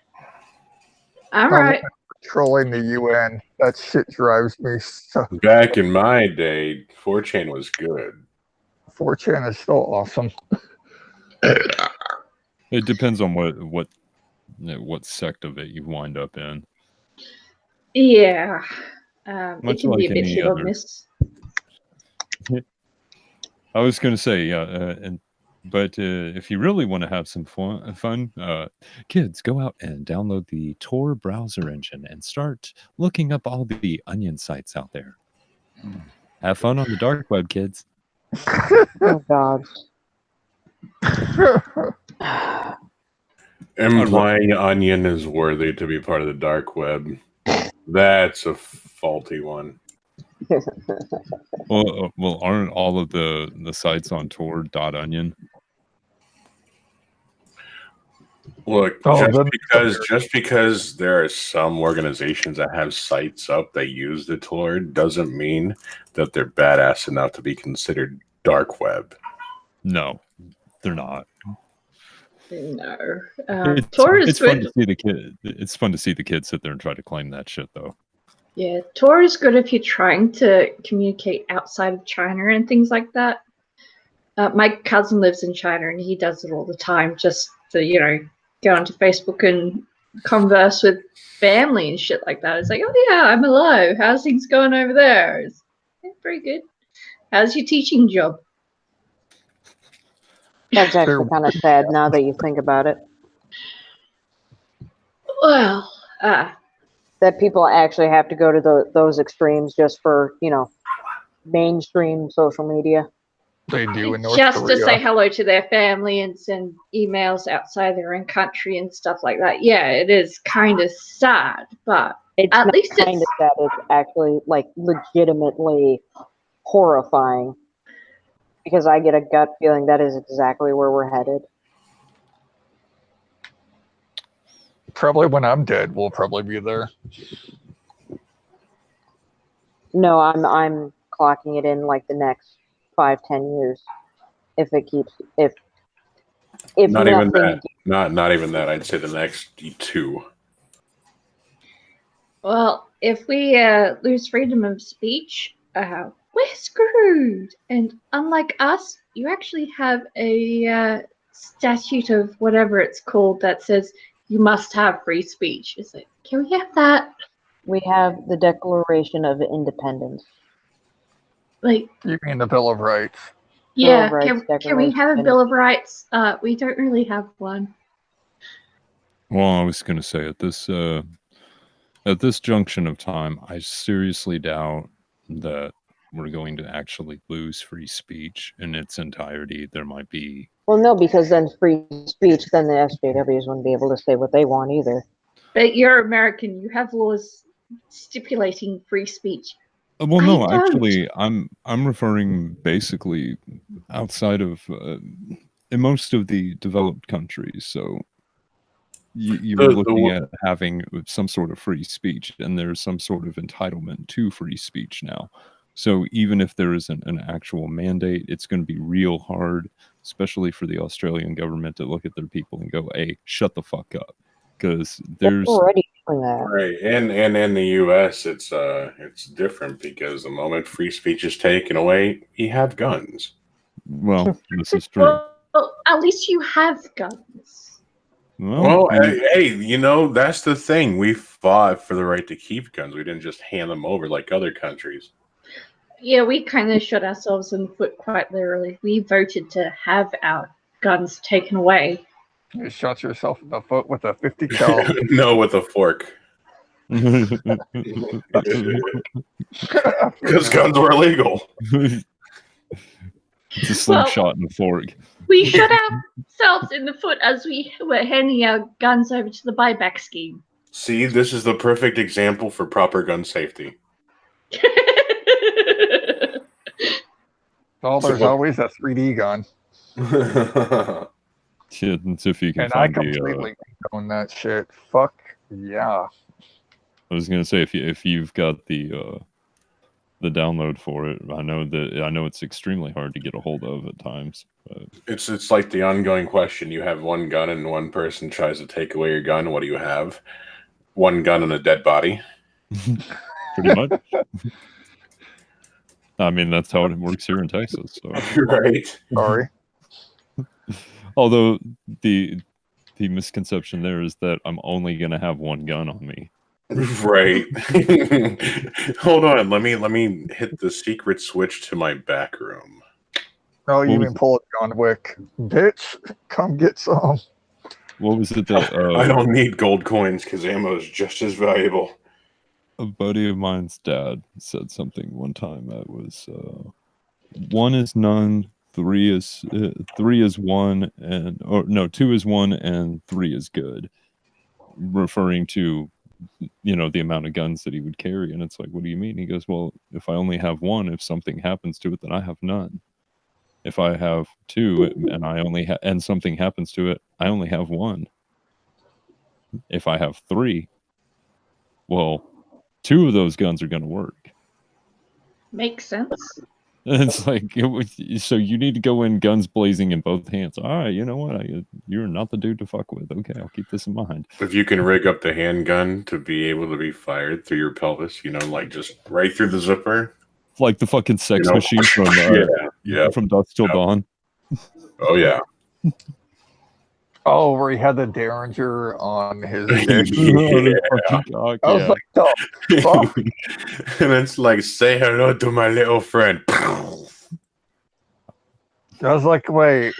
All right. Trolling the UN. That shit drives me so. Back in my day, 4chan was good. 4chan is still awesome. It depends on what sect of it you wind up in. Yeah. Much it can like be a bit any hit or other. miss. I was going to say, but if you really want to have some fun, kids, go out and download the Tor browser engine and start looking up all the onion sites out there. Have fun on the dark web, kids. Oh God. Implying onion is worthy to be part of the dark web. That's a faulty one. Well, aren't all of the sites on Tor.onion? Look, just because there are some organizations that have sites up that use the Tor doesn't mean that they're badass enough to be considered dark web. No, they're not. No. Tor is fun to see the kid. It's fun to see the kids sit there and try to claim that shit, though. Yeah, Tor is good if you're trying to communicate outside of China and things like that. My cousin lives in China and he does it all the time just to, go onto Facebook and converse with family and shit like that. It's like, oh yeah, I'm alive. How's things going over there? It's pretty good. How's your teaching job? That's actually kind of sad now that you think about it. Well, that people actually have to go to those extremes just for, mainstream social media. They do in North just Korea. To say hello to their family and send emails outside their own country and stuff like that. Yeah, it is kind of sad, but it's at least kind of sad. It's actually legitimately horrifying because I get a gut feeling that is exactly where we're headed. Probably when I'm dead, we'll probably be there. No, I'm clocking it in the next 5-10 years. If not even that. Not even that. I'd say the next 2. Well, if we lose freedom of speech, we're screwed. And unlike us, you actually have a statute of whatever it's called that says you must have free speech. It's like, can we have that? We have the Declaration of Independence. Like, You mean the Bill of Rights? yeah, Bill of Rights, can we have a Bill of Rights? We don't really have one. Well, I was going to say at this junction of time, I seriously doubt that we're going to actually lose free speech in its entirety. There might be. Well, no, because then free speech, then the SJWs wouldn't be able to say what they want either. But you're American. You have laws stipulating free speech. Well, no, actually, I'm referring basically outside of in most of the developed countries. So you're looking at having some sort of free speech, and there's some sort of entitlement to free speech now. So even if there isn't an actual mandate, it's going to be real hard, especially for the Australian government to look at their people and go, "Hey, shut the fuck up," because there's already doing that. Right, and in the U.S., it's different because the moment free speech is taken away, you have guns. Well, this is true. Well, at least you have guns. Well, hey, you know, that's the thing. We fought for the right to keep guns. We didn't just hand them over like other countries. Yeah, we kind of shot ourselves in the foot quite literally. We voted to have our guns taken away. You shot yourself in the foot with a 50 cal. No, with a fork. Because guns were illegal. It's a slingshot and a fork. We shot ourselves in the foot as we were handing our guns over to the buyback scheme. See, this is the perfect example for proper gun safety. Oh, there's always a 3D gun. Shit, if you can And I find completely own that shit. Fuck yeah. I was gonna say if you've got the download for it, I know it's extremely hard to get a hold of at times. But It's like the ongoing question. You have one gun and one person tries to take away your gun. What do you have? One gun and a dead body. pretty much. I mean, that's how it works here in Texas. So. Right. Sorry. Although the misconception there is that I'm only gonna have one gun on me. Right. Hold on. Let me hit the secret switch to my back room. No, you even pull a John Wick. Bitch, come get some. What was it that I don't need gold coins because ammo is just as valuable. A buddy of mine's dad said something one time that was 1 is none, 3 is 1, and or no, 2 is 1 and 3 is good, referring to the amount of guns that he would carry. And it's like, what do you mean? He goes, well, if I only have 1, if something happens to it, then I have none. If I have 2 and I only and something happens to it, I only have 1. If I have 3, well, 2 of those guns are going to work. Makes sense. And it's like, so you need to go in guns blazing in both hands. All right, you know what? You're not the dude to fuck with. Okay, I'll keep this in mind. If you can rig up the handgun to be able to be fired through your pelvis, like just right through the zipper. Like the fucking sex machine from from Dusk Till Dawn. Oh, yeah. Oh, where he had the Derringer on his dick. Yeah. I was like, the fuck? And it's like, say hello to my little friend. I was like, wait,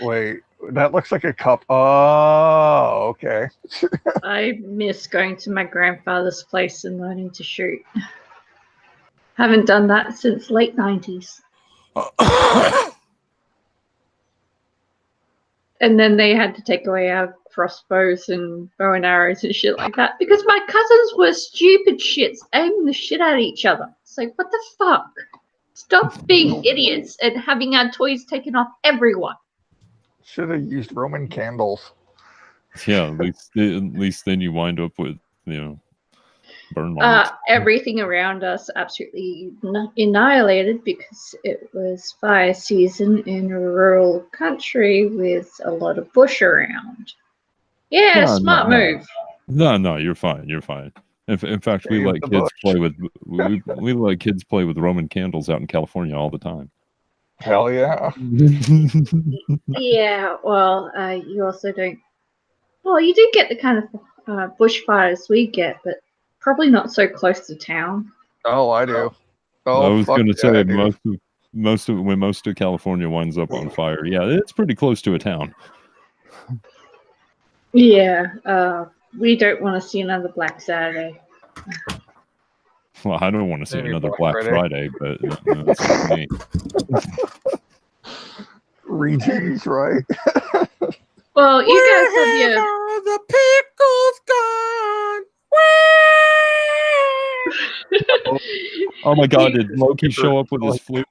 that looks like a cup. Oh, okay. I miss going to my grandfather's place and learning to shoot. Haven't done that since late 90s. And then they had to take away our crossbows and bow and arrows and shit like that because my cousins were stupid shits aiming the shit at each other. It's like, what the fuck? Stop being idiots and having our toys taken off everyone. Should have used Roman candles. Yeah, at least then you wind up with, burn marks. Everything around us absolutely annihilated because it was fire season in a rural country with a lot of bush around. Yeah, smart move. No, you're fine. You're fine. In fact, we Save let the kids bush. play with we let kids play with Roman candles out in California all the time. Hell yeah. Yeah, well, you also don't. Well, you do get the kind of bushfires we get, but probably not so close to town. Oh, I do. I Oh, was fuck going to yeah, I say do. when most of California winds up on fire, yeah, it's pretty close to a town. Yeah, we don't want to see another Black Saturday. Well, I don't want to see Maybe another Black Black Friday. Friday, but that's up to me. Regions, right? Well, you guys have Where your. are the pickles gone? Oh my God, did Loki show up with his flute?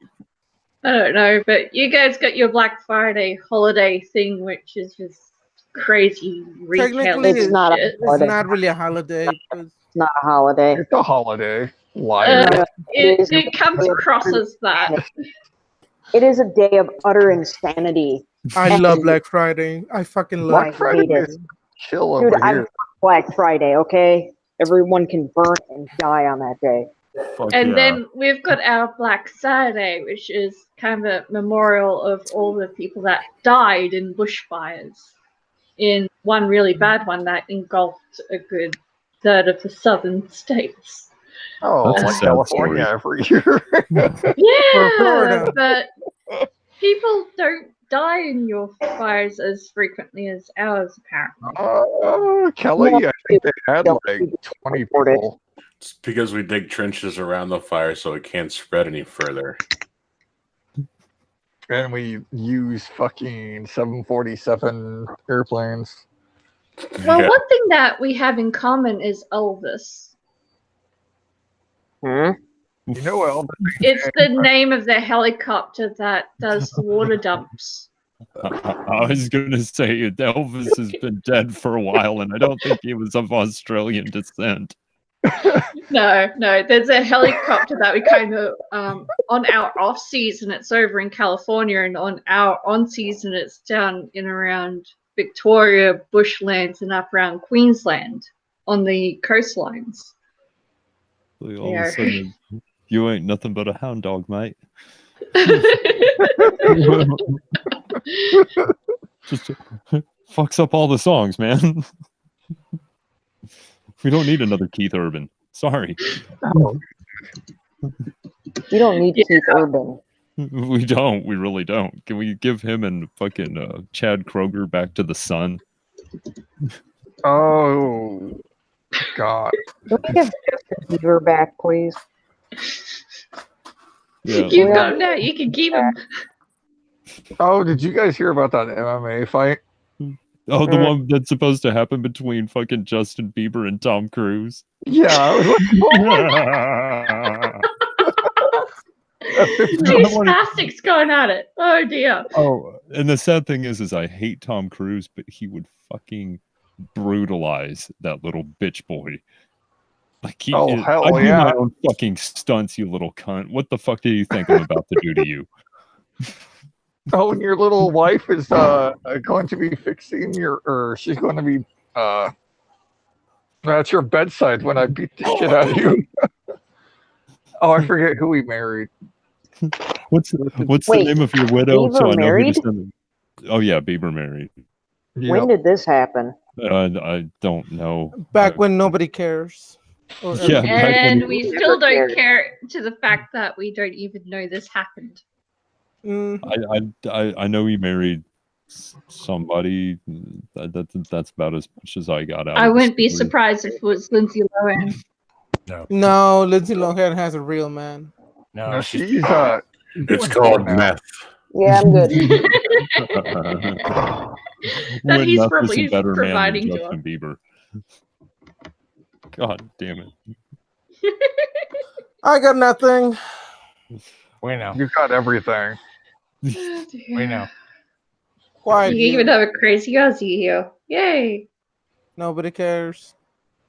I don't know, but you guys got your Black Friday holiday thing, which is just crazy Technically, retailing It's not a shit. it's holiday. not really a holiday. It's not a holiday. It's a holiday. Liar. It comes across as that. It is a day of utter insanity. I love Black Friday. I fucking love Black I Friday hate it. is chill Dude, over I'm here. Black Friday, okay? Everyone can burn and die on that day. And then we've got our Black Saturday, which is kind of a memorial of all the people that died in bushfires. In one really bad one that engulfed a good third of the southern states. Oh, That's a like sad California every year. For Yeah, Florida. but people don't die in your fires as frequently as ours, apparently. Kelly, I think they had like 20 people. It's because we dig trenches around the fire so it can't spread any further. And we use fucking 747 airplanes. Well, Yeah. one thing that we have in common is Elvis. Hmm? You know what? Elvis It's the name of the helicopter that does the water dumps. I was going to say Elvis has been dead for a while, and I don't think he was of Australian descent. No, there's a helicopter that we kind of, on our off season, it's over in California, and on our on season, it's down in around Victoria, bushlands, and up around Queensland on the coastlines. Like, all of a sudden, you ain't nothing but a hound dog, mate. Just fucks up all the songs, man. We don't need another Keith Urban. Sorry. You don't need Keith Urban. We don't. We really don't. Can we give him and fucking Chad Kroger back to the sun? Oh, God. Can we give Justin Bieber back, please? Yeah. You've got him now. You can keep him. Oh, did you guys hear about that MMA fight? Oh, the one that's supposed to happen between fucking Justin Bieber and Tom Cruise. Yeah, I was like, Two spastics going at it. Oh dear. Oh, and the sad thing is I hate Tom Cruise, but he would fucking brutalize that little bitch boy. Like he, Oh, hell I do yeah. my own fucking stunts, you little cunt. What the fuck do you think I'm about to do to you? Oh, and your little wife is going to be fixing your, or she's going to be at your bedside when I beat the shit out of you. Oh, I forget who we married. What's the Wait, name of your widow? Bieber So I know who married? to send them. Oh yeah, Bieber married. When did this happen? I don't know. Back when nobody cares. Or Yeah, ever- back when And he- we still don't care to the fact that we don't even know this happened. I know he married somebody. That's about as much as I got out. I of the wouldn't be story. surprised if it was Lindsay Lohan. No, Lindsay Lohan has a real man. No, she's It's called meth. Yeah, I'm good. That When he's meth is a probably better man providing than to Justin Bieber. God damn it. I got nothing. We know. You got everything. We know. Quiet. You even have a crazy Aussie here. Yay. Nobody cares.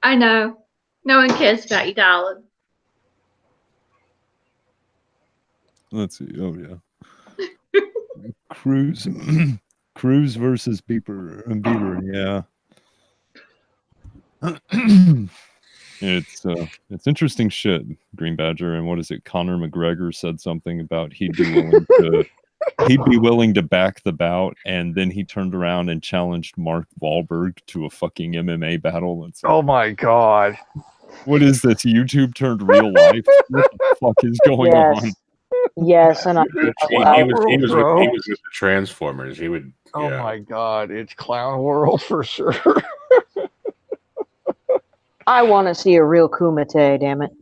I know. No one cares about you, darling. Let's see. Oh yeah. Cruz Cruz versus Bieber. Yeah. It's interesting shit, Green Badger. And what is it? Conor McGregor said something about he'd be willing to back the bout, and then he turned around and challenged Mark Wahlberg to a fucking MMA battle. It's like, Oh my god. what is this? YouTube turned real life? What the fuck is going on? Yes, and he was with the Transformers. He would. Oh my god, it's Clown World for sure. I want to see a real Kumite, damn it.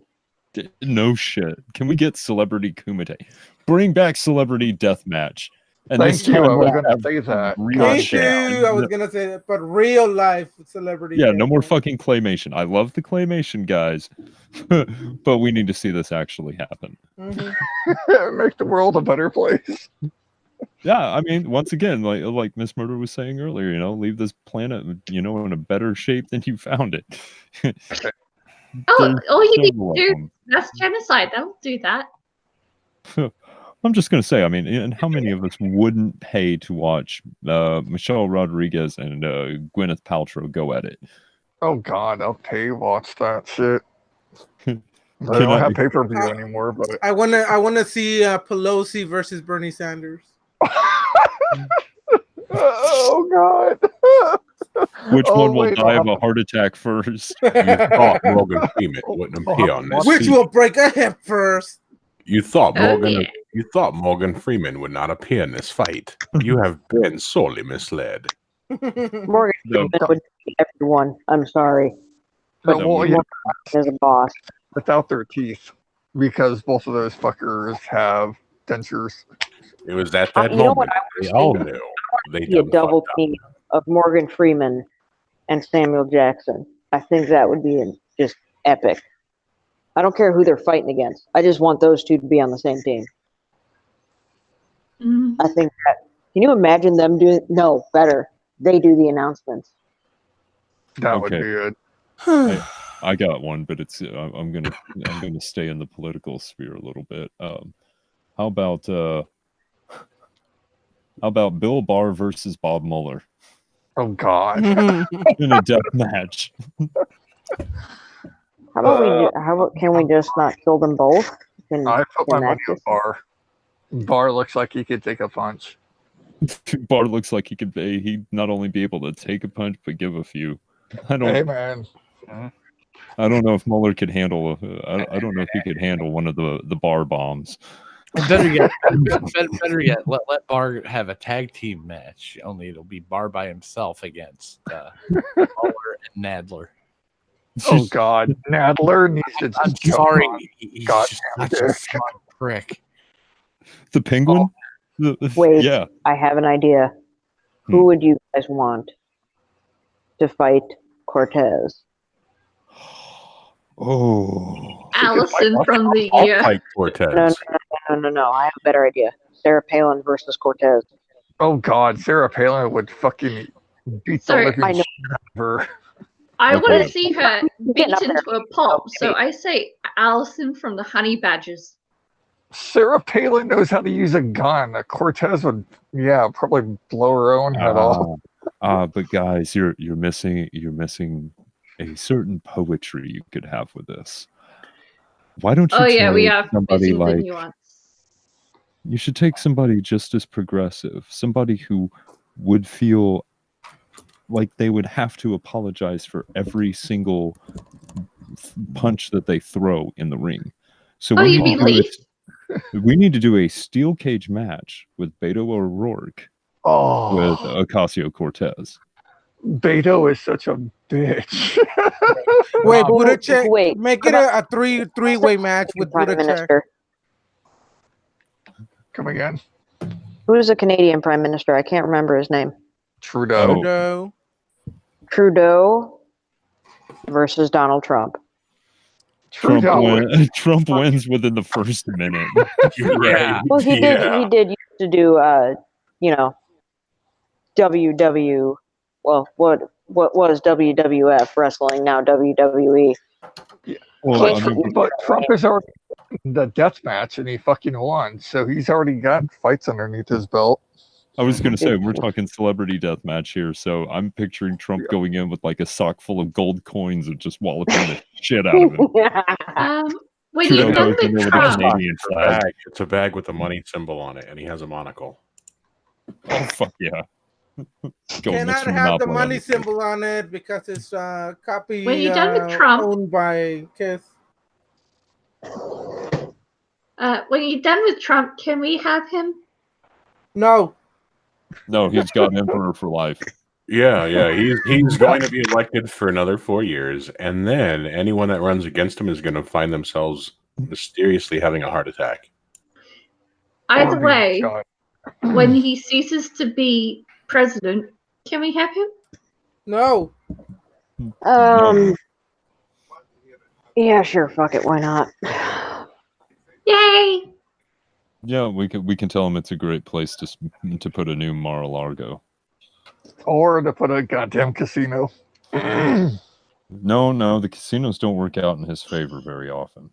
No shit. Can we get Celebrity Kumite? Bring back Celebrity Deathmatch. And Thank you. I was going to say that. Me too. I was gonna say that, but real life celebrity. Yeah, no more fucking claymation. I love the claymation, guys, but we need to see this actually happen. Make the world a better place. Yeah, I mean, once again, like Miss Murder was saying earlier, leave this planet, in a better shape than you found it. All you need to do, that's genocide. They'll do that. I'm just going to say, I mean, and how many of us wouldn't pay to watch Michelle Rodriguez and Gwyneth Paltrow go at it? Oh god, I'll pay watch that shit. They don't have pay-per-view anymore, but I wanna see Pelosi versus Bernie Sanders. Oh god. Which one will die of a heart attack first? You thought Morgan Freeman wouldn't appear on this. Which will break a hip first? You thought Morgan Freeman would not appear in this fight. You have been sorely misled. Morgan Freeman would beat everyone. I'm sorry. But Morgan is a boss. Without their teeth. Because both of those fuckers have dentures. It was at that You know what moment. I They all was knew. thinking? Be a double team of Morgan Freeman and Samuel Jackson. I think that would be just epic. I don't care who they're fighting against. I just want those two to be on the same team. I think that. Can you imagine them doing? No, better. They do the announcements. That would be good. I got one, but it's I'm gonna stay in the political sphere a little bit. How about Bill Barr versus Bob Mueller? Oh God! In a death match. How about can we just not kill them both? I put my money on Barr. Barr looks like he could take a punch. Barr looks like he'd not only be able to take a punch but give a few. Hey man. I don't know if Mueller could handle. I don't know if he could handle one of the Barr bombs. Better yet, let Barr have a tag team match. Only it'll be Barr by himself against Mueller and Nadler. Oh God, Nadler needs to. I'm sorry, he's just such a smart prick. The Penguin. Wait, yeah. I have an idea. Who would you guys want to fight Cortez? Oh, Allison from the fight Cortez. No. I have a better idea. Sarah Palin versus Cortez. Oh God, Sarah Palin would fucking beat the living shit out of her. I want to see her beat into a pulp, so I say Allison from the Honey Badgers. Sarah Palin knows how to use a gun. Cortez would, probably blow her own head off. But guys, you're missing a certain poetry you could have with this. Why don't you? We have somebody missing like the nuance. you should take somebody just as progressive, somebody who would feel like they would have to apologize for every single punch that they throw in the ring. So you mean Lee? We need to do a steel cage match with Beto O'Rourke with Ocasio-Cortez. Beto is such a bitch. Wait, Buttigieg. Make it a three-way match with Buttigieg. Come again? Who's the Canadian Prime Minister? I can't remember his name. Trudeau. Trudeau versus Donald Trump. Trump wins within the first minute. Yeah. Well, he did used to do WW. Well, what was WWF wrestling, now WWE. Yeah. Well, but Trump is already in the death match and he fucking won, so he's already got fights underneath his belt. I was going to say, we're talking celebrity death match here, so I'm picturing Trump going in with like a sock full of gold coins and just walloping the shit out of him. When you're done with Trump, It's a bag with a money symbol on it, and he has a monocle. Oh, fuck yeah. Cannot have the money symbol on it because it's copy when you're done with Trump, owned by Kiss. When you're done with Trump, can we have him? No. No, he's got emperor for life. Yeah. He's going to be elected for another 4 years, and then anyone that runs against him is going to find themselves mysteriously having a heart attack. Either way, when he ceases to be president, can we have him? No. Yeah, sure. Fuck it. Why not? Yay! Yeah, we can tell him it's a great place to put a new Mar-a-Lago. Or to put a goddamn casino. No, the casinos don't work out in his favor very often.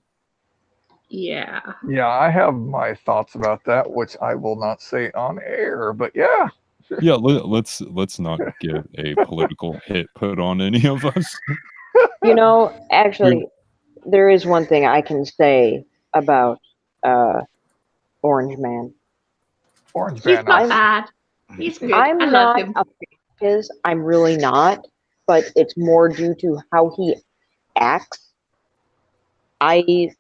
Yeah. Yeah, I have my thoughts about that, which I will not say on air, but yeah. Yeah, let's not get a political hit put on any of us. You know, actually, there is one thing I can say about Orange Man. Orange Man. He's not bad. He's good. I'm I love not him. a fan of his. I'm really not, but it's more due to how he acts. In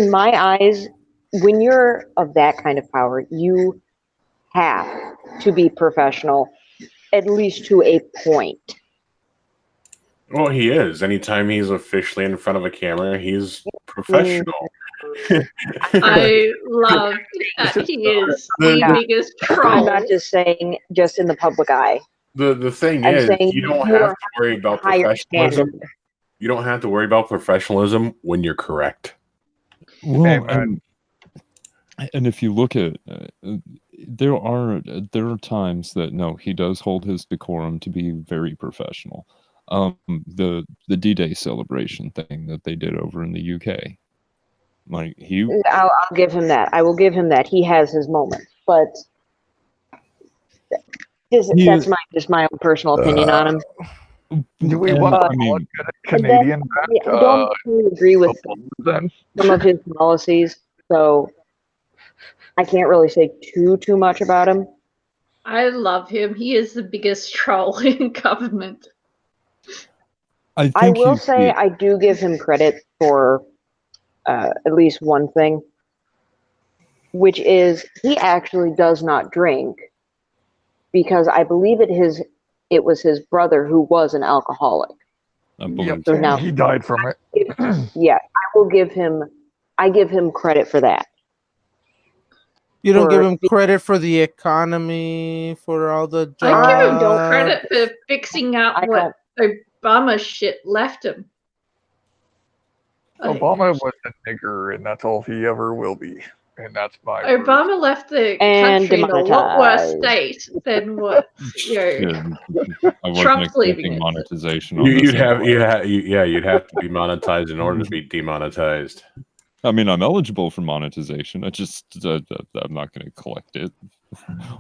my eyes, when you're of that kind of power, you have to be professional, at least to a point. Well, he is. Anytime he's officially in front of a camera, he's professional. I love that he is the biggest troll. I'm not just saying just in the public eye. The thing I'm is, saying you don't you have are to worry about higher professionalism. standard. You don't have to worry about professionalism when you're correct. Well, and if you look at there are times that no, he does hold his decorum to be very professional. The D-Day celebration thing that they did over in the UK, like I'll give him that. I will give him that. He has his moments, but that's just my own personal opinion on him. Do we want to get a Canadian back? I don't really agree with some of his policies, so I can't really say too much about him. I love him. He is the biggest troll in government. I will say I do give him credit for at least one thing, which is he actually does not drink, because I believe it was his brother who was an alcoholic. Yep, so now he died from it. Yeah, I give him credit for that. You don't give him credit for the economy, for all the jobs. I give him credit for fixing up what Obama shit left him. Obama was a nigger, and that's all he ever will be. And that's my Obama left the country in a lot worse state than what Trump's leaving it. Monetization. On You'd have to be monetized in order to be demonetized. I mean, I'm eligible for monetization. I'm not going to collect it.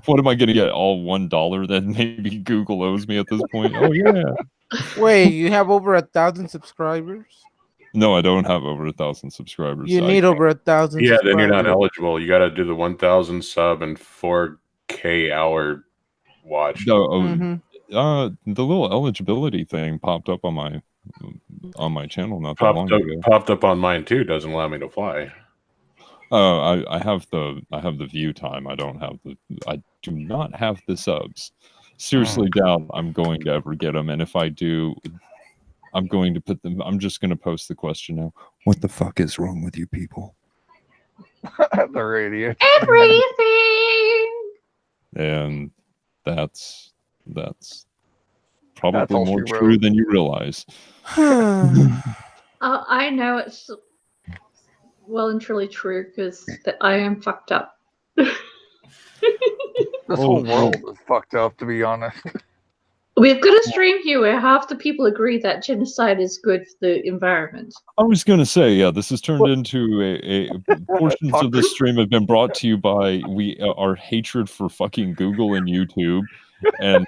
What am I going to get? All $1 that maybe Google owes me at this point? Oh yeah. Wait, you have over 1,000 subscribers? No, I don't have over 1,000 subscribers. You need over 1,000. Yeah, then you're not eligible. You got to do the 1,000 sub and 4K hour watch. No, the little eligibility thing popped up on my channel not that long ago. Popped up on mine too. Doesn't allow me to fly. I have the view time. I do not have the subs. Seriously doubt I'm going to ever get them, and if I do, I'm going to put them. I'm just going to post the question now. What the fuck is wrong with you people? They're idiots. Everything. And that's probably more true than you realize. I know it's well and truly true because I am fucked up. This whole world is fucked up, to be honest. We've got a stream here where half the people agree that genocide is good for the environment. I was going to say, yeah, this has turned into a portions of this stream have been brought to you by our hatred for fucking Google and YouTube, and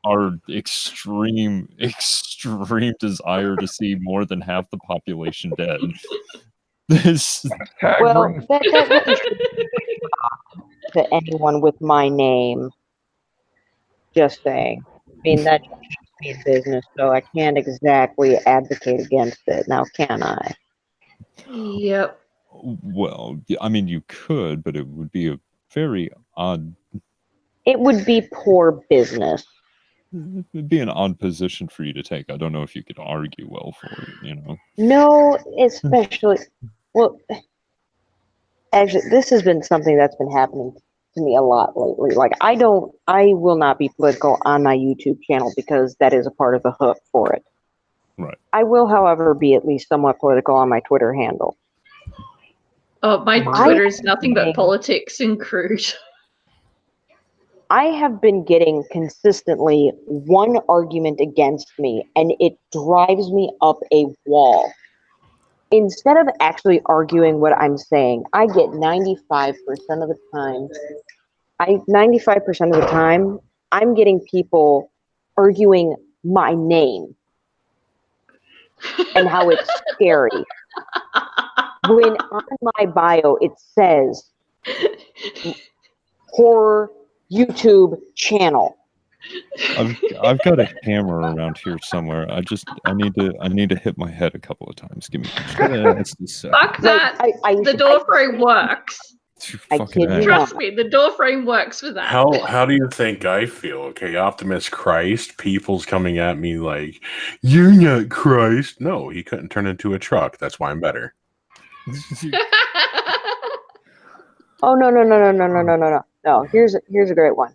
our extreme desire to see more than half the population dead. This Well, that really shouldn't be to anyone with my name. Just saying. I mean, that's me business, so I can't exactly advocate against it. Now, can I? Yep. Well, I mean, you could, but it would be a very odd. It would be poor business. It'd be an odd position for you to take. I don't know if you could argue well for it, you know. No, especially, well, actually, this has been something that's been happening to me a lot lately. Like, I will not be political on my YouTube channel because that is a part of the hook for it. Right. I will, however, be at least somewhat political on my Twitter handle. Oh, my Twitter is nothing but politics and crude. I have been getting consistently one argument against me, and it drives me up a wall. Instead of actually arguing what I'm saying, I get 95% of the time. 95% of the time, I'm getting people arguing my name and how it's scary. When on my bio it says horror YouTube channel. I've got a hammer around here somewhere. I need to hit my head a couple of times. Give me just a second. Fuck that. The door frame works. Trust me, the door frame works for that. How do you think I feel? Okay, Optimus Christ, people's coming at me like, you're not Christ. No, he couldn't turn into a truck. That's why I'm better. Oh no. Here's a great one.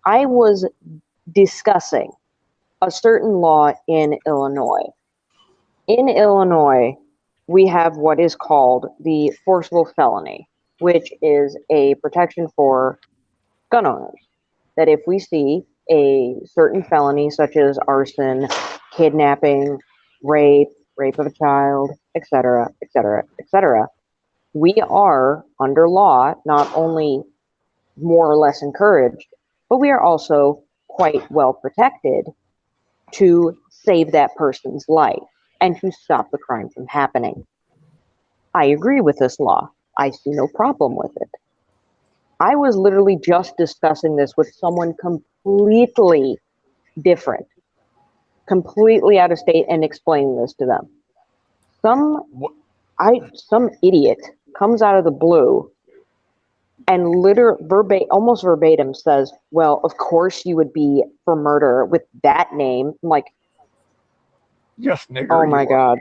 I was discussing a certain law in Illinois. In Illinois, we have what is called the forcible felony, which is a protection for gun owners. That if we see a certain felony, such as arson, kidnapping, rape of a child, etc., we are, under law, not only more or less encouraged, but we are also quite well protected to save that person's life and to stop the crime from happening. I agree with this law. I see no problem with it. I was literally just discussing this with someone completely different, completely out of state, and explaining this to them. Some idiot comes out of the blue and almost verbatim says, well, of course you would be for murder with that name. I'm like, yes, nigger. Oh my God.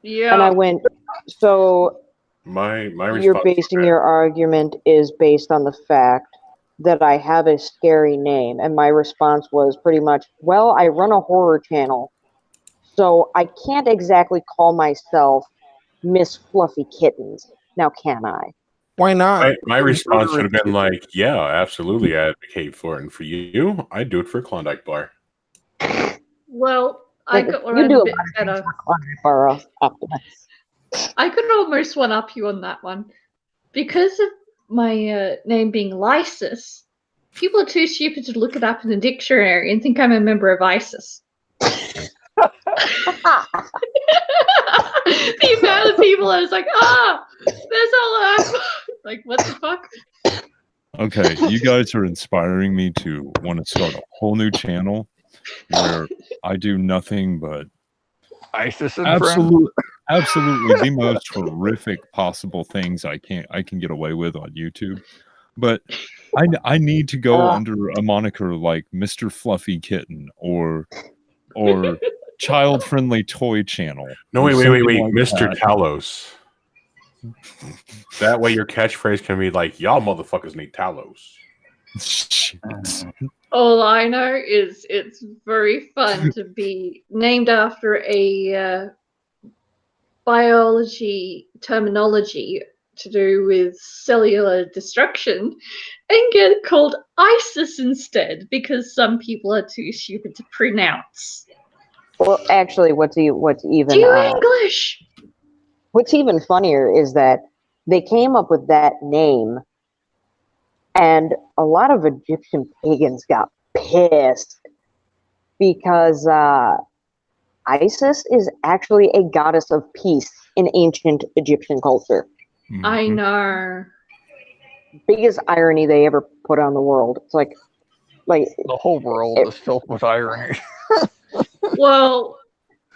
Yeah. And I went, so my you're basing your argument is based on the fact that I have a scary name. And my response was pretty much, well, I run a horror channel, so I can't exactly call myself Miss Fluffy Kittens. Now, can I? Why not? My response would have been like, yeah, absolutely, I advocate for it. And for you, I'd do it for Klondike Bar. Well, I got one a bit better. I could almost one-up you on that one. Because of my name being Lysis, people are too stupid to look it up in the dictionary and think I'm a member of ISIS. The amount of people I was like, there's all that. Like, what the fuck? Okay, you guys are inspiring me to want to start a whole new channel where I do nothing but ISIS and absolutely the most horrific possible things I can get away with on YouTube. But I need to go under a moniker like Mr. Fluffy Kitten or Child Friendly Toy Channel. No, wait, like Mr. that. Talos. That way your catchphrase can be like, y'all motherfuckers need Talos. All I know is it's very fun to be named after a biology terminology to do with cellular destruction and get called ISIS instead because some people are too stupid to pronounce. Well, actually, what's even Do English. What's even funnier is that they came up with that name, and a lot of Egyptian pagans got pissed because Isis is actually a goddess of peace in ancient Egyptian culture. I know. Biggest irony they ever put on the world. It's like the whole world is filled with irony. Well,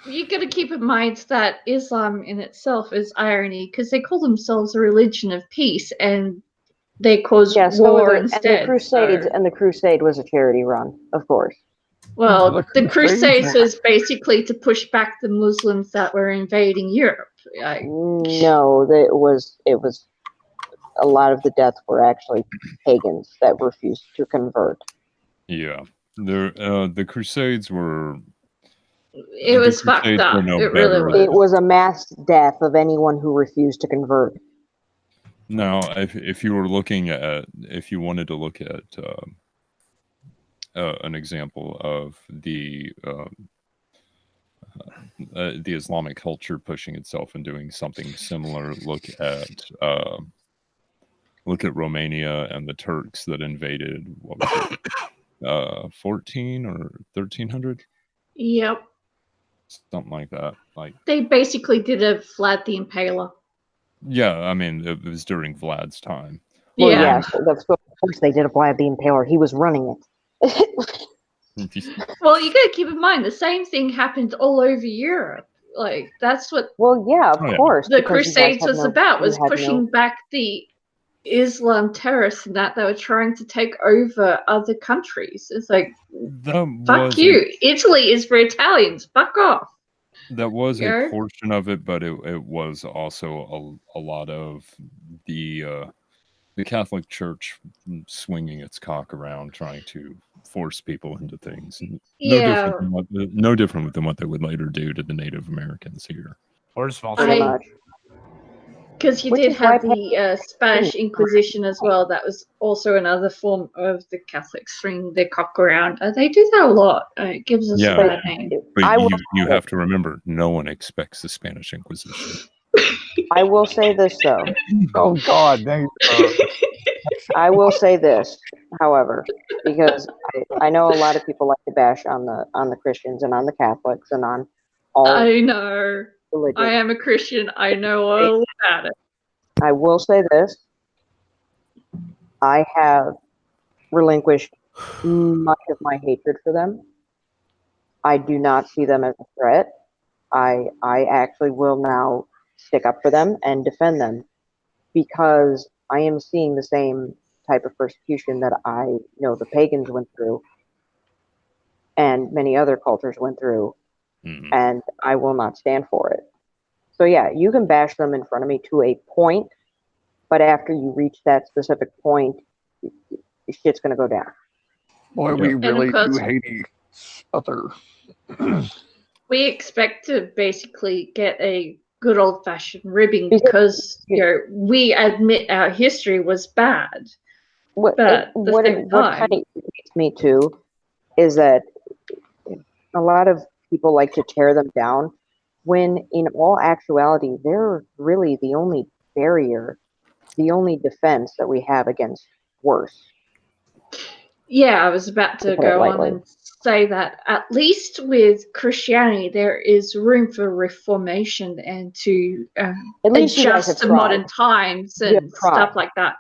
you got to keep in mind that Islam in itself is irony because they call themselves a religion of peace and they cause war instead. And the Crusades, and the Crusade was a charity run, of course. Well, the Crusades was basically to push back the Muslims that were invading Europe. No, it was a lot of the deaths were actually pagans that refused to convert. Yeah, the Crusades were. It was fucked up. It really was. It was a mass death of anyone who refused to convert. Now, if you were looking at, if you wanted to look at an example of the Islamic culture pushing itself and doing something similar, look at Romania and the Turks that invaded. What was it, 14 or 1300? Yep. Something like that. Like they basically did a Vlad the Impaler. Yeah, I mean, it was during Vlad's time. Well, yeah, of course they did a Vlad the Impaler. He was running it. Well, you got to keep in mind the same thing happened all over Europe. Like that's what. Well, yeah, of course. The Crusades was about was pushing back the Islam terrorists and that they were trying to take over other countries. It's like, fuck you. Italy is for Italians. Fuck off. That was a portion of it, but it was also a lot of the Catholic Church swinging its cock around, trying to force people into things. No different than what they would later do to the Native Americans here. Or small because you did have the Spanish Inquisition as well. That was also another form of the Catholics swinging their cock around. They do that a lot. It gives us a bad name. But you have to remember, no one expects the Spanish Inquisition. I will say this, though. Oh, God. I will say this, however, because I know a lot of people like to bash on the Christians and on the Catholics and on all. I know. Religion. I am a Christian. I know all about it. I will say this. I have relinquished much of my hatred for them. I do not see them as a threat. I actually will now stick up for them and defend them because I am seeing the same type of persecution that I know the pagans went through and many other cultures went through. And I will not stand for it. So yeah, you can bash them in front of me to a point, but after you reach that specific point, shit's gonna go down. Boy, we really do hate each other. We expect to basically get a good old-fashioned ribbing because we admit our history was bad. What kind of irritates me too is that a lot of people like to tear them down when in all actuality they're really the only barrier, the only defense that we have against worse. Yeah, I was about to go on and say that at least with Christianity there is room for reformation and to adjust to modern times and stuff like that.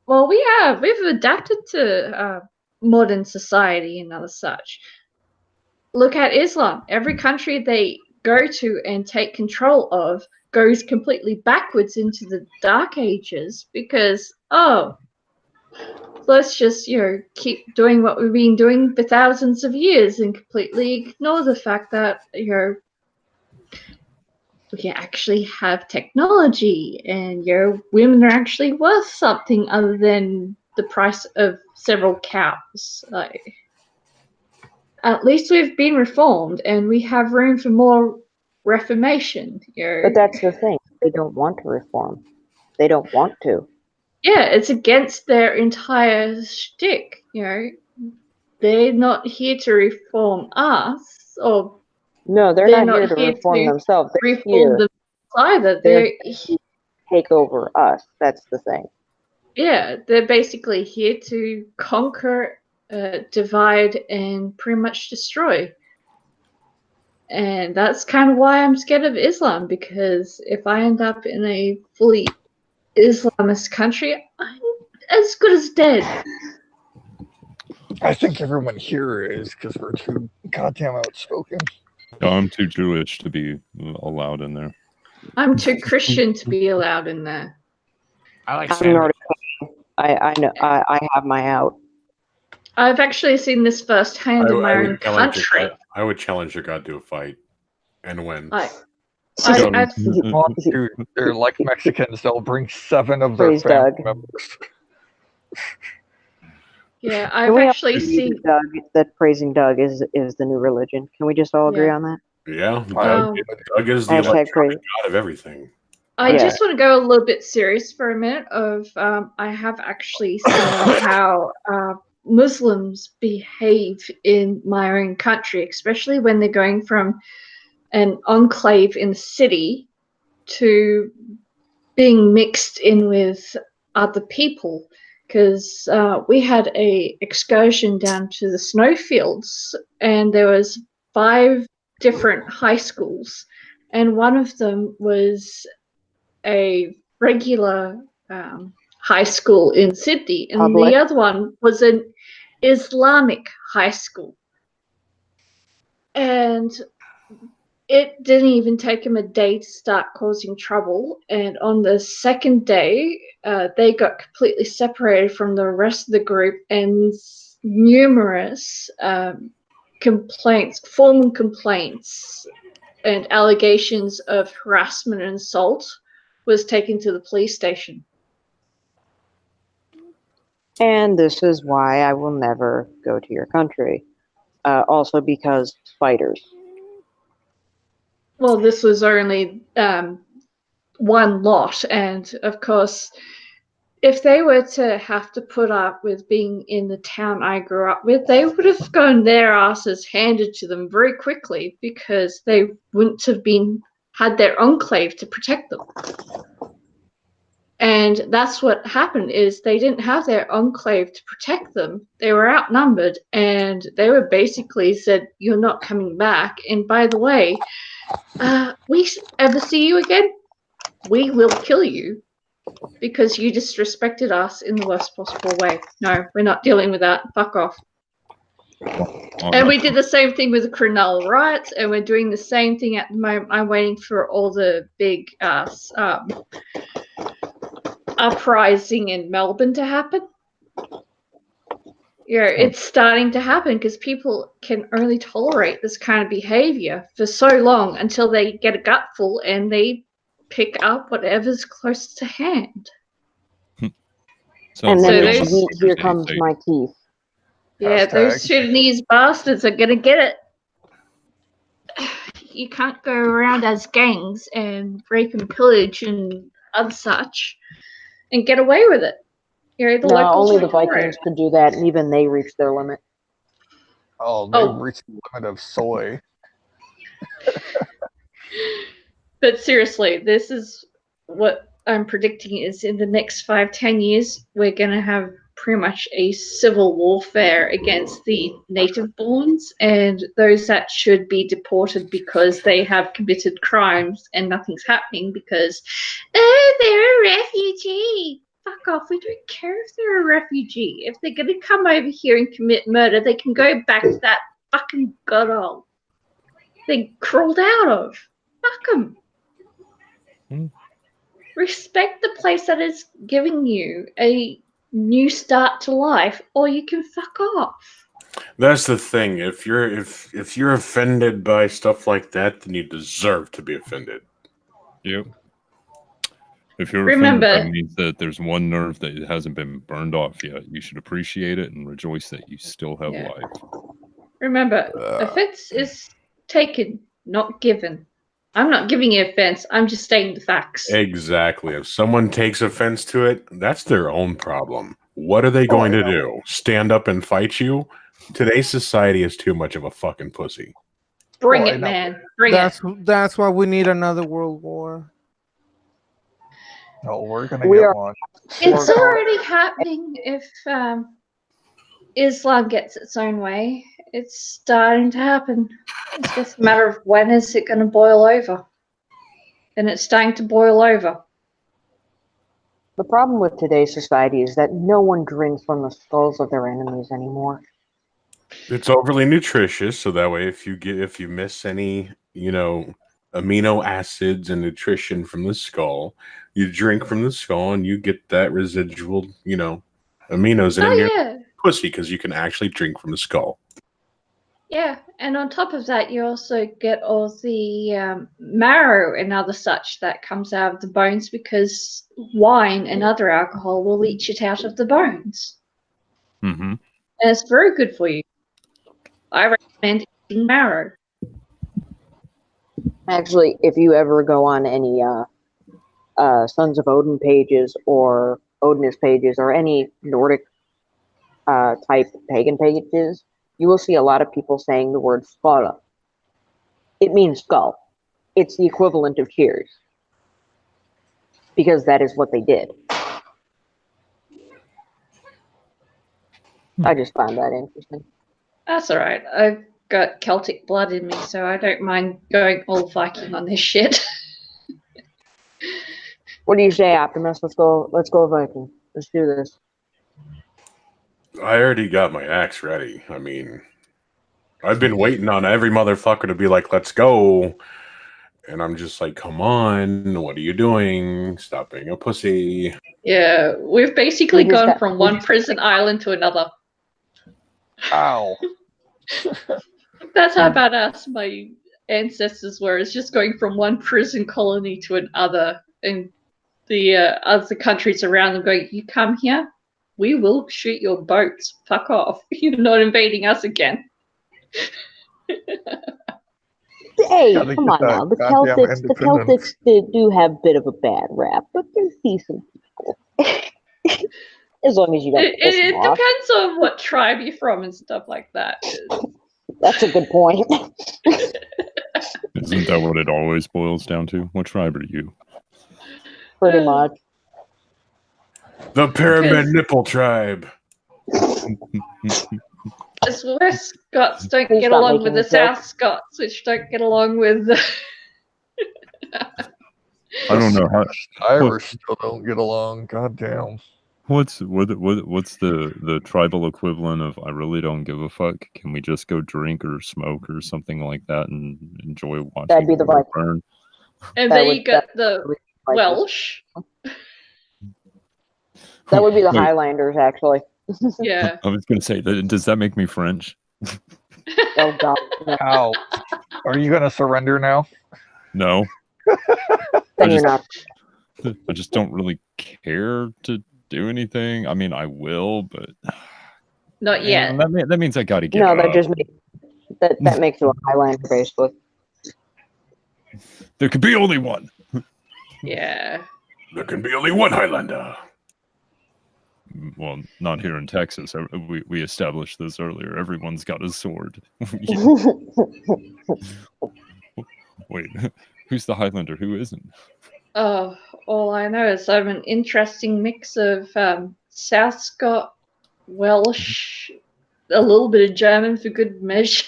Well, we've adapted to modern society and other such. Look at Islam. Every country they go to and take control of goes completely backwards into the dark ages because, let's just, keep doing what we've been doing for thousands of years and completely ignore the fact that, we actually have technology and, women are actually worth something other than the price of several cows. At least we've been reformed and we have room for more reformation. But that's the thing. They don't want to reform. They don't want to. Yeah, it's against their entire shtick. They're not here to reform us, or No, they're not here to reform themselves. They're reform here. Either. They're to take over us. That's the thing. Yeah, they're basically here to conquer, divide, and pretty much destroy. And that's kind of why I'm scared of Islam, because if I end up in a fully Islamist country, I'm as good as dead. I think everyone here is because we're too goddamn outspoken. I'm too Jewish to be allowed in there. I'm too Christian to be allowed in there. I like I know. I have my out. I've actually seen this firsthand in my own country. I would challenge your God to a fight and win. Dude, they're like Mexicans. They'll bring 7 of their family members. Yeah, I've actually seen Doug, that praising Doug is the new religion. Can we just all agree on that? Yeah, Doug is the electronic god of everything. I just want to go a little bit serious for a minute. I have actually seen how Muslims behave in my own country, especially when they're going from an enclave in the city to being mixed in with other people. Because we had a excursion down to the snowfields, and there was 5 different high schools, and one of them was a regular high school in Sydney, and the other one was an Islamic high school. And it didn't even take them a day to start causing trouble. And on the second day, they got completely separated from the rest of the group, and numerous formal complaints and allegations of harassment and assault was taken to the police station. And this is why I will never go to your country. Also because fighters. Well, this was only one lot, and of course, if they were to have to put up with being in the town I grew up with, they would have gotten their asses handed to them very quickly, because they wouldn't have had their enclave to protect them. And that's what happened, is they didn't have their enclave to protect them. They were outnumbered, and they were basically said, "You're not coming back. And by the way, we ever see you again, we will kill you, because you disrespected us in the worst possible way. No, we're not dealing with that. Fuck off." And we did the same thing with the Cronulla riots, and we're doing the same thing at the moment. I'm waiting for all the big uprising in Melbourne to happen. It's starting to happen, because people can only tolerate this kind of behavior for so long until they get a gutful and they pick up whatever's close to hand. And then here comes my teeth. Yeah, those Sudanese bastards are gonna get it. You can't go around as gangs and rape and pillage and other such and get away with it. No, only the Vikings could do that, and even they reached their limit. Oh, they've reached the limit of soy. But seriously, this is what I'm predicting, is in the next 5-10 years, we're going to have pretty much a civil warfare against the native-borns and those that should be deported because they have committed crimes, and nothing's happening because, oh, they're a refugee. Fuck off. We don't care if they're a refugee. If they're going to come over here and commit murder, they can go back to that fucking godhole they crawled out of. Fuck them. Respect the place that is giving you a new start to life, or you can fuck off. That's the thing. If you're offended by stuff like that, then you deserve to be offended. Yep. If you're offended, that means that there's one nerve that hasn't been burned off yet. You should appreciate it and rejoice that you still have life. Remember, offense is taken, not given. I'm not giving you offense. I'm just stating the facts. Exactly. If someone takes offense to it, that's their own problem. What are they going to do? Stand up and fight you? Today's society is too much of a fucking pussy. Bring it, man. Bring it. That's why we need another world war. Oh, we're gonna get one. It's already happening if Islam gets its own way. It's starting to happen. It's just a matter of when is it going to boil over. And it's starting to boil over. The problem with today's society is that no one drinks from the skulls of their enemies anymore. It's overly nutritious, so that way if you miss any, amino acids and nutrition from the skull, you drink from the skull and you get that residual, aminos in your pussy because you can actually drink from the skull. Yeah, and on top of that, you also get all the marrow and other such that comes out of the bones because wine and other alcohol will leach it out of the bones. Mm-hmm. And it's very good for you. I recommend eating marrow. Actually, if you ever go on any Sons of Odin pages or Odinist pages or any Nordic type pagan pages, you will see a lot of people saying the word skala. It means skull. It's the equivalent of cheers. Because that is what they did. I just found that interesting. That's alright. I've got Celtic blood in me, so I don't mind going all Viking on this shit. What do you say, Optimus? Let's go Viking. Let's do this. I already got my axe ready. I mean, I've been waiting on every motherfucker to be like, let's go. And I'm just like, come on, what are you doing? Stop being a pussy. Yeah, we've basically gone from one prison island to another. Ow. That's how badass my ancestors were. It's just going from one prison colony to another. And the other countries around them going, you come here, we will shoot your boats. Fuck off. You're not invading us again. Hey, come on now. The Celtics do have a bit of a bad rap, but they're decent people. As long as you don't piss them It off. depends on what tribe you're from and stuff like that. That's a good point. Isn't that what it always boils down to? What tribe are you? Pretty much. The Pyramid Nipple Tribe. As West Scots don't get along with the South Scots, which don't get along with I don't know how Irish still don't get along. God damn. What's the tribal equivalent of I really don't give a fuck? Can we just go drink or smoke or something like that and enjoy watching That'd be the world Viking. burn? And then you got the Welsh. That would be the Wait. Highlanders, actually. Yeah. I was gonna say, does that make me French? Oh God. How? Are you gonna surrender now? No. Then you're not. I just don't really care to do anything. I mean, I will, but Not yet. that means I gotta get No, up. that makes you a Highlander, basically. There could be only one. Yeah. There can be only one Highlander. Well, not here in Texas. We established this earlier. Everyone's got a sword. Wait, who's the Highlander? Who isn't? Oh, all I know is I'm an interesting mix of South Scot, Welsh, a little bit of German for good measure.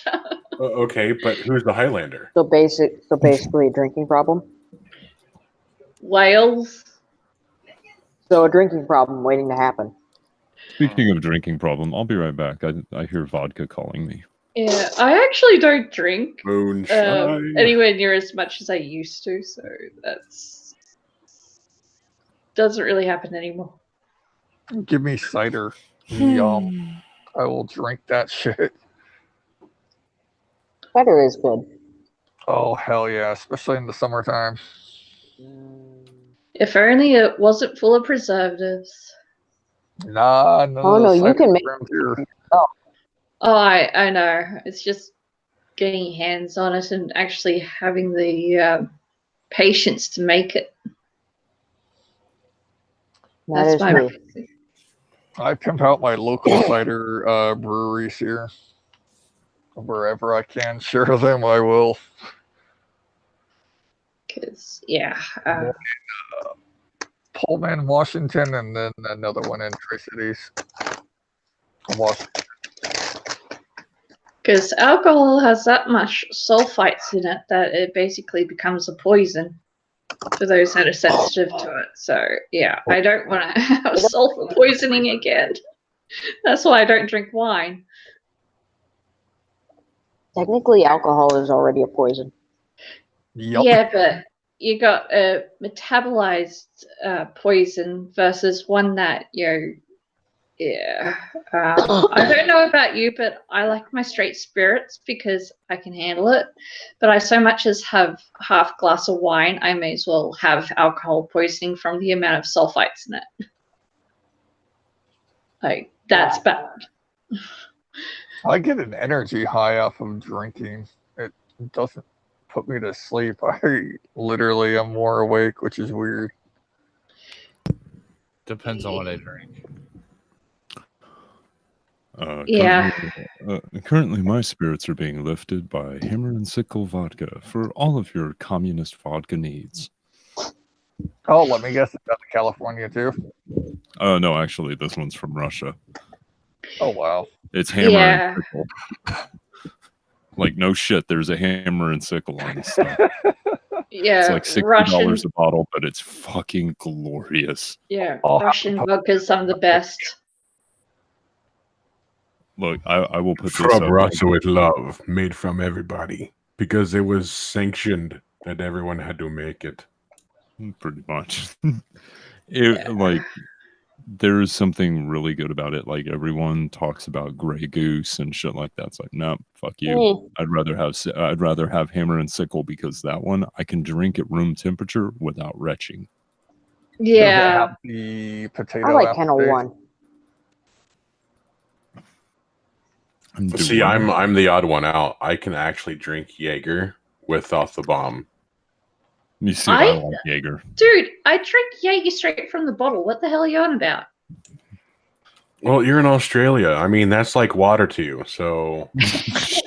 Okay, but who's the Highlander? So basically a drinking problem. Wales. So a drinking problem waiting to happen. Speaking of drinking problem, I'll be right back. I hear vodka calling me. Yeah, I actually don't drink Moonshine. anywhere near as much as I used to, so that's doesn't really happen anymore. Give me cider. Yum. I will drink that shit. Cider is good. Oh, hell yeah. Especially in the summertime. If only it wasn't full of preservatives. Nah, no. Oh, no, you can make here. Oh, I know. It's just getting your hands on it and actually having the patience to make it. That That's is my true. I pimp out my local cider breweries here. Wherever I can share them, I will. Because, yeah. Pullman, Washington, and then another one in Tri-Cities. Washington. Because alcohol has that much sulfites in it that it basically becomes a poison for those that are sensitive to it. So, yeah, I don't want to have sulfur poisoning again. That's why I don't drink wine. Technically, alcohol is already a poison. Yep. Yeah, but you got a metabolized poison versus one that, yeah. I don't know about you, but I like my straight spirits because I can handle it. But I so much as have half glass of wine, I may as well have alcohol poisoning from the amount of sulfites in it. Like, that's bad. I get an energy high off of drinking. It doesn't put me to sleep. I literally am more awake, which is weird. Depends on what I drink. Yeah. Currently, my spirits are being lifted by Hammer and Sickle vodka for all of your communist vodka needs. Oh, let me guess, it's out of California too. No, actually, this one's from Russia. Oh wow! It's Hammer Yeah. and Sickle. Like no shit, there's a Hammer and Sickle on this stuff. Yeah, It's like $60 Russian. a bottle, but it's fucking glorious. Yeah, Russian vodka is some of the best. Look, I will put this From up. Russia with love, made from everybody, because it was sanctioned that everyone had to make it. Pretty much. Like, there's something really good about it. Like, everyone talks about Grey Goose and shit like that. It's like, no, fuck you. I'd rather have Hammer and Sickle because that one I can drink at room temperature without retching. Does it Yeah. have the potato I like apple Kennel taste? One. See, I'm the odd one out. I can actually drink Jaeger without the bomb. You see, I like Jaeger. Dude, I drink Jaeger straight from the bottle. What the hell are you on about? Well, you're in Australia. I mean, that's like water to you. So it's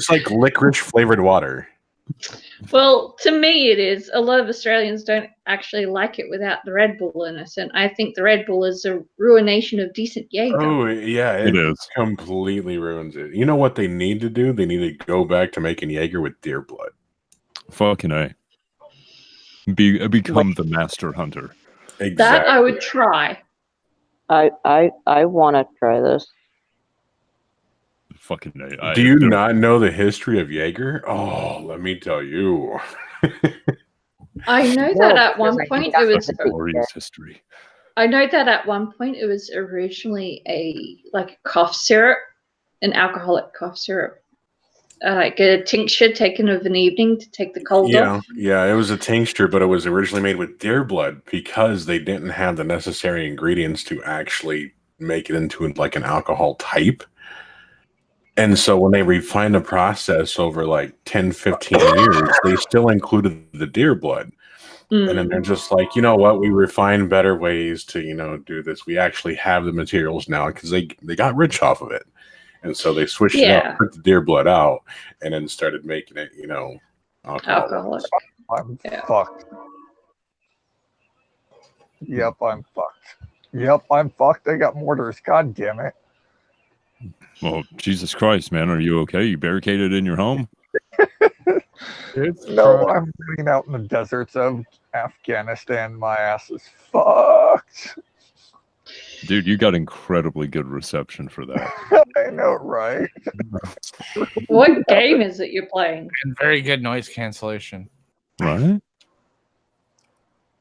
like licorice flavored water. Well, to me it is. A lot of Australians don't actually like it without the Red Bull in it, and I think the Red Bull is a ruination of decent Jaeger. Oh yeah, it is. Completely ruins it. You know what they need to do? They need to go back to making Jaeger with deer blood. Fucking A. Become the master hunter. Exactly. That I would try. I want to try this. Fucking A. Do you not know the history of Jaeger? Oh, let me tell you. I know that at one point it was glorious history. I know that at one point it was originally a cough syrup, an alcoholic cough syrup. Like a tincture taken of an evening to take the cold off. Yeah, it was a tincture, but it was originally made with deer blood because they didn't have the necessary ingredients to actually make it into like an alcohol type. And so when they refined the process over like 10, 15 years, they still included the deer blood. And then they're just like, you know what? We refine better ways to, do this. We actually have the materials now because they got rich off of it. And so they switched it up, took the deer blood out, and then started making it, alcoholic. I'm fucked. Yep, I'm fucked. They got mortars. God damn it. Well, Jesus Christ, man. Are you okay? You barricaded in your home? No, I'm living out in the deserts of Afghanistan. My ass is fucked. Dude, you got incredibly good reception for that. I know, right? What game is it you're playing? And very good noise cancellation. Right?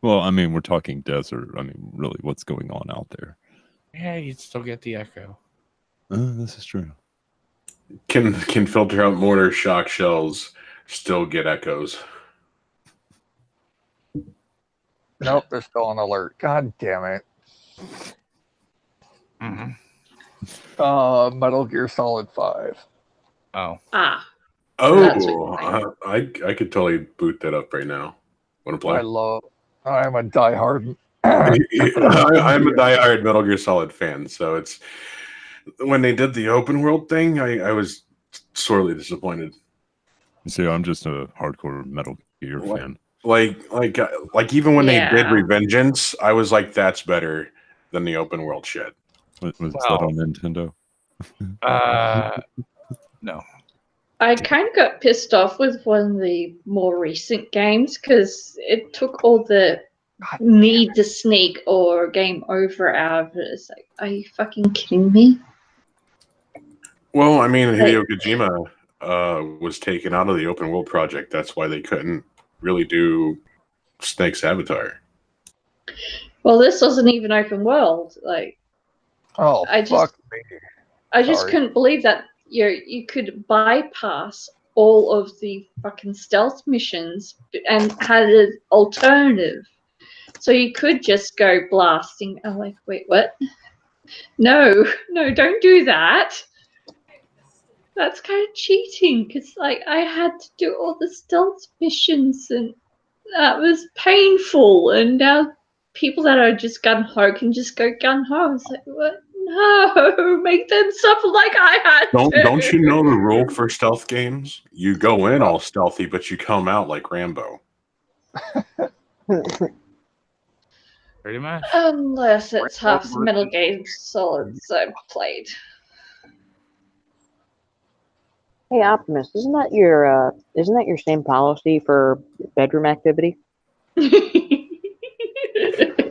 Well, I mean, we're talking desert. I mean, really, what's going on out there? Yeah, you'd still get the echo. This is true. Can filter out mortar shock shells still get echoes? Nope, they're still on alert. God damn it. Mm-hmm. Metal Gear Solid 5. Oh. Ah. That's Oh, what I could totally boot that up right now. Want to play? I'm a diehard. I'm a diehard Metal Gear Solid fan, so it's when they did the open world thing, I was sorely disappointed. See, I'm just a hardcore Metal Gear fan. Like even when they did Yeah. Revengeance, I was like, that's better than the open world shit. Was that on Nintendo? No. I kind of got pissed off with one of the more recent games because it took all the need to sneak or game over out of it. It's like, are you fucking kidding me? Well, I mean, Hideo Kojima was taken out of the open world project. That's why they couldn't really do Snake's Avatar. Well, this wasn't even open world. Like, I just couldn't believe that you could bypass all of the fucking stealth missions and had an alternative. So you could just go blasting. I'm like, wait, what? No, don't do that. That's kind of cheating because, like, I had to do all the stealth missions and that was painful. And now people that are just gun ho can just go gun ho. It's like, what? No, make them suffer like I had to. Don't you know the rule for stealth games? You go in all stealthy, but you come out like Rambo. Pretty much. Unless it's half the Metal Gear Solids I've played. Hey, Optimus, isn't that your same policy for bedroom activity?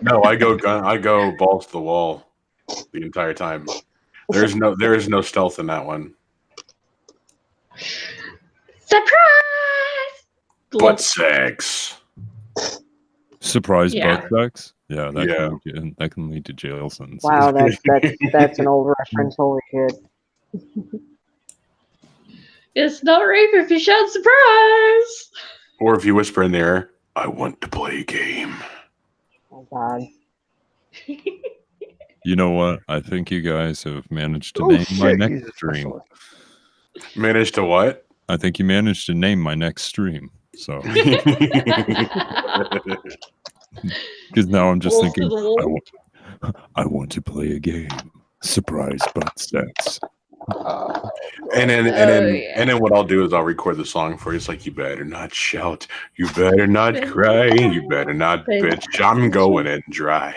No, I go balls to the wall the entire time. There is no stealth in that one. Surprise! Butt sex. Surprise Yeah. butt sex? Yeah, that can lead to jail sentences. Wow, that's an old reference. Holy shit! It's not rape if you shout surprise! Or if you whisper in there, I want to play a game. Oh God. You know what? I think you guys have managed to name my next stream. Managed to what? I think you managed to name my next stream. So, because now I'm just thinking, I want to play a game. Surprise butt sex. And then what I'll do is I'll record the song for you. It's like, you better not shout, you better not cry, you better not bitch. I'm going in dry.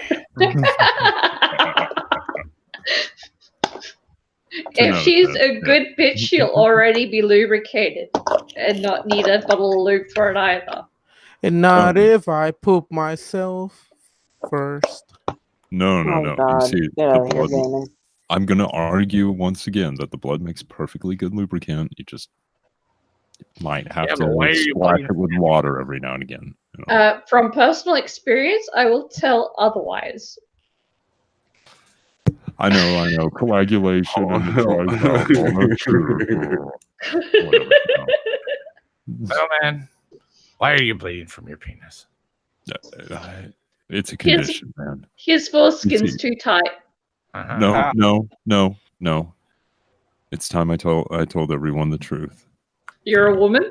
If she's a good bitch, she'll already be lubricated and not need a bottle of lube for it either. And not if I poop myself first. No. God. You see, Get out of here, gaming. I'm going to argue once again that the blood makes perfectly good lubricant. You just might have to splash it with water every now and again. You know? From personal experience, I will tell otherwise. I know. Coagulation and the whatever. Well, man, why are you bleeding from your penis? It's a condition, man. His foreskin's too tight. No. It's time I told everyone the truth. You're a woman?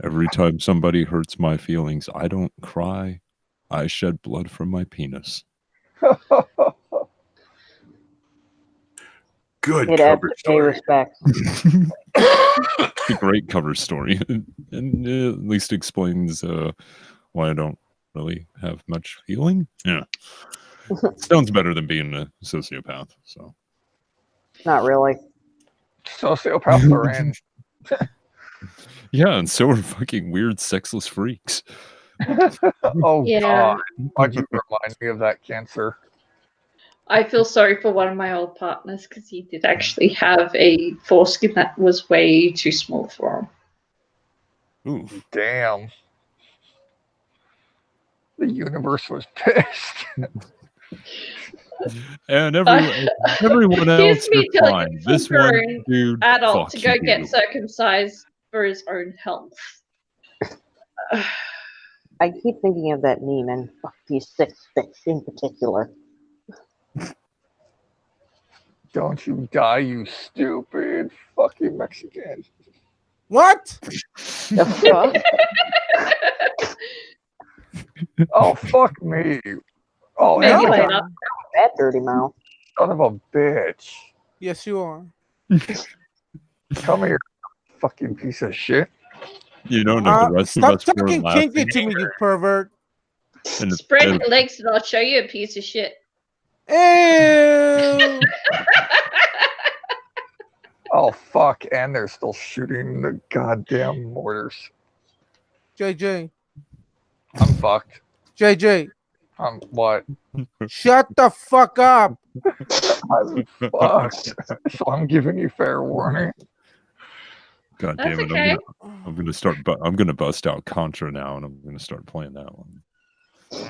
Every time somebody hurts my feelings, I don't cry. I shed blood from my penis. Good It cover story. Respect. It's a great cover story, and at least explains why I don't really have much feeling. Yeah, sounds better than being a sociopath. So, not really. Sociopaths are in. Yeah, and so are fucking weird, sexless freaks. Oh Yeah. God! Why'd you remind me of that cancer? I feel sorry for one of my old partners because he did actually have a foreskin that was way too small for him. Ooh. Damn. The universe was pissed. And everyone else is fine. This one dude, adult to go you. get circumcised for his own health. I keep thinking of that meme and fuck these 6 fish in particular. Don't you die, you stupid fucking Mexican. What? The fuck? Oh, fuck me. Oh, Maybe Emma, later. That dirty mouth. son of a bitch. Yes, you are. Come here, fucking piece of shit. You know, and if the rest of Stop us weren't talking kinky laughing, to me, you pervert. and if, Spread and your legs and I'll show you a piece of shit. Ew. Oh, fuck. And they're still shooting the goddamn mortars. JJ. I'm fucked. JJ. What? Shut the fuck up. I'm fucked. So I'm giving you fair warning. God That's damn it, okay. I'm gonna start. I'm gonna bust out Contra now, and I'm gonna start playing that one.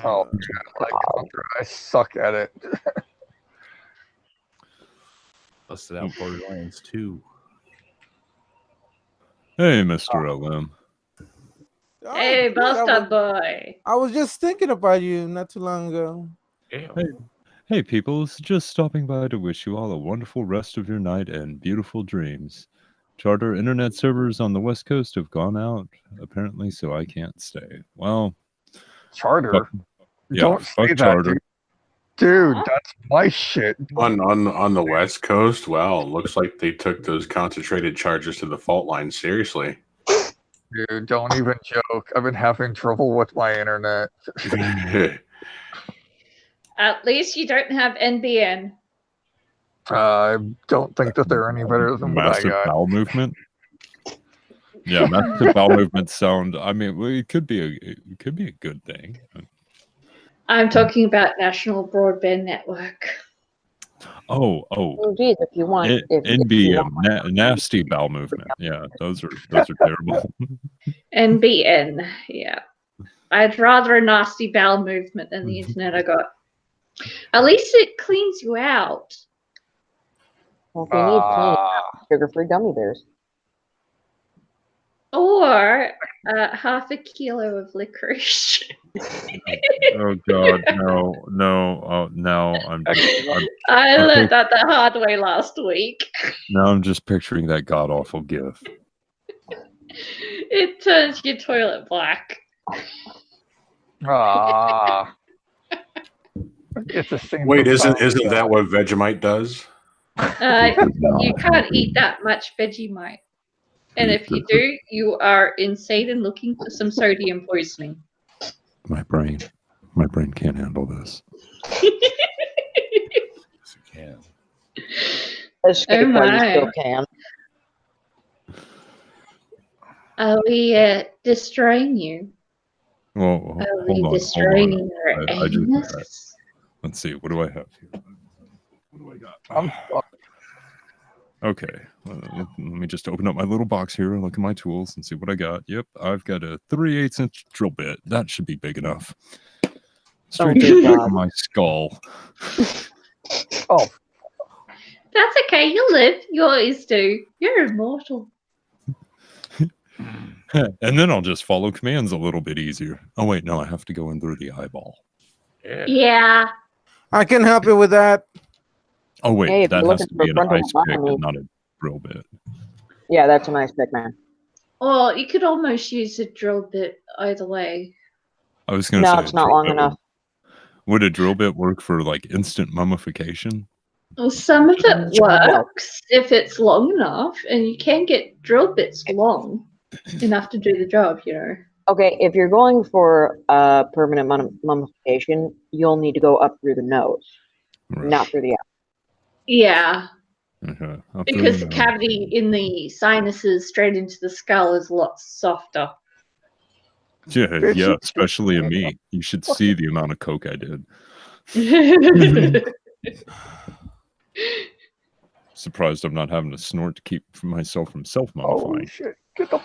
Oh, man, I like Contra. I suck at it. Busted out Borderlands 2. Hey, Mr. LM. Hey, bastard boy. I was just thinking about you not too long ago. Hey, people, just stopping by to wish you all a wonderful rest of your night and beautiful dreams. Charter internet servers on the West Coast have gone out, apparently, so I can't stay. Well, Charter? Yeah, Don't fuck say that, Charter. Dude, that's my shit. On the West Coast, wow, looks like they took those concentrated charges to the fault line seriously. Dude, don't even joke. I've been having trouble with my internet. At least you don't have NBN. I don't think that they're any better than what I Massive got. bowel movement. Yeah, massive bowel movement sound. I mean, well, it could be a good thing. I'm talking about National Broadband Network. Oh, geez, if you want, if you NBM, want. nasty bowel movement. Yeah, those are terrible. NBN, yeah. I'd rather a nasty bowel movement than the internet I got. At least it cleans you out. Well, if you need cleaning, sugar-free gummy bears. Or half a kilo of licorice. Oh God, no! Oh no! I learned that the hard way last week. Now I'm just picturing that god awful gif. It turns your toilet black. It's the same. Wait, isn't that what Vegemite does? You can't eat that much Vegemite. And if you do, you are insane and looking for some sodium poisoning. My brain can't handle this. Escape while you still can. Are we destroying you? Well, Are we hold on. destroying your anus? Let's see. What do I have here? What do I got? I'm Okay, let me just open up my little box here and look at my tools and see what I got. Yep, I've got a 3/8" drill bit. That should be big enough. Straight to the back of my skull. Oh. That's okay. You'll live. You always do. You're immortal. And then I'll just follow commands a little bit easier. Oh, wait, no, I have to go in through the eyeball. Yeah. I can help you with that. Oh, wait, Hey, if that you're has looking to for be an frontal ice pick lobotomy. and not a drill bit. Yeah, that's a nice pick, man. Or you could almost use a drill bit either way. I was going to No, say it's not long enough. Would a drill bit work for like instant mummification? Well, some of it works if it's long enough, and you can get drill bits long enough to do the job, you know. Okay, if you're going for permanent mummification, you'll need to go up through the nose, not through the eye. Yeah, Okay. because the cavity in the sinuses straight into the skull is a lot softer. Yeah, especially in me. You should see the amount of coke I did. Surprised I'm not having to snort to keep myself from self-mummifying. Oh shit! Get the.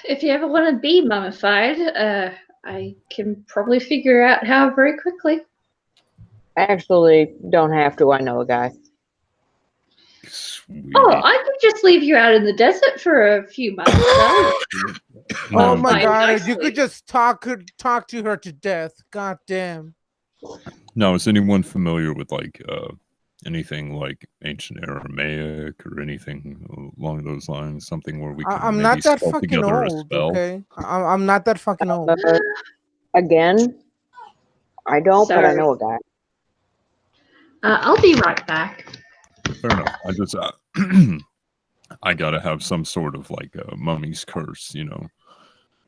If you ever want to be mummified, I can probably figure out how very quickly. Actually, don't have to. I know a guy. Sweet. Oh, I could just leave you out in the desert for a few months. Oh my Fine, god! nicely. You could just talk to her to death. God damn. Now, is anyone familiar with like anything like ancient Aramaic or anything along those lines? Something where we can I'm maybe not that spell fucking together a old. spell. Okay, I'm not that fucking old. Again, I don't, but I know a guy. I'll be right back. Fair enough. I just I gotta have some sort of like a mummy's curse, you know.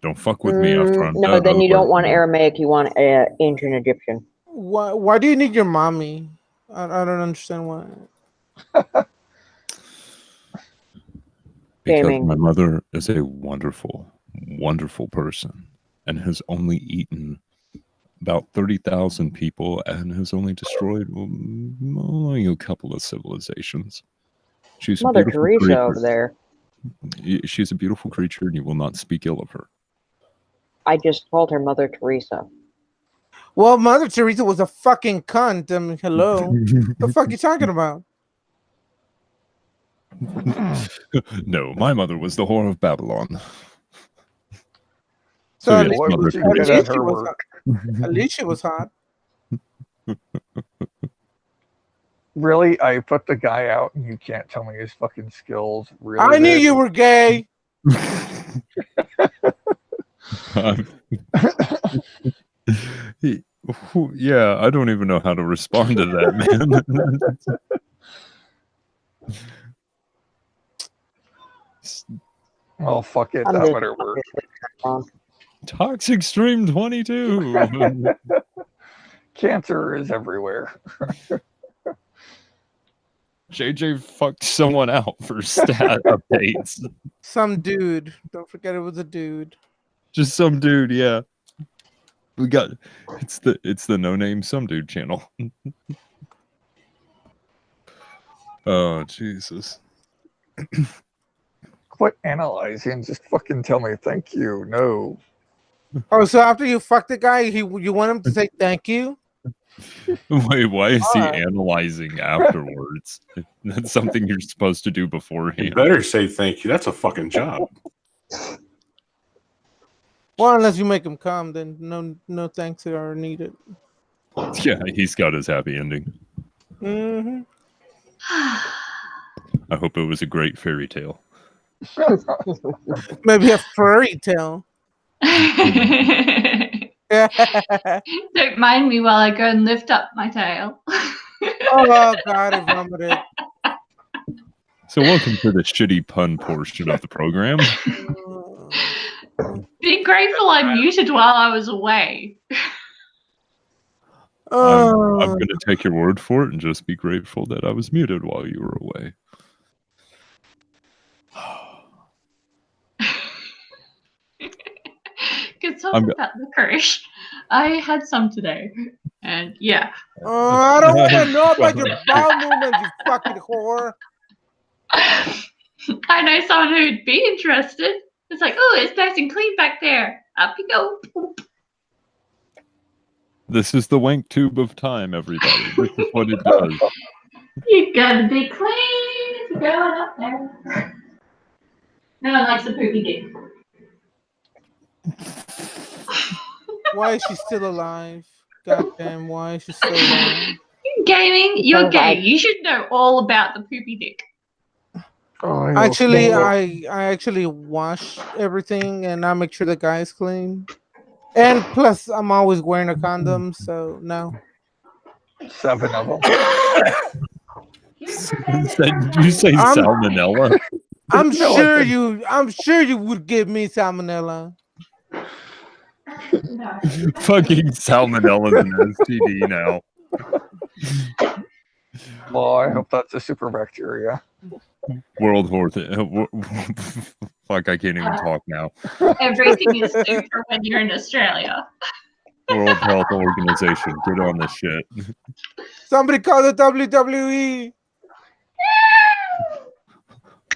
Don't fuck with me after I'm No, dead. then you don't otherwise, want Aramaic. You want ancient Egyptian. Why do you need your mommy? I don't understand why. Because Gaming. my mother is a wonderful, wonderful person and has only eaten about 30,000 people and has only destroyed only a couple of civilizations. She's Mother a beautiful Teresa creature. over there. She's a beautiful creature and you will not speak ill of her. I just called her Mother Teresa. Well, Mother Teresa was a fucking cunt. I mean, hello. The fuck you talking about? No, my mother was the whore of Babylon. So yes, at least, Mother at Teresa. least she was hot. At least she was hot. Really? I put the guy out and you can't tell me his fucking skills. Really? I knew dude? you were gay. Yeah, I don't even know how to respond to that, man. Oh, fuck it. That better work. Toxic Stream 22. Cancer is everywhere. JJ fucked someone out for stat updates. Some dude. Don't forget it was a dude. Just some dude, yeah. We got it's the no name some dude channel. Oh Jesus. Quit analyzing. Just fucking tell me thank you. No. Oh, so after you fuck the guy, you want him to say thank you? Wait, why is he Alright. analyzing afterwards? That's something you're supposed to do beforehand. You better say thank you. That's a fucking job. Well, unless you make him come, then no thanks are needed. Yeah, he's got his happy ending. Mm-hmm. I hope it was a great fairy tale. Maybe a furry tail. Don't mind me while I go and lift up my tail. Oh God, I vomited. So welcome to the shitty pun portion of the program. Be grateful I muted while I was away. I'm going to take your word for it and just be grateful that I was muted while you were away. Good talk about licorice. I had some today, and yeah. I don't want to know about your bowel movement, you fucking whore. I know someone who'd be interested. It's like, oh, it's nice and clean back there. Up you go. This is the wank tube of time, everybody. This is what it does. You gotta be clean if you're going up there. No one likes a poopy dick. Why is she still alive? Goddamn, why is she still alive? Gaming, you're gay. You should know all about the poopy dick. Actually, I actually wash everything and I make sure the guy is clean. And plus, I'm always wearing a condom, so no. 7 of them. Did you say salmonella? I'm sure you would give me salmonella. Fucking salmonella is an STD now. Well, I hope that's a super bacteria. World Health. Fuck, I can't even talk now. Everything is super when you're in Australia. World Health Organization, get on this shit. Somebody call the WWE.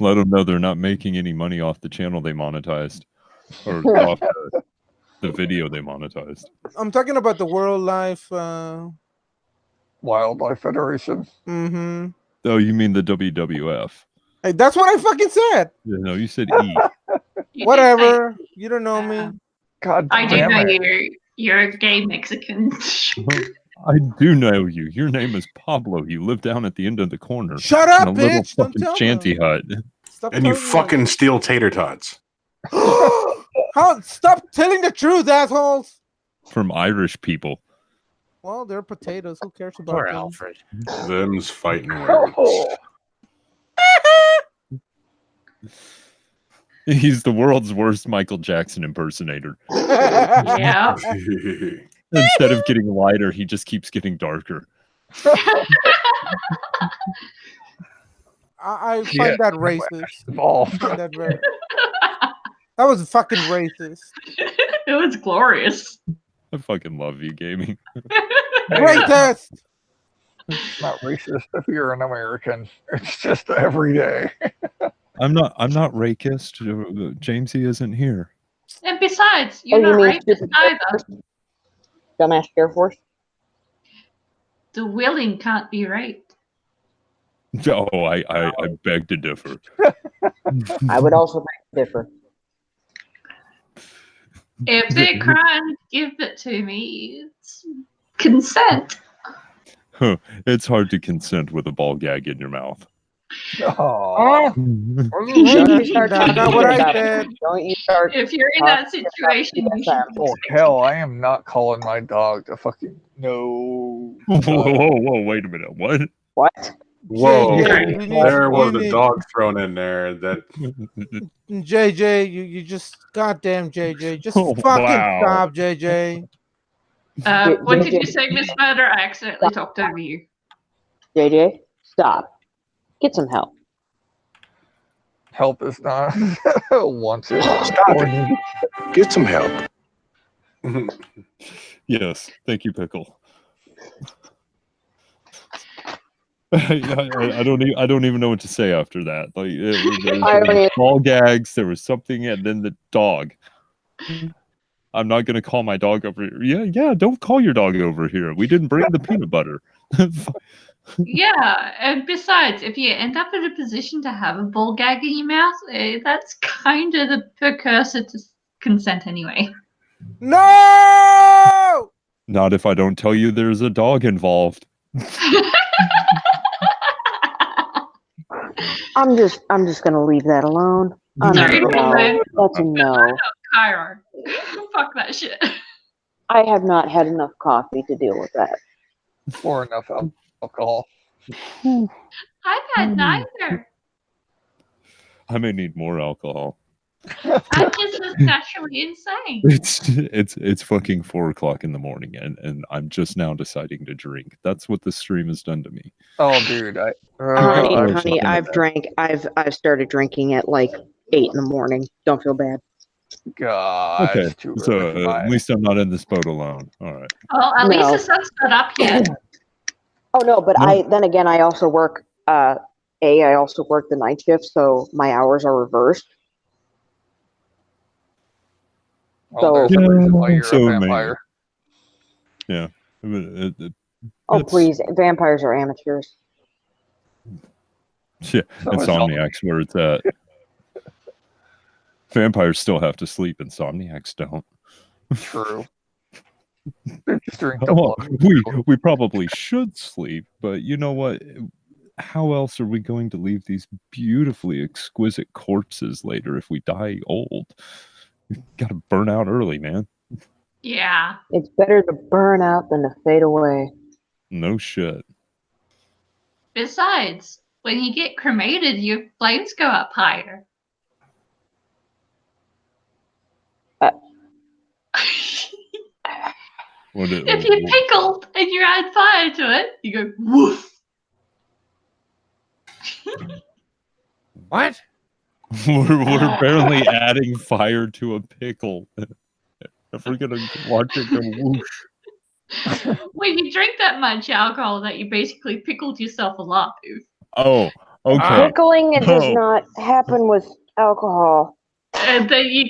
Let them know they're not making any money off the channel they monetized, or off the video they monetized. I'm talking about the Wildlife. Wildlife Federation. Mm-hmm. Oh, you mean the WWF? Hey, that's what I fucking said. Yeah, no, you said E. Whatever. You don't know me. God I do damn know it. you're a gay Mexican. I do know you. Your name is Pablo. You live down at the end of the corner. Shut in up, a little bitch! Don't fucking tell shanty them. hut. Stop And you telling them. fucking steal tater tots. How? Stop telling the truth, assholes. From Irish people. Well, they're potatoes. Who cares about Poor them? Alfred. Them's fighting words. He's the world's worst Michael Jackson impersonator. Yeah. Instead of getting lighter, he just keeps getting darker. I find that racist. I find that very. That was fucking racist. It was glorious. I fucking love you, gaming. Racist. It's not racist if you're an American. It's just every day. I'm not racist. Jamesy isn't here. And besides, you're you not mean rapist stupid either. Dumbass Air Force. The willing can't be raped. Oh, I beg to differ. I would also differ. If they're crying, give it to me. It's consent. Huh, it's hard to consent with a ball gag in your mouth. Oh. Don't you start Not what I said. Don't you start. If you're in that situation, you should Oh, hell, I am not calling my dog to fucking. No. Whoa, wait a minute. What? What? Whoa, JJ, there was you a need- dog thrown in there that JJ, you just goddamn JJ, just Oh, fucking wow. stop, JJ. What did you say, Miss Murder? I accidentally talked over you. JJ, stop. Get some help. Help is not wanted. Stop it. Get some help. Yes, thank you, Pickle. I don't even know what to say after that. Like there was ball gags, there was something, and then the dog. I'm not gonna call my dog over here. Yeah, don't call your dog over here. We didn't bring the peanut butter. Yeah, and besides, if you end up in a position to have a ball gag in your mouth, that's kind of the precursor to consent anyway. No! Not if I don't tell you there's a dog involved. I'm just gonna leave that alone. Sorry, That's a no. Chiron. Fuck that shit. I have not had enough coffee to deal with that. Or enough alcohol. I've had neither. I may need more alcohol. I'm just naturally insane. It's fucking 4:00 in the morning, and I'm just now deciding to drink. That's what this stream has done to me. Oh, dude, Honey, I've started drinking at like 8 in the morning. Don't feel bad. God. Okay, so at least I'm not in this boat alone. All right. Well, at least the sun's not up yet. Oh no, but then again I also work I also work the night shift, so my hours are reversed. Well, there's a reason why you're so a vampire. Yeah. Oh please, vampires are amateurs. Yeah, Insomniac's where it's at. Vampires still have to sleep. Insomniacs don't. True. They're just drink Well, we probably should sleep, but you know what? How else are we going to leave these beautifully exquisite corpses later if we die old? We've got to burn out early, man. Yeah. It's better to burn out than to fade away. No shit. Besides, when you get cremated, your flames go up higher. If you're pickled and you add fire to it, you go woof. What? We're barely adding fire to a pickle. If we're gonna watch it go whoosh. When you drink that much alcohol, that you basically pickled yourself alive. Oh, okay. Pickling does not happen with alcohol. And then you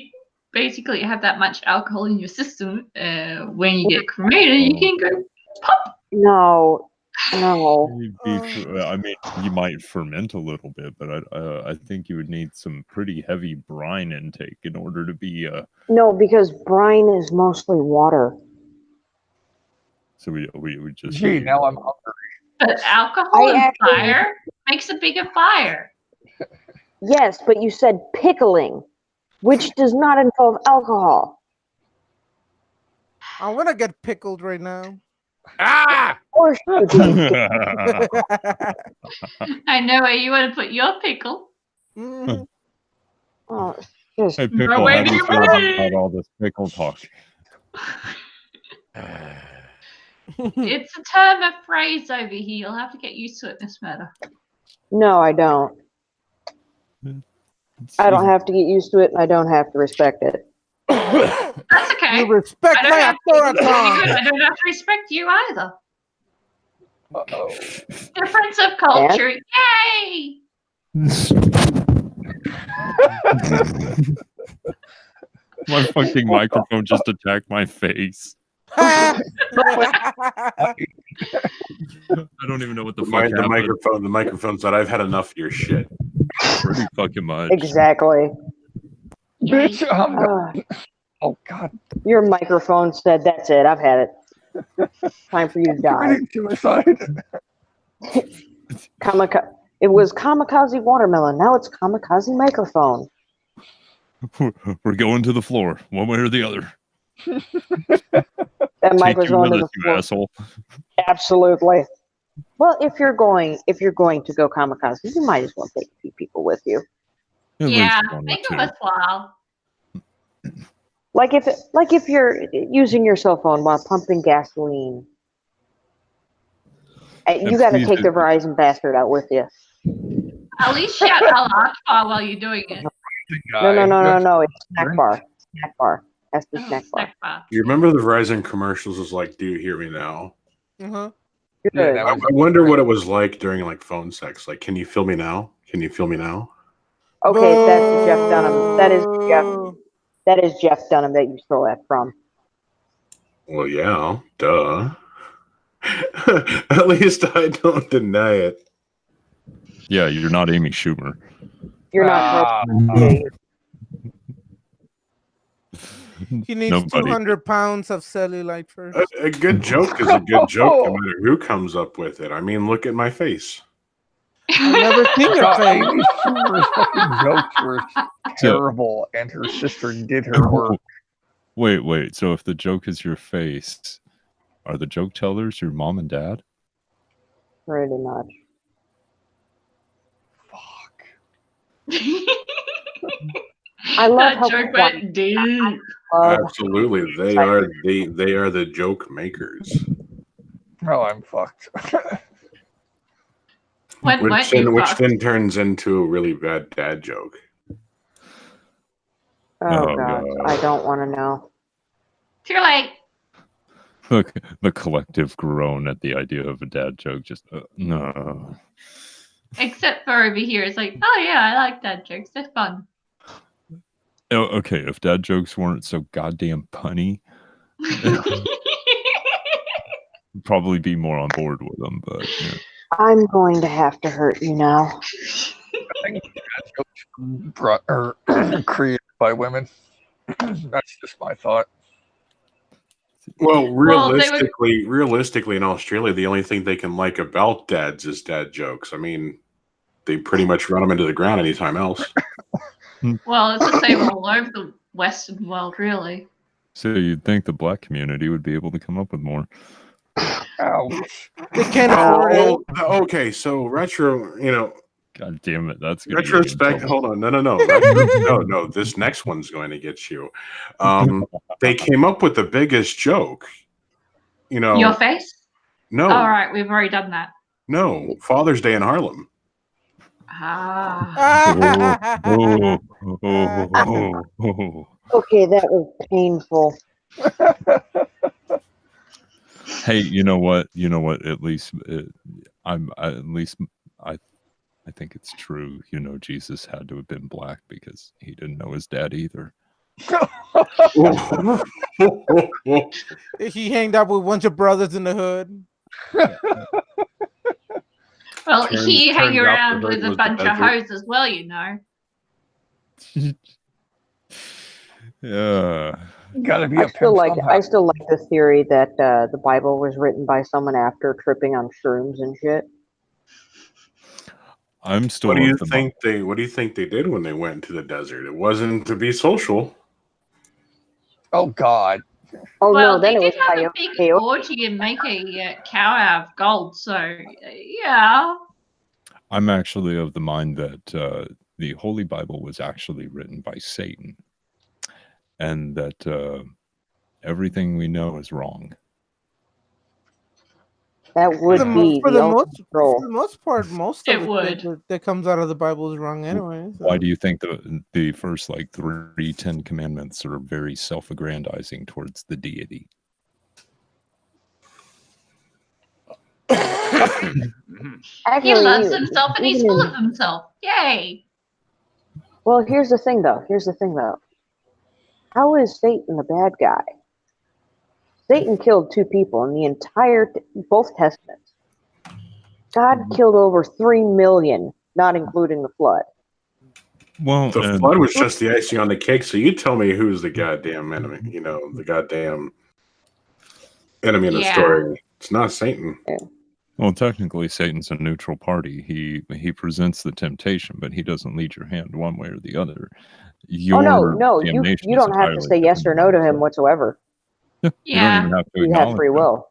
basically have that much alcohol in your system. When you get cremated, you can go pop. No, No. I mean, you might ferment a little bit, but I think you would need some pretty heavy brine intake in order to be. No, because brine is mostly water. So we just. Gee, now I'm hungry. But alcohol and fire makes a bigger fire. Yes, but you said pickling, which does not involve alcohol. I want to get pickled right now. Ah! Or should you? I know where you want to put your pickle. Mhm. Oh, just Hey, Pickle, how do you feel about all this pickle talk? It's a term of phrase over here. You'll have to get used to it, Miss Murder. no, I don't. I don't have to get used to it, and I don't have to respect it. That's okay. You respect I don't my have to- authority. I don't have to respect you either. Difference of culture. Yay! My fucking microphone just attacked my face. I don't even know what the fuck happened. The microphone said, "I've had enough of your shit." Pretty fucking much. Exactly. Bitch, oh God. Your microphone said, "That's it. I've had it. Time for you to die." Committing suicide. It was kamikaze watermelon. Now it's kamikaze microphone. We're going to the floor, one way or the other. That Take microphone you to with the us, floor. you asshole. Absolutely. Well, if you're going to go kamikaze, you might as well take a few people with you. At Yeah, least one or make it two. worthwhile. Like if you're using your cell phone while pumping gasoline, you And got to please take the do- Verizon bastard out with you. At least shout Allah Akbar while you're doing it. No. It's snack bar. Snack bar. That's the snack bar. Snack bar. You remember the Verizon commercials? Was like, "Do you hear me now?" Uh-huh. Good. I wonder what it was like during like phone sex. Like, can you feel me now? Can you feel me now? Okay, that's Jeff Dunham. That is Jeff Dunham that you stole that from. Well, yeah, duh. At least I don't deny it. Yeah, you're not Amy Schumer. You're not. He needs Nobody. 200 pounds of cellulite first. A good joke is a good joke, no matter who comes up with it. I mean, look at my face. I've never seen your face. Amy Schumer's fucking jokes were terrible, and her sister did her work. Wait. So if the joke is your face, are the joke tellers your mom and dad? Pretty much. I love That how joke went deep. Absolutely, they are the joke makers. Oh, I'm fucked. Which then turns into a really bad dad joke. Oh God, I don't want to know. Too late. Look, the collective groan at the idea of a dad joke. Just no. Except for over here, it's like, oh yeah, I like dad jokes. They're fun. Oh, okay, if dad jokes weren't so goddamn punny, I'd probably be more on board with them. But yeah. I'm going to have to hurt you now. I think created by women. That's just my thought. Well, realistically, in Australia, the only thing they can like about dads is dad jokes. I mean, they pretty much run them into the ground anytime else. Well, it's the same all over the Western world, really. So you'd think the black community would be able to come up with more. Ouch. They can't afford it. Okay, so retro, God damn it, that's gonna retrospect. Hold on, no. This next one's going to get you. They came up with the biggest joke. Your face? No. All right, we've already done that. No, Father's Day in Harlem. Okay, that was painful. Hey, you know what? At least I think it's true. Jesus had to have been black because he didn't know his dad either. He hanged out with a bunch of brothers in the hood. Well, he hang turns out the around herd with a was the bunch of desert. hoes as well, you know. Yeah. Gotta be I a still pimp like somehow. I still like the theory that the Bible was written by someone after tripping on shrooms and shit. I'm still What do you of the think they did when they went into the desert? It wasn't to be social. Oh God. Oh Well, no, then they it was did have a big peyote. orgy and make a cow out of gold. So yeah. I'm actually of the mind that the Holy Bible was actually written by Satan, and that everything we know is wrong. That would be For the the ultimate most part, most It of would. that comes out of the Bible is wrong anyway. So. Why do you think the first like 3 Ten Commandments are very self-aggrandizing towards the deity? He Actually, loves himself and he's even full in, of himself. Yay. well, here's the thing though. How is Satan the bad guy? Satan killed 2 people in the entire both testaments. God killed over 3 million, not including the flood. Well, The flood was just the icing on the cake. So you tell me who's the goddamn enemy? You know, the goddamn enemy in the story. It's not Satan. Well, technically, Satan's a neutral party. He presents the temptation, but he doesn't lead your hand one way or the other. Oh no, Your you damnation is don't have to entirely say yes or dependent no on to him yourself. whatsoever. You don't even have to You have acknowledge free it. will.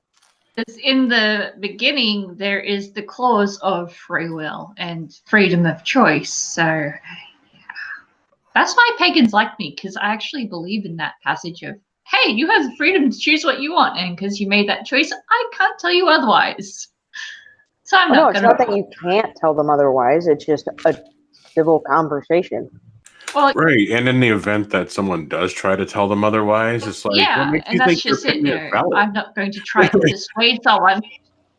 Because in the beginning, there is the clause of free will and freedom of choice. So that's why pagans like me, because I actually believe in that passage of, hey, you have the freedom to choose what you want, and because you made that choice, I can't tell you otherwise. So I'm Oh, no, not it's going not that you can't tell them otherwise. It's just a civil conversation. Well, Right, and in the event that someone does try to tell them otherwise, it's like, what yeah, makes and you that's think your just it. opinion is valid? I'm not going to try to dissuade someone.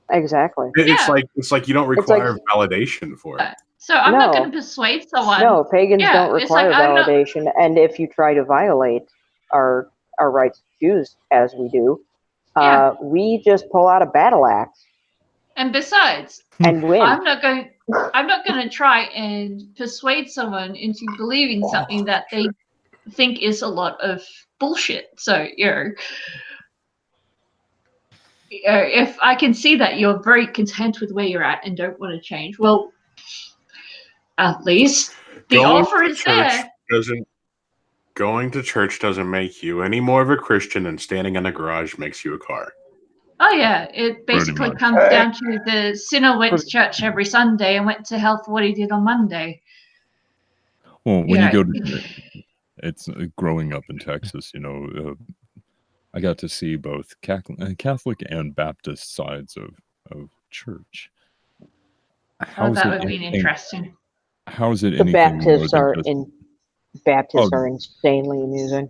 Exactly. It's Yeah. like you don't require validation for it. So I'm not No. going to persuade someone. No, pagans Yeah, don't it's like, require I'm not. validation, and if you try to violate our rights to choose, as we do, Yeah. we just pull out a battle axe And besides, and win. I'm not going to try and persuade someone into believing something that they think is a lot of bullshit. So, if I can see that you're very content with where you're at and don't want to change, well, at least the offer is there. Going to church doesn't make you any more of a Christian than standing in a garage makes you a car. Oh yeah, it basically much. comes down to the sinner went to church every Sunday and went to hell for what he did on Monday. Well, when Yeah. you go to it's growing up in Texas, I got to see both Catholic and Baptist sides of church. Oh, that would be interesting. How is it The anything more Baptists than are just Baptists are insanely amusing.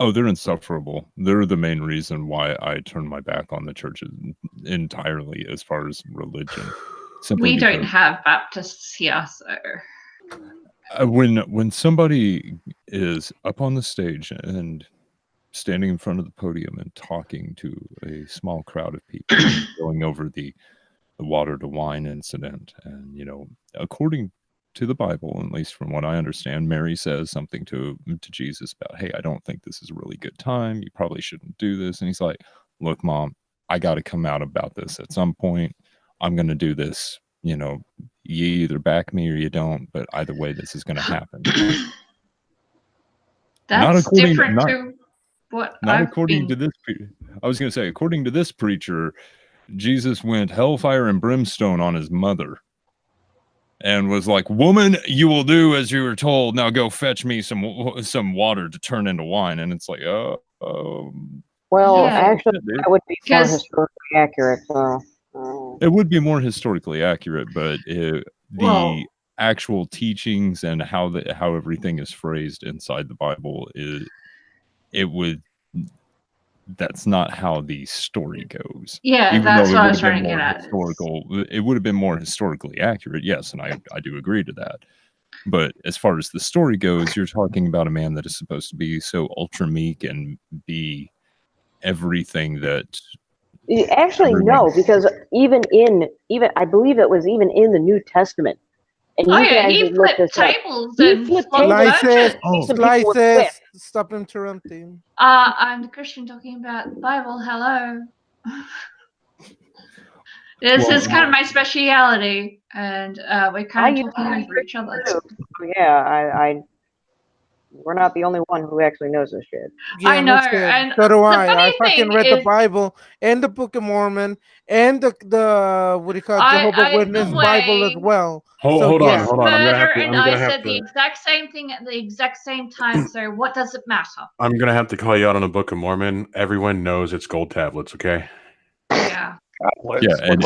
Oh, they're insufferable. They're the main reason why I turned my back on the church entirely as far as religion. Simply We don't because have Baptists here, so when somebody is up on the stage and standing in front of the podium and talking to a small crowd of people, going over the water to wine incident, and according to the Bible, at least from what I understand, Mary says something to Jesus about, hey, I don't think this is a really good time. You probably shouldn't do this. And he's like, look, Mom, I got to come out about this at some point. I'm going to do this. You either back me or you don't, but either way, this is going to happen. that's different to what not I've according been. to this. I was going to say, according to this preacher, Jesus went hellfire and brimstone on his mother and was like, woman, you will do as you were told. Now go fetch me some water to turn into wine. And it's like, well, Yeah. actually, that would be more historically accurate. It would be more historically accurate, but the Well- actual teachings and how everything is phrased inside the Bible that's not how the story goes. Yeah, Even that's though what I it was would have trying to been get more at. historical, it would have been more historically accurate, yes, and I do agree to that. But as far as the story goes, you're talking about a man that is supposed to be so ultra meek and be everything that Actually, no, because even I believe it was even in the New Testament. And Oh you yeah, guys he should look flipped this up. tables He and flipped flogged tables. merchants. Some people were Slices. whipped. Stop interrupting. I'm the Christian talking about the Bible. Hello. This is kind of my speciality, and we're kind of talking over each other. Yeah, we're not the only one who actually knows this shit. Yeah, I know, no shit. and So do the I. funny I fucking thing read the is, Bible and the Book of Mormon and the what do you call it, Jehovah I Witness the Bible as way well. Hold on. I'm gonna have murder to. and I'm I gonna have said the to. exact same thing at the exact same time. So what does it matter? I'm gonna have to call you out on the Book of Mormon. Everyone knows it's gold tablets. Okay. Yeah. Yeah, and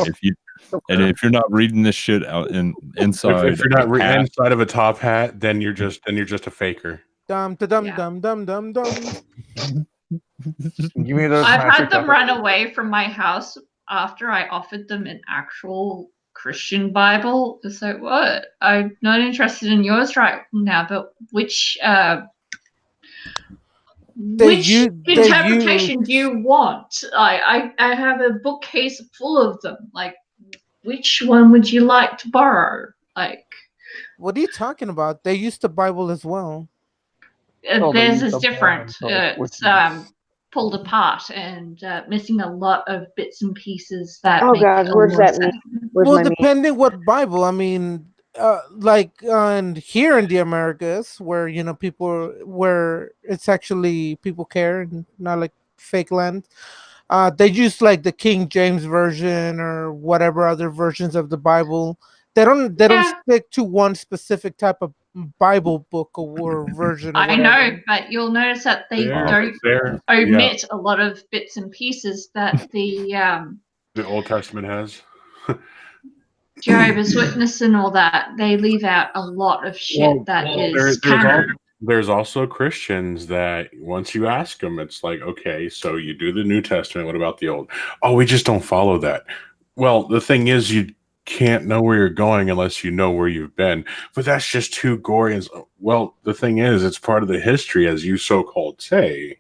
if you're not reading this shit out inside, if you're not a hat, inside of a top hat, then you're just a faker. Dum dum dum dum dum dum. Give me those I've magic had them numbers. run away from my house after I offered them an actual Christian Bible. It's like, what? I'm not interested in yours right now, but which interpretation do you want? I have a bookcase full of them. Like, which one would you like to borrow? Like, what are you talking about? They used the Bible as well. theirs is different. It's pulled apart and missing a lot of bits and pieces that make God, a where's lot of that sense. Well, depending what Bible. I mean, and here in the Americas, where where it's actually people care and not like fake land. They use like the King James version or whatever other versions of the Bible. They don't stick to one specific type of Bible book or version. Or I whatever. know, but you'll notice that they don't omit a lot of bits and pieces that the Old Testament has. Jehovah's Witness and all that. They leave out a lot of shit There's also Christians that once you ask them, it's like, okay, so you do the New Testament. What about the Old? Oh, we just don't follow that. Well, the thing is, you can't know where you're going unless you know where you've been. But that's just too gory. Well, the thing is, it's part of the history, as you so-called say.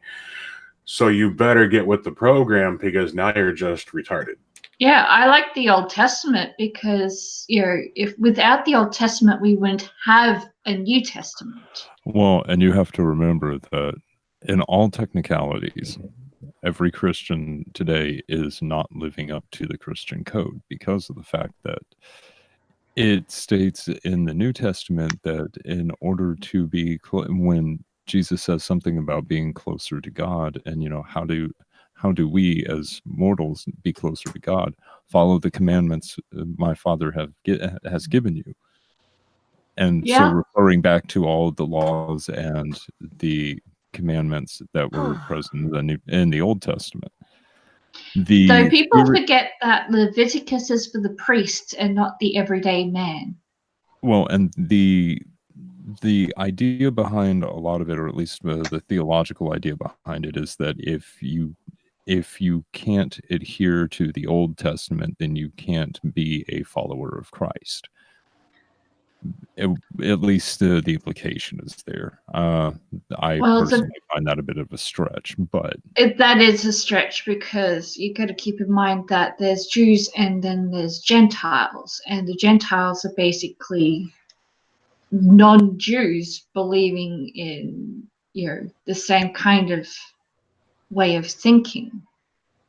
So you better get with the program because now you're just retarded. Yeah, I like the Old Testament because, if without the Old Testament, we wouldn't have a New Testament. Well, and you have to remember that in all technicalities, every Christian today is not living up to the Christian code because of the fact that it states in the New Testament that in order to be, when Jesus says something about being closer to God, and how do we as mortals be closer to God? Follow the commandments my Father has given you. And so referring back to all of the laws and the commandments that were present in the Old Testament. Though people forget that Leviticus is for the priest and not the everyday man. Well, and the idea behind a lot of it, or at least the theological idea behind it, is that if you can't adhere to the Old Testament, then you can't be a follower of Christ. At least the implication is there. I personally find that a bit of a stretch, but that is a stretch because you got to keep in mind that there's Jews and then there's Gentiles, and the Gentiles are basically non-Jews believing in the same kind of way of thinking.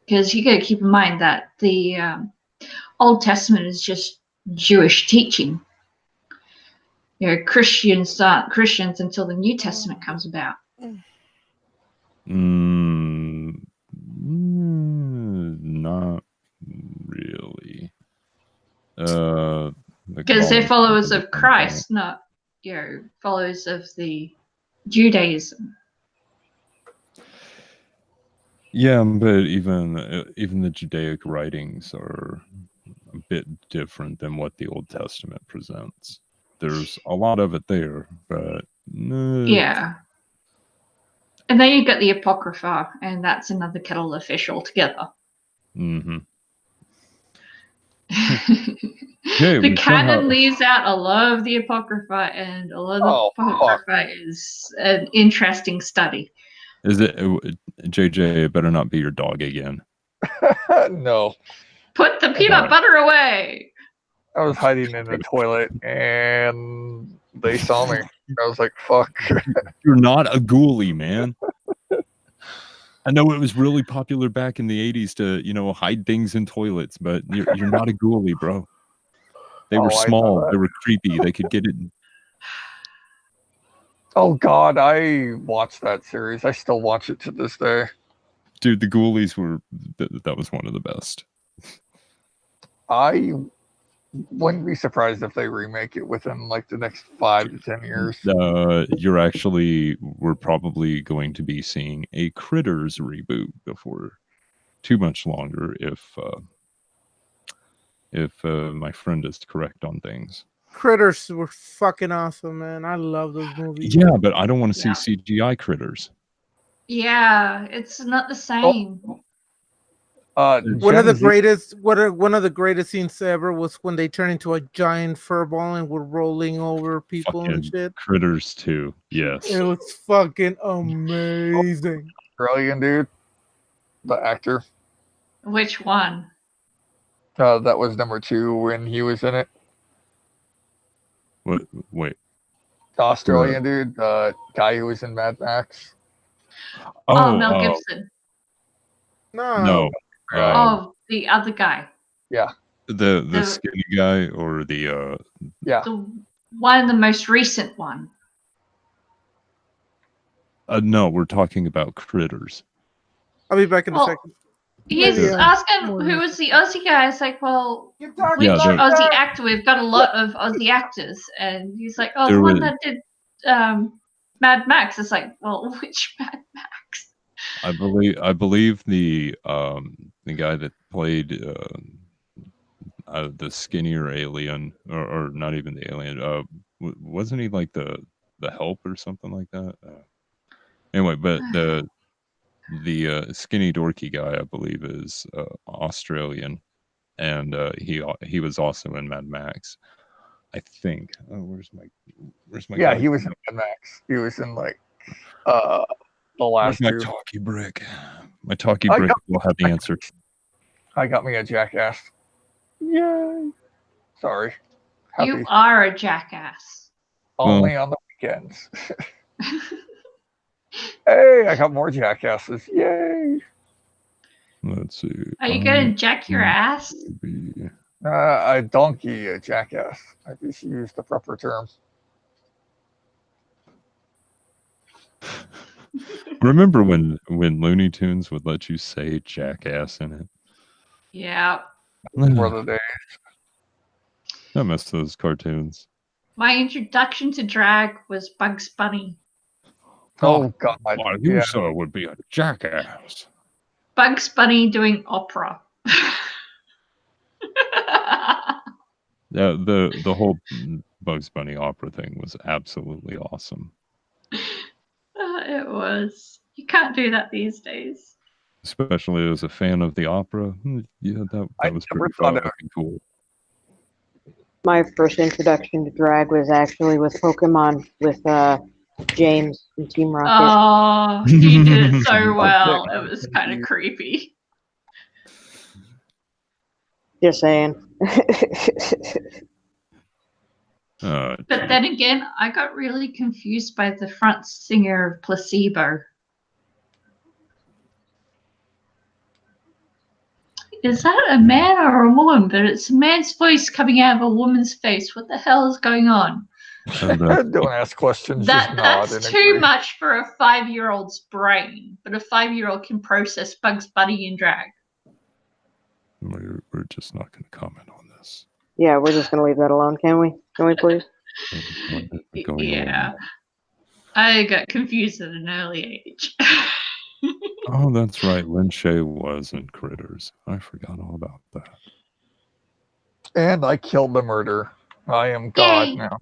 Because you got to keep in mind that the Old Testament is just Jewish teaching. Christians aren't Christians until the New Testament comes about. Not really. Because they're followers of Christ, not followers of the Judaism. Yeah, but even the Judaic writings are a bit different than what the Old Testament presents. There's a lot of it there, but yeah. And then you got the Apocrypha, and that's another kettle of fish altogether. Mm-hmm. The canon leaves out a lot of the Apocrypha, and a lot of the Apocrypha is an interesting study. Is it, JJ? It better not be your dog again. No. Put the peanut butter away. I was hiding in the toilet and they saw me. I was like, fuck. You're not a ghoulie, man. I know it was really popular back in the 80s to, hide things in toilets, but you're not a ghoulie, bro. They were small. They were creepy. They could get it. Oh, God. I watched that series. I still watch it to this day. Dude, the ghoulies were... That was one of the best. I wouldn't be surprised if they remake it within like the next 5 to 10 years. We're probably going to be seeing a Critters reboot before too much longer if my friend is correct on things. Critters were fucking awesome, man. I love those movies. Yeah, but I don't want to see CGI critters. Yeah, it's not the same. One of the greatest scenes ever was when they turned into a giant furball and were rolling over people and shit. Critters 2, yes. It was fucking amazing. Australian dude, the actor. Which one? That was number 2 when he was in it. What? Wait. The Australian dude, the guy who was in Mad Max. Oh, Mel Gibson. No. The other guy. Yeah. The skinny guy or the The most recent one. No, we're talking about Critters. I'll be back in a second. He's asking who was the Aussie guy. It's like, well, which Aussie actor? We've got a lot of Aussie actors, and he's like, oh, the one that did Mad Max. It's like, well, which Mad Max? I believe the guy that played the skinnier alien, or not even the alien. Wasn't he like the Help or something like that? Anyway, but the skinny dorky guy, I believe, is Australian, and he was also in Mad Max, I think. Oh, where's my Yeah, guy? he was in Mad Max. He was in like the last Where's my 2. talkie brick? My talkie brick will have the answer. I got me a jackass. Yay! Sorry. Happy. You are a jackass. Only on the weekends. Hey, I got more jackasses. Yay! Let's see. Are you gonna jack your ass? A donkey, a jackass. I just used the proper term. Remember when Looney Tunes would let you say jackass in it? Yeah. For the days. I miss those cartoons. My introduction to drag was Bugs Bunny. Oh God! You sir would be a jackass. Bugs Bunny doing opera. Yeah, the whole Bugs Bunny opera thing was absolutely awesome. It was. You can't do that these days. Especially as a fan of the opera. Yeah, that was pretty fucking cool. My first introduction to drag was actually with Pokemon with James and Team Rocket. Oh, he did it so well. It was kind of creepy. Just saying. But then again, I got really confused by the front singer of Placebo. Is that a man or a woman? But it's a man's voice coming out of a woman's face. What the hell is going on? Don't ask questions. That's too much for a 5-year-old's brain. But a 5-year-old can process Bugs Bunny and drag. We're just not going to comment on this. Yeah, we're just going to leave that alone, can we? Can we please? Yeah. I got confused at an early age. Oh, that's right. Lin Shaye was in Critters. I forgot all about that. And I killed the murderer. I am God now.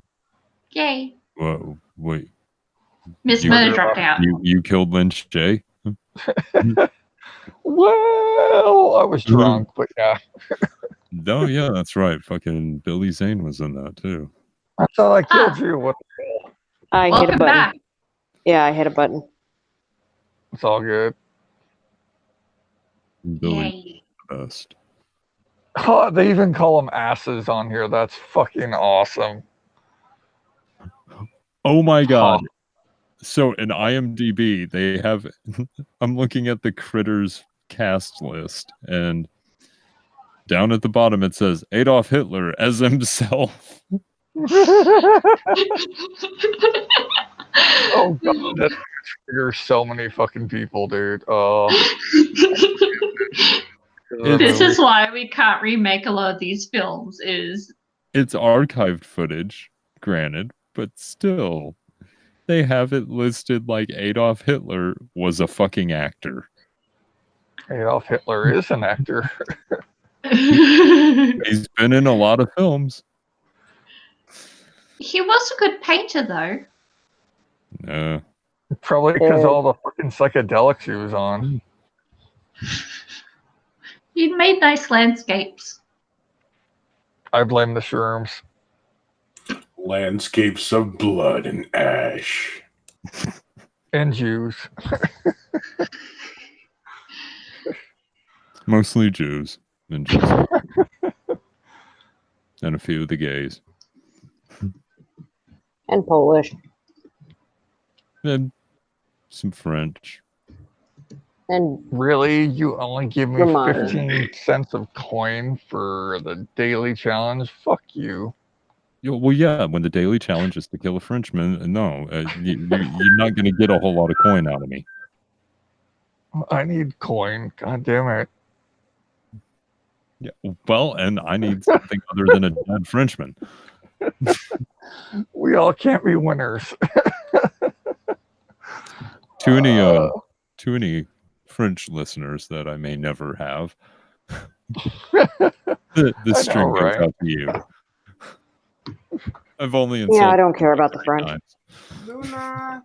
Yay. Whoa, wait. Miss Murder dropped out. You killed Lin Shaye? Well, I was drunk, but yeah. No, yeah, that's right. Fucking Billy Zane was in that too. I thought I killed you. What the hell? I hit a button. Back. Yeah, I hit a button. It's all good. Billy best. Oh, they even call them asses on here. That's fucking awesome. Oh my god. So in IMDb, they have I'm looking at the Critters cast list, and down at the bottom it says Adolf Hitler as himself. Oh god, that triggers so many fucking people, dude. Oh. This is why we can't remake a lot of these films. It's archived footage, granted, but still, they have it listed like Adolf Hitler was a fucking actor. Adolf Hitler is an actor. He's been in a lot of films. He was a good painter, though. Probably because all the fucking psychedelics he was on. He made nice landscapes. I blame the shrooms. Landscapes of blood and ash. And Jews. Mostly Jews. And Jews. And a few of the gays. And Polish. And some French. And really, you only give me Vermont. 15 cents of coin for the daily challenge? Fuck you. Well, yeah, when the daily challenge is to kill a Frenchman, no, you're not going to get a whole lot of coin out of me. I need coin. God damn it. Yeah, well, and I need something other than a dead Frenchman. We all can't be winners. To any French listeners that I may never have, the string goes out to you. I've only insulted. Yeah, I don't care about the French. Times. Luna.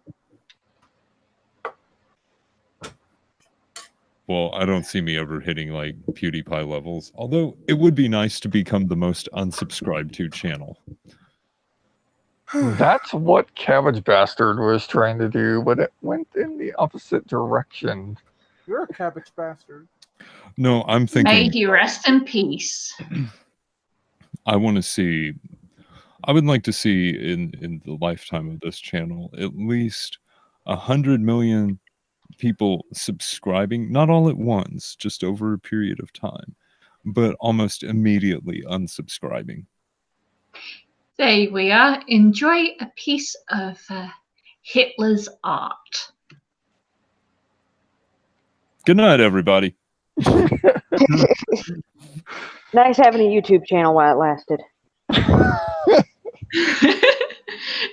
Well, I don't see me ever hitting like PewDiePie levels. Although it would be nice to become the most unsubscribed to channel. That's what Cabbage Bastard was trying to do, but it went in the opposite direction. You're a cabbage bastard. No, I'm thinking. May he rest in peace. I want to see. I would like to see in the lifetime of this channel at least 100 million people subscribing, not all at once, just over a period of time, but almost immediately unsubscribing. There we are. Enjoy a piece of Hitler's art. Good night, everybody. Nice having a YouTube channel while it lasted.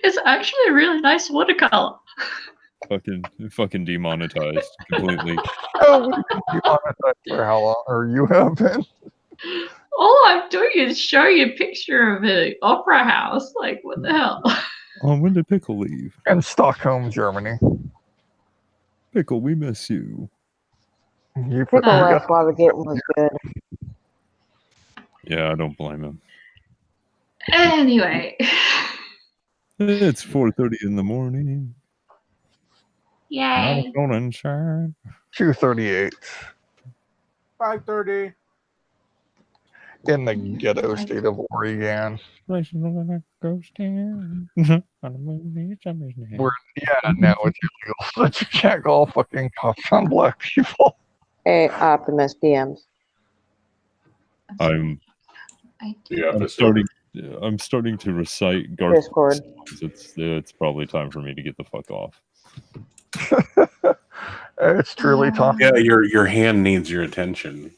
It's actually a really nice watercolor. Fucking demonetized completely. Oh, we've been demonetized for how long? Or you have been? All I'm doing is showing you a picture of an opera house. Like, what the hell? Oh, when did Pickle leave? In Stockholm, Germany. Pickle, we miss you. You Pickle left while the getting was good. Yeah, I don't blame him. Anyway. It's 4:30 in the morning. Yay. 2:38. 5:30. In the ghetto state of Oregon. We're, yeah, now it's illegal. But you can't call fucking cops on black people. Hey, Optimus DMs. I'm starting to recite Discord. It's probably time for me to get the fuck off. It's truly time. Yeah, your hand needs your attention.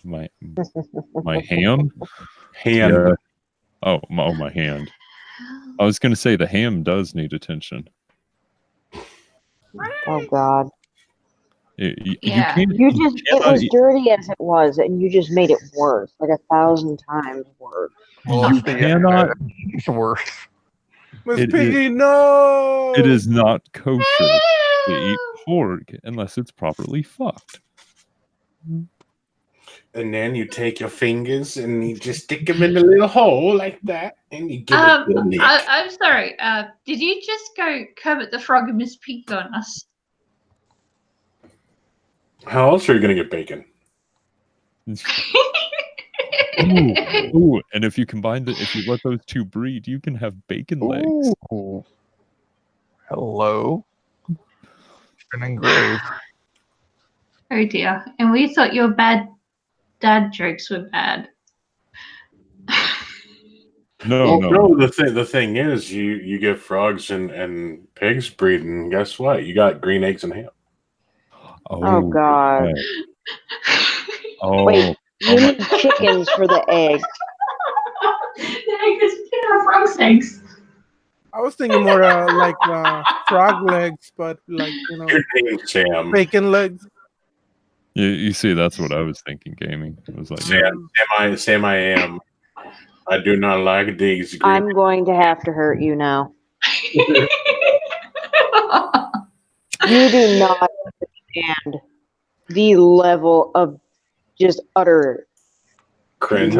My ham? Hand. Yeah. Oh, my hand. I was going to say the ham does need attention. Oh God. You it was dirty as it was, and you just made it worse, like 1,000 times worse. You cannot. It's worse. Miss Piggy, no! It is not kosher to eat pork unless it's properly fucked. And then you take your fingers and you just stick them in the little hole like that, and you give it a lick. I'm sorry. Did you just go Kermit the Frog and Miss Piggy on us? How else are you going to get bacon? Ooh, and if you let those two breed, you can have bacon legs. Ooh. Hello. Spinning grave. Oh dear. And we thought your bad dad jokes were bad. No. The thing is, you get frogs and pigs breeding. Guess what? You got green eggs and ham. Oh God. Oh, wait, you need chickens for the eggs. Frog's eggs. I was thinking more like frog legs, but like Your name's Sam. bacon legs. You see, that's what I was thinking. Gaming. I was like, Sam, I am. I do not like these. I'm going to have to hurt you now. You do not understand the level of just utter cringe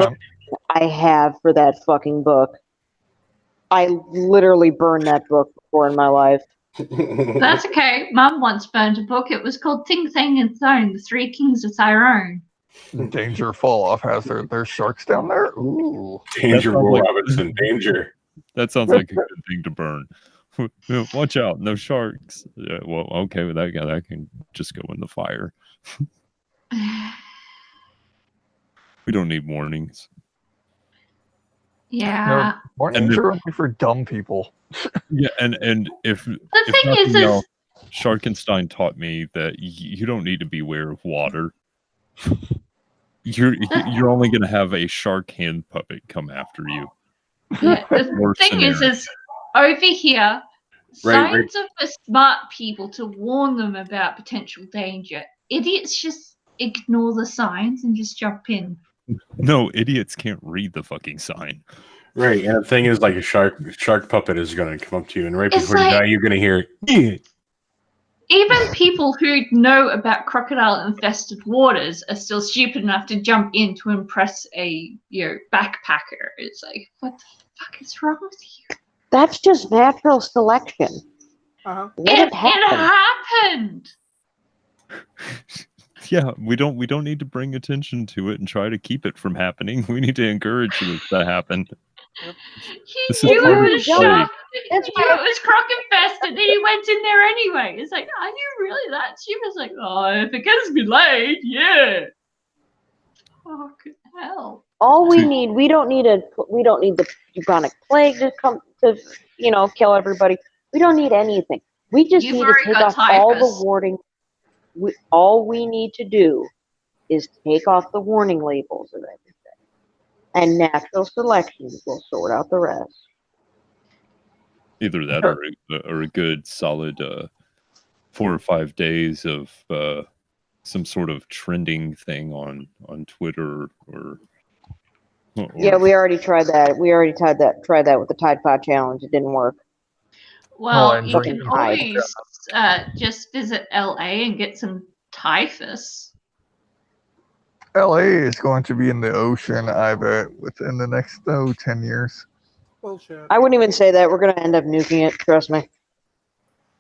I have for that fucking book. I literally burned that book before in my life. That's okay. Mum once burned a book. It was called Ting Thang and Thone, The Three Kings of Tyrone. Danger Fall Off has there's sharks down there. Ooh. Danger, Will Robinson, danger. That sounds like a good thing to burn. Watch out, no sharks. Yeah, well, okay, with that guy, that can just go in the fire. We don't need warnings. Yeah. Warnings are only for dumb people. Yeah, and if thing is Sharkenstein taught me that you don't need to beware of water. You're only going to have a shark hand puppet come after you. Yeah, the thing is over here, signs are for smart people to warn them about potential danger. Idiots just ignore the signs and just jump in. No, idiots can't read the fucking sign. Right, and the thing is, like a shark puppet is going to come up to you, and right before you die, you're going to hear. Even people who know about crocodile-infested waters are still stupid enough to jump in to impress a backpacker. It's like, what the fuck is wrong with you? That's just natural selection. It happened. Yeah, we don't need to bring attention to it and try to keep it from happening. We need to encourage it to happen. He knew it was shocked. He knew it was croc infested, and he went in there anyway. It's like, are you really that stupid? It's like, oh, if it gets me laid, yeah. Fucking hell. All we need, we don't need the bubonic plague to come to, kill everybody. We don't need anything. We just need to take off all the warning. All we need to do is take off the warning labels of everything. And natural selection will sort out the rest. Either that or a good solid 4 or 5 days of some sort of trending thing on Twitter or yeah, we already tried that. We already tried that with the Tide Pod Challenge. It didn't work. Well, you can always just visit LA and get some typhus. LA is going to be in the ocean, I bet, within the next 10 years. Bullshit. I wouldn't even say that. We're going to end up nuking it. Trust me.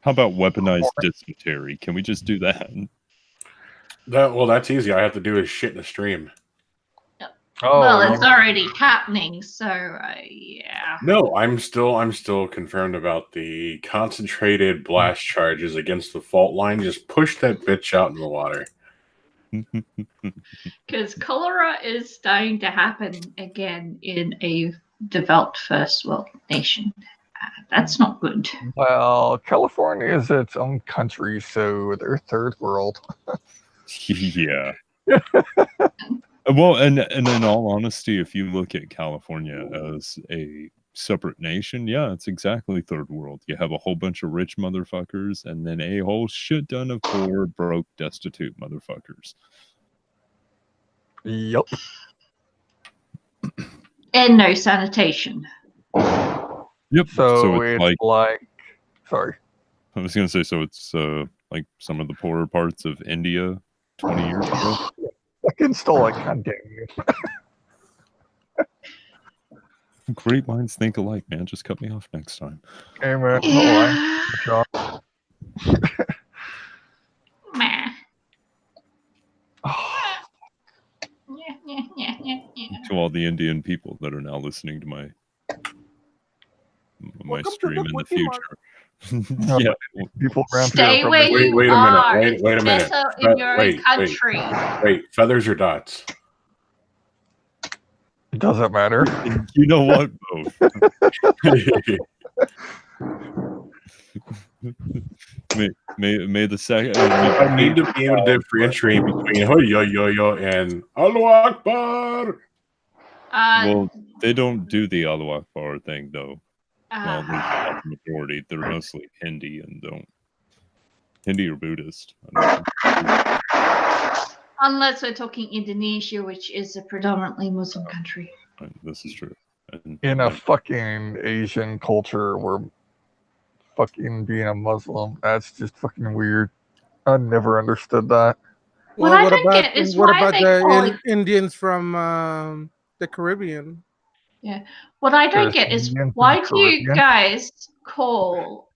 How about weaponized dysentery? Can we just do that? Well, that's easy. All I have to do is shit in a stream. Oh, well, it's already happening, so yeah. No, I'm still confirmed about the concentrated blast charges against the fault line. Just push that bitch out in the water. Because cholera is starting to happen again in a developed first world nation. That's not good. Well, California is its own country, so they're third world. Yeah. Well, and in all honesty, if you look at California as a separate nation, yeah, it's exactly third world. You have a whole bunch of rich motherfuckers and then a whole shit ton of poor, broke, destitute motherfuckers. Yep. And no sanitation. Yep. So it's like sorry. I was going to say, so it's like some of the poorer parts of India 20 years ago. Fucking stole it. God damn you. Great minds think alike, man. Just cut me off next time. Hey, man. Yeah. Hold on. Meh. to all the Indian people that are now listening to my stream in the future. Yeah. People around Stay here where you Wait a are. minute. Wait a minute. Better in your own Wait. country. Wait. Feathers or dots? It doesn't matter. You know what? may the second. I need to be able to differentiate between ho yo yo yo and Allahu Akbar. Well, they don't do the Allahu Akbar thing though. Well, there's not the majority. They're mostly Hindi and don't Hindi or Buddhist. Unless we're talking Indonesia, which is a predominantly Muslim country. This is true. In a fucking Asian culture where fucking being a Muslim, that's just fucking weird. I never understood that. What I don't get is what why about they the call it- Indians from the Caribbean? Yeah. What I don't get is why do you guys call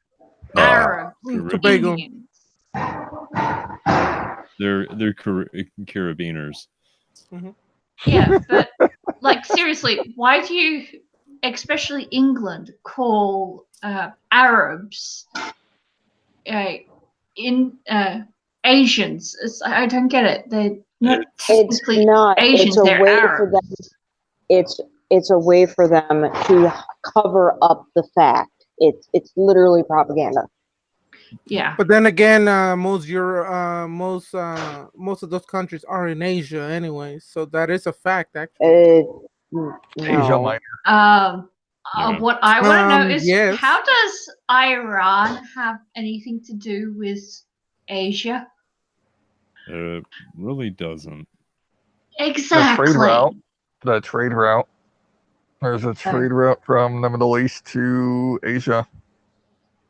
Arabs Tobago. Indians? They're Caribbeaners. Yeah, but like seriously, why do you, especially England, call Arabs Asians? I don't get it. They're not technically Asians. It's a they're way Arabs. for them. It's a way for them to cover up the fact. It's literally propaganda. Yeah. But then again, most of those countries are in Asia anyway, so that is a fact. Actually, Asia Minor. What I want to know is yes. how does Iran have anything to do with Asia? Really doesn't. Exactly. The trade route. There's a trade route from the Middle East to Asia.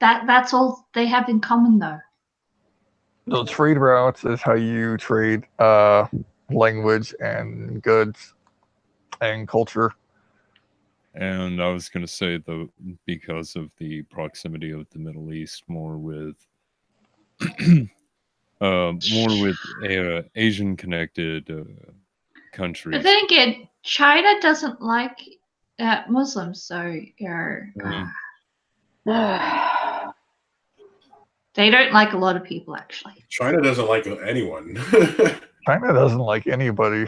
That's all they have in common, though. The trade routes is how you trade language and goods and culture. And I was going to say, though, because of the proximity of the Middle East, more with Asian connected countries. But then again, China doesn't like Muslims, so they don't like a lot of people, actually. China doesn't like anyone. China doesn't like anybody.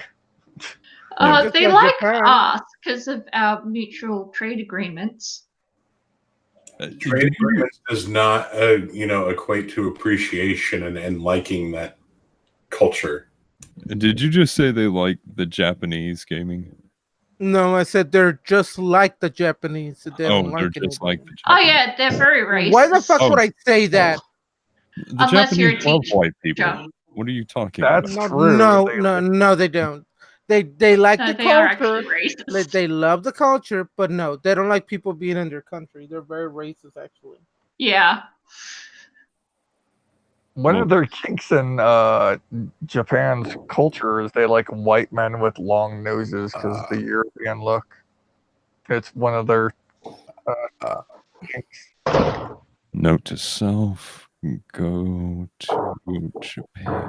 They like us because of our mutual trade agreements. Trade agreements does not, equate to appreciation and liking that culture. Did you just say they like the Japanese gaming? No, I said they're just like the Japanese. They don't they're like just like the Oh yeah, they're very racist. Why the fuck would I say that? The Unless you're a Japanese love teacher. white people. What are you talking about? No, they don't. They like No, the they are culture. actually racist. They love the culture, but no, they don't like people being in their country. They're very racist, actually. Yeah. One of their kinks in Japan's culture is they like white men with long noses because of the European look. It's one of their kinks. Note to self: go to Japan.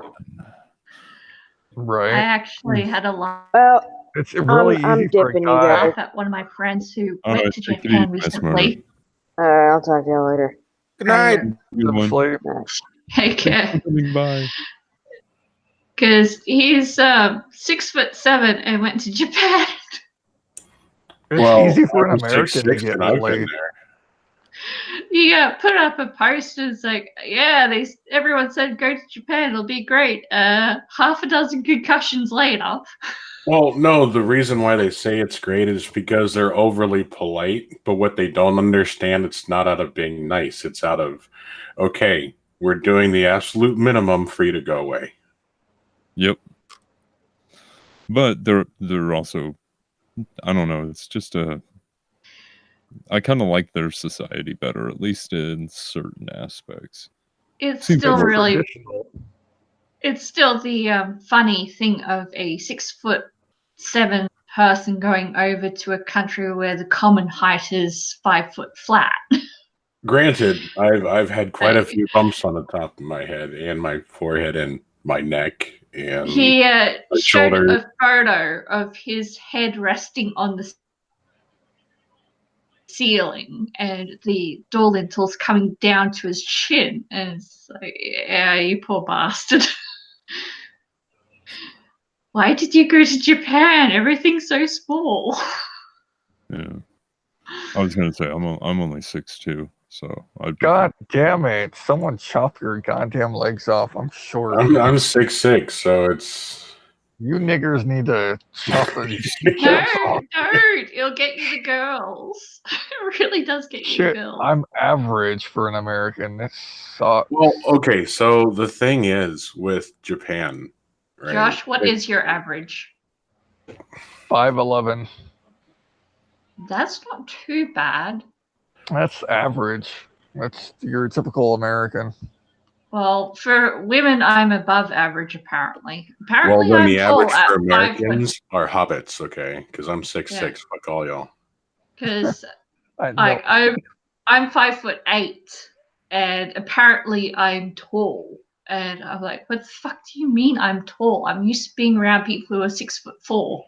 Right. I actually had a lot. Well, it's really I'm easy for a dipping you guy. guys. At one of my friends who Oh, went to take it Japan easy, Miss recently. I'll talk to you later. Good night. Good one. Sleep. Okay. Coming by. Because he's 6'7" and went to Japan. It's easy for an I'm American to 6'6" get and I've been laid. there. He put up a post and it's like, yeah, everyone said go to Japan, it'll be great. Half a dozen concussions later. Well, no, the reason why they say it's great is because they're overly polite, but what they don't understand, it's not out of being nice. It's out of, okay, we're doing the absolute minimum for you to go away. Yep. But they're also, I don't know, it's just I kind of like their society better, at least in certain aspects. It's Seems still more really, traditional. it's still the funny thing of a 6'7" person going over to a country where the common height is 5 foot flat. Granted, I've had quite a few bumps on the top of my head and my forehead and my neck and He showed shoulder. a photo of his head resting on the ceiling and the door lintels coming down to his chin. And it's like, yeah, you poor bastard. Why did you go to Japan? Everything's so small. Yeah. I was gonna say I'm only 6'2", so I'd be God damn it! Someone chop your goddamn legs off. I'm short. I'm 6'6", so it's You niggers need to chop the No, shit off. don't. It'll get you the girls. It really does get you the Shit, girls. I'm average for an American. That sucks. well, okay. So the thing is with Japan, right? Josh, what is your average? 5'11". That's not too bad. That's average. That's your typical American. Well, for women, I'm above average, apparently. Well, Apparently, then I'm the tall average at for 5'1". Americans are hobbits, okay? Because I'm 6'6". Yeah. Fuck all y'all. Because No. I'm 5'8", and apparently I'm tall. And I'm like, what the fuck do you mean I'm tall? I'm used to being around people who are 6'4".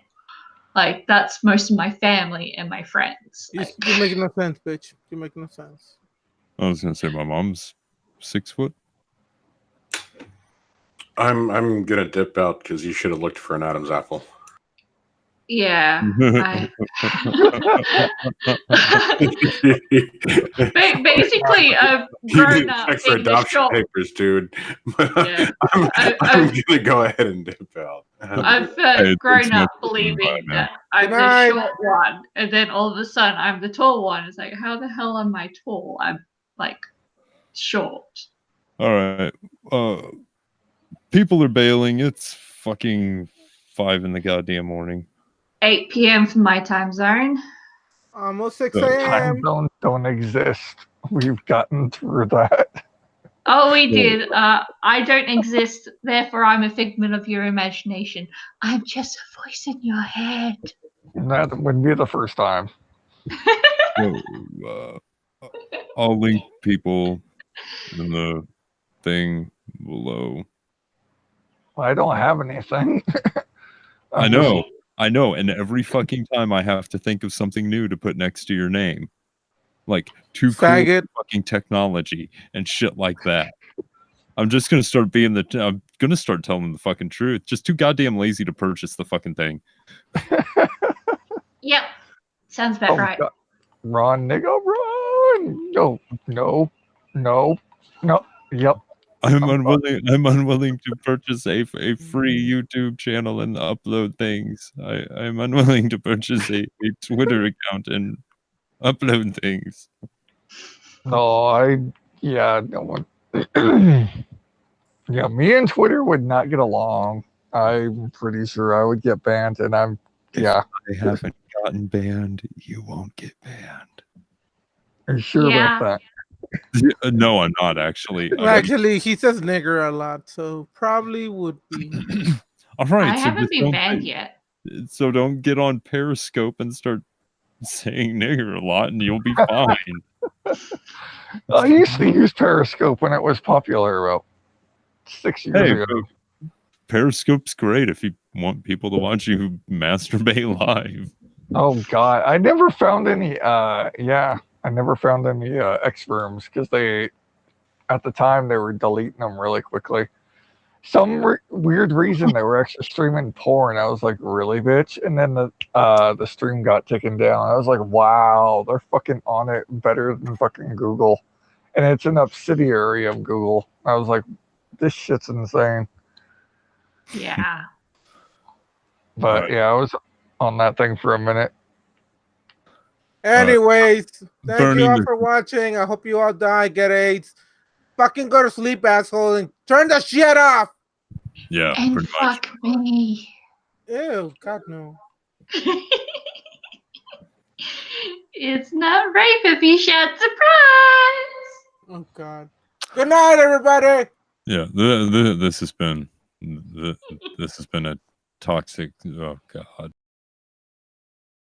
Like, that's most of my family and my friends. You're making no sense, bitch. You're making no sense. I was gonna say my mom's 6 foot. I'm gonna dip out because you should have looked for an Adam's apple. Yeah. Basically, I've You grown didn't up check for being the adoption short. papers, dude. Yeah. I'm gonna go ahead and dip out. I've Hey, grown it's up no believing problem, man. that I'm Good the night. short one, and then all of a sudden I'm the tall one. It's like, how the hell am I tall? I'm like short. All right. People are bailing. It's fucking 5 in the goddamn morning. 8 p.m. for my time zone. Almost 6 So- Time a.m. zones don't exist. We've gotten through that. Oh, we did. I don't exist, therefore I'm a figment of your imagination. I'm just a voice in your head. That wouldn't be the first time. So, I'll link people in the thing below. I don't have anything. I know, and every fucking time I have to think of something new to put next to your name, like too cool Faggot. for fucking technology and shit like that. I'm just gonna start being I'm gonna start telling them the fucking truth. Just too goddamn lazy to purchase the fucking thing. Yep. Sounds about right. God. Run, nigga, run! No. Yep. I'm unwilling to purchase a free YouTube channel and upload things. I'm unwilling to purchase a Twitter account and upload things. No, no one. Yeah, me and Twitter would not get along. I'm pretty sure I would get banned, and I haven't gotten banned. You won't get banned. Are you sure about that? No, I'm not actually. Actually, he says nigger a lot, so probably would be. All right, I haven't been banned yet. So don't get on Periscope and start saying nigger a lot, and you'll be fine. I used to use Periscope when it was popular about 6 years ago. Periscope's great if you want people to watch you masturbate live. Oh God, I never found any. I never found any X rooms because at the time they were deleting them really quickly. Some weird reason they were actually streaming porn. I was like, really, bitch? And then the stream got taken down. I was like, wow, they're fucking on it better than fucking Google. And it's an subsidiary of Google. I was like, this shit's insane. Yeah. But yeah, I was on that thing for a minute. Anyways, thank Bernie you all was- for watching. I hope you all die, get AIDS. Fucking go to sleep, asshole, and turn the shit off. Yeah, And pretty much. fuck me. Ew, God no. It's not rape if you shout surprise. Oh God. Good night, everybody. Yeah, this has been a toxic. Oh God.